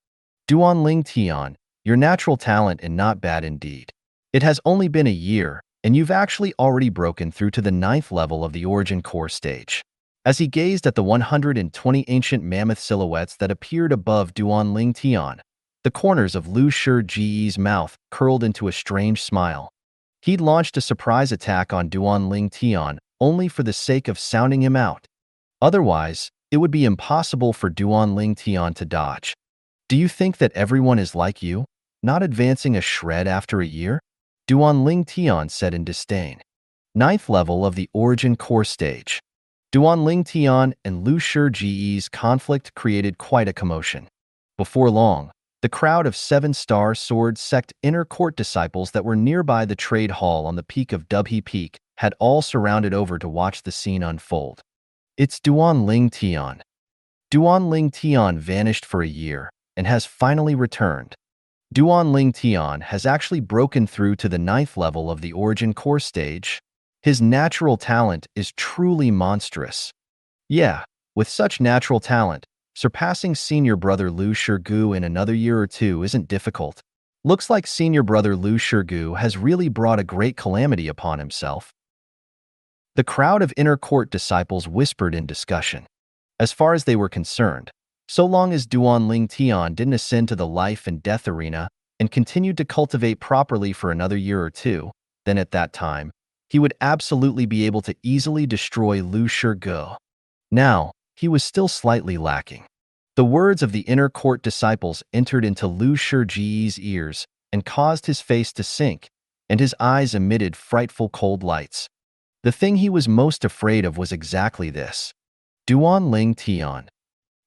Speaker 2: Duan Ling Tian, your natural talent and not bad indeed. It has only been a year, and you've actually already broken through to the 9th level of the Origin Core stage. As he gazed at the 120 ancient mammoth silhouettes that appeared above Duan Ling Tian, the corners of Lu Shiji's mouth curled into a strange smile. He'd launched a surprise attack on Duan Ling Tian only for the sake of sounding him out. Otherwise, it would be impossible for Duan Ling Tian to dodge. Do you think that everyone is like you, not advancing a shred after a year? Duan Ling Tian said in disdain. 9th level of the Origin Core stage. Duan Ling Tian and Lu Shiji's conflict created quite a commotion. Before long, the crowd of 7-star sword sect inner court disciples that were nearby the trade hall on the peak of Dubhe Peak had all surrounded over to watch the scene unfold. It's Duan Ling Tian. Duan Ling Tian vanished for a year and has finally returned. Duan Ling Tian has actually broken through to the 9th level of the Origin Core stage. His natural talent is truly monstrous. Yeah, with such natural talent, surpassing senior brother Lu Shigu in another year or 2 isn't difficult. Looks like senior brother Lu Shigu has really brought a great calamity upon himself. The crowd of inner court disciples whispered in discussion. As far as they were concerned, so long as Duan Ling Tian didn't ascend to the life and death arena and continued to cultivate properly for another year or 2, then at that time, he would absolutely be able to easily destroy Lu Shigu. Now, he was still slightly lacking. The words of the inner court disciples entered into Lu Shiji's ears and caused his face to sink, and his eyes emitted frightful cold lights. The thing he was most afraid of was exactly this. Duan Ling Tian.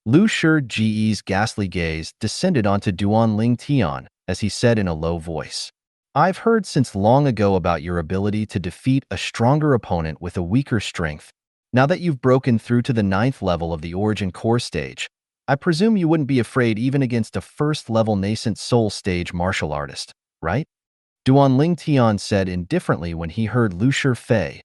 Speaker 2: Lu Shiji's ghastly gaze descended onto Duan Ling Tian as he said in a low voice. I've heard since long ago about your ability to defeat a stronger opponent with a weaker strength. Now that you've broken through to the 9th level of the Origin Core stage, I presume you wouldn't be afraid even against a 1st-level nascent soul stage martial artist, right? Duan Ling Tian said indifferently when he heard Lu Shifei,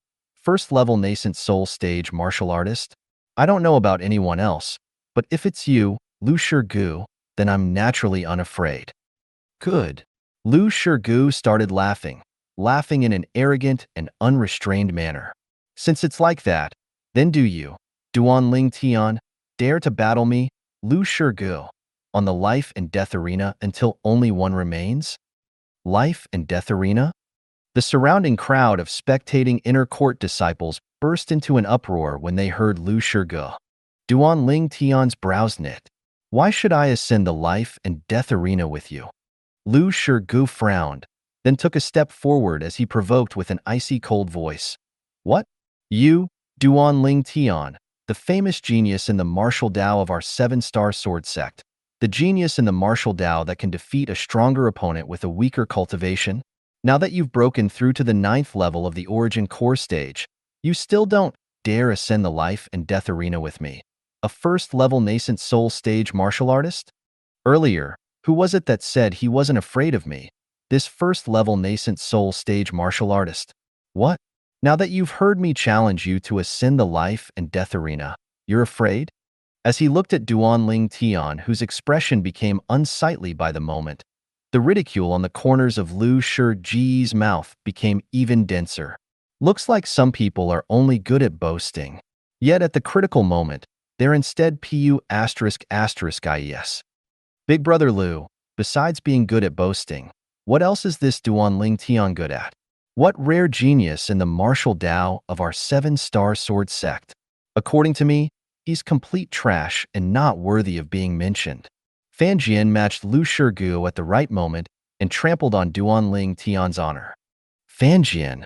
Speaker 2: 1st-level nascent soul stage martial artist. I don't know about anyone else, but if it's you, Lu Shigu, then I'm naturally unafraid. Good. Lu Shigu started laughing in an arrogant and unrestrained manner. Since it's like that, then do you, Duan Ling Tian, dare to battle me, Lu Shigu, on the life and death arena until only one remains? Life and death arena? The surrounding crowd of spectating inner court disciples burst into an uproar when they heard Lu Shigu. Duan Ling Tian's brows knit. Why should I ascend the life and death arena with you? Lu Shigu frowned, then took a step forward as he provoked with an icy cold voice. What? You, Duan Ling Tian, the famous genius in the martial Tao of our 7-star sword sect, the genius in the martial Tao that can defeat a stronger opponent with a weaker cultivation? Now that you've broken through to the 9th level of the Origin Core stage, you still don't dare ascend the life and death arena with me, a 1st-level nascent soul stage martial artist? Earlier, who was it that said he wasn't afraid of me, this 1st-level nascent soul stage martial artist? What? Now that you've heard me challenge you to ascend the life and death arena, you're afraid? As he looked at Duan Ling Tian, whose expression became unsightly by the moment, the ridicule on the corners of Lu Shiji's mouth became even denser. Looks like some people are only good at boasting. Yet at the critical moment, they're instead pu asterisk asterisk ies. Big Brother Lu, besides being good at boasting, what else is this Duan Ling Tian good at? What rare genius in the martial Tao of our 7-star sword sect? According to me, he's complete trash and not worthy of being mentioned. Fan Jian matched Lu Shirgu at the right moment and trampled on Duan Ling Tian's honor. Fan Jian.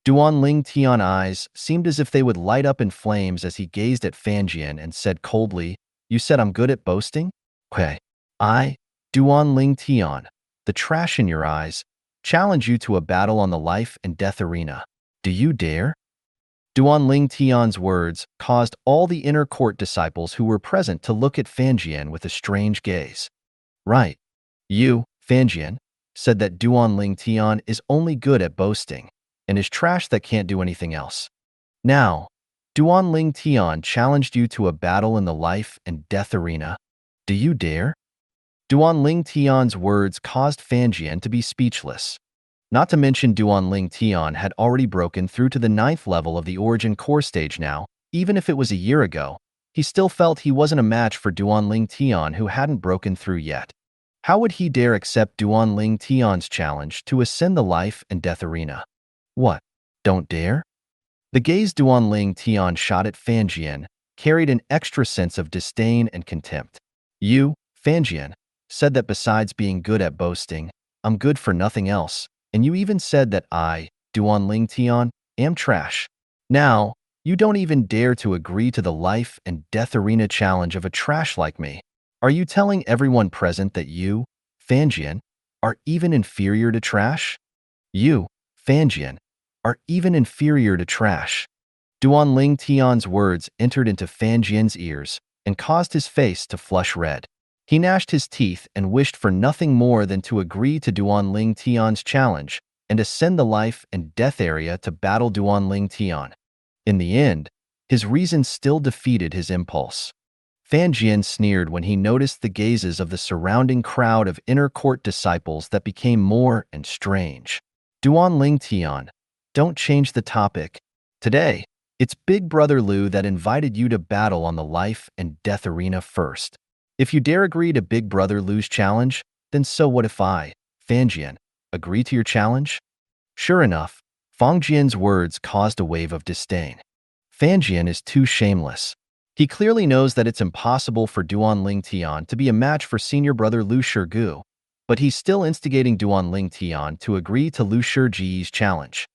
Speaker 2: Duan Ling Tian's eyes seemed as if they would light up in flames as he gazed at Fan Jian and said coldly, "You said I'm good at boasting? Okay. I, Duan Ling Tian, the trash in your eyes, challenge you to a battle on the life and death arena. Do you dare?" Duan Ling Tian's words caused all the inner court disciples who were present to look at Fan Jian with a strange gaze. Right. You, Fan Jian, said that Duan Ling Tian is only good at boasting and is trash that can't do anything else. Now, Duan Ling Tian challenged you to a battle in the life and death arena. Do you dare? Duan Ling Tian's words caused Fan Jian to be speechless. Not to mention Duan Ling Tian had already broken through to the 9th level of the Origin Core stage now. Even if it was a year ago, he still felt he wasn't a match for Duan Ling Tian who hadn't broken through yet. How would he dare accept Duan Ling Tian's challenge to ascend the life and death arena? What? Don't dare? The gaze Duan Ling Tian shot at Fan Jian carried an extra sense of disdain and contempt. You, Fan Jian, said that besides being good at boasting, I'm good for nothing else, and you even said that I, Duan Ling Tian, am trash. Now, you don't even dare to agree to the life and death arena challenge of a trash like me. Are you telling everyone present that you, Fan Jian, are even inferior to trash? You, Fan Jian, are even inferior to trash. Duan Ling Tian's words entered into Fan Jian's ears and caused his face to flush red. He gnashed his teeth and wished for nothing more than to agree to Duan Ling Tian's challenge and ascend the life and death area to battle Duan Ling Tian. In the end, his reason still defeated his impulse. Fan Jian sneered when he noticed the gazes of the surrounding crowd of inner court disciples that became more and strange. Duan Ling Tian, don't change the topic. Today, it's Big Brother Lu that invited you to battle on the life and death arena first. If you dare agree to Big Brother Lu's challenge, then so what if I, Fan Jian, agree to your challenge? Sure enough, Fan Jian's words caused a wave of disdain. Fan Jian is too shameless. He clearly knows that it's impossible for Duan Ling Tian to be a match for senior brother Lu Shirgu, but he's still instigating Duan Ling Tian to agree to Lu Shirji's challenge.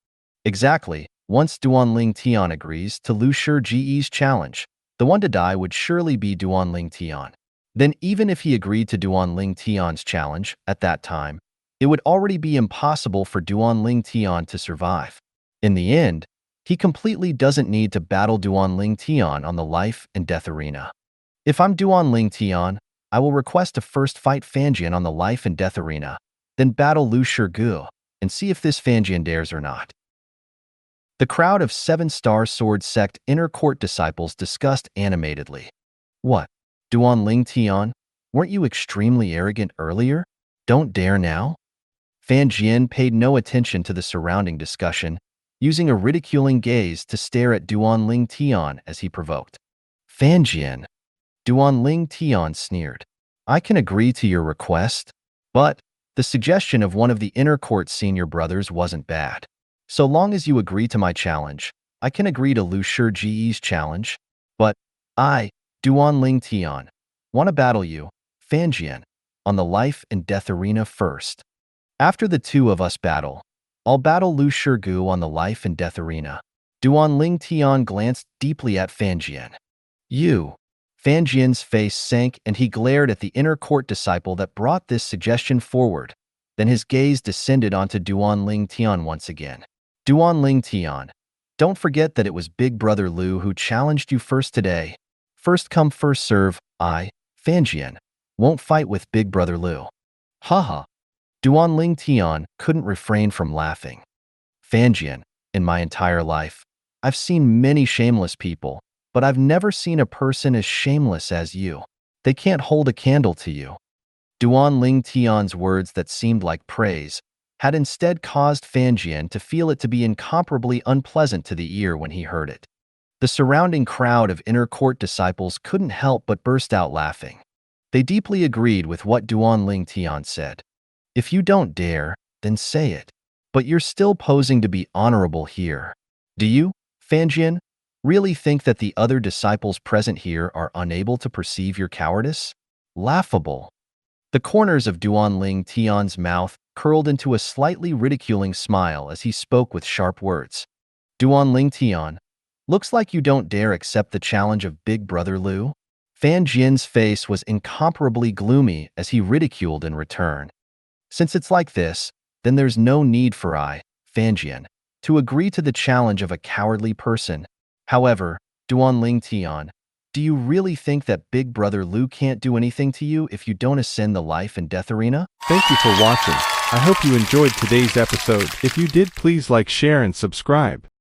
Speaker 2: Exactly, once Duan Ling Tian agrees to Lu Shirji's challenge, the one to die would surely be Duan Ling Tian. Then even if he agreed to Duan Ling Tian's challenge at that time, it would already be impossible for Duan Ling Tian to survive. In the end, he completely doesn't need to battle Duan Ling Tian on the life and death arena. If I'm Duan Ling Tian, I will request to first fight Fan Jian on the life and death arena, then battle Lu Shirgu, and see if this Fan Jian dares or not. The crowd of 7-star sword sect inner court disciples discussed animatedly. What? Duan Ling Tian, weren't you extremely arrogant earlier? Don't dare now? Fan Jian paid no attention to the surrounding discussion, using a ridiculing gaze to stare at Duan Ling Tian as he provoked. Fan Jian. Duan Ling Tian sneered. I can agree to your request, but the suggestion of one of the inner court senior brothers wasn't bad. So long as you agree to my challenge, I can agree to Lu Shirji's challenge, but I, Duan Ling Tian, want to battle you, Fan Jian, on the life and death arena first. After the two of us battle, I'll battle Lu Shirgu on the life and death arena. Duan Ling Tian glanced deeply at Fan Jian. You. Fan Jian's face sank and he glared at the inner court disciple that brought this suggestion forward. Then his gaze descended onto Duan Ling Tian once again. Duan Ling Tian, don't forget that it was Big Brother Lu who challenged you first today. First come, first serve, I, Fan Jian, won't fight with Big Brother Lu. Haha. Duan Ling Tian couldn't refrain from laughing. Fan Jian, in my entire life, I've seen many shameless people, but I've never seen a person as shameless as you. They can't hold a candle to you. Duan Ling Tian's words that seemed like praise had instead caused Fan Jian to feel it to be incomparably unpleasant to the ear when he heard it. The surrounding crowd of inner court disciples couldn't help but burst out laughing. They deeply agreed with what Duan Tian said. If you don't dare, then say it. But you're still posing to be honorable here. Do you, Fanjian, really think that the other disciples present here are unable to perceive your cowardice? Laughable. The corners of Duan Tian's mouth curled into a slightly ridiculing smile as he spoke with sharp words. Duan Tian, looks like you don't dare accept the challenge of Big Brother Liu. Fan Jian's face was incomparably gloomy as he ridiculed in return. Since it's like this, then there's no need for Fan Jian, to agree to the challenge of a cowardly person. However, Duan Tian, do you really think that Big Brother Liu can't do anything to you if you don't ascend the life and death arena?
Speaker 1: Thank you for watching. I hope you enjoyed today's episode. If you did, please like, share, and subscribe.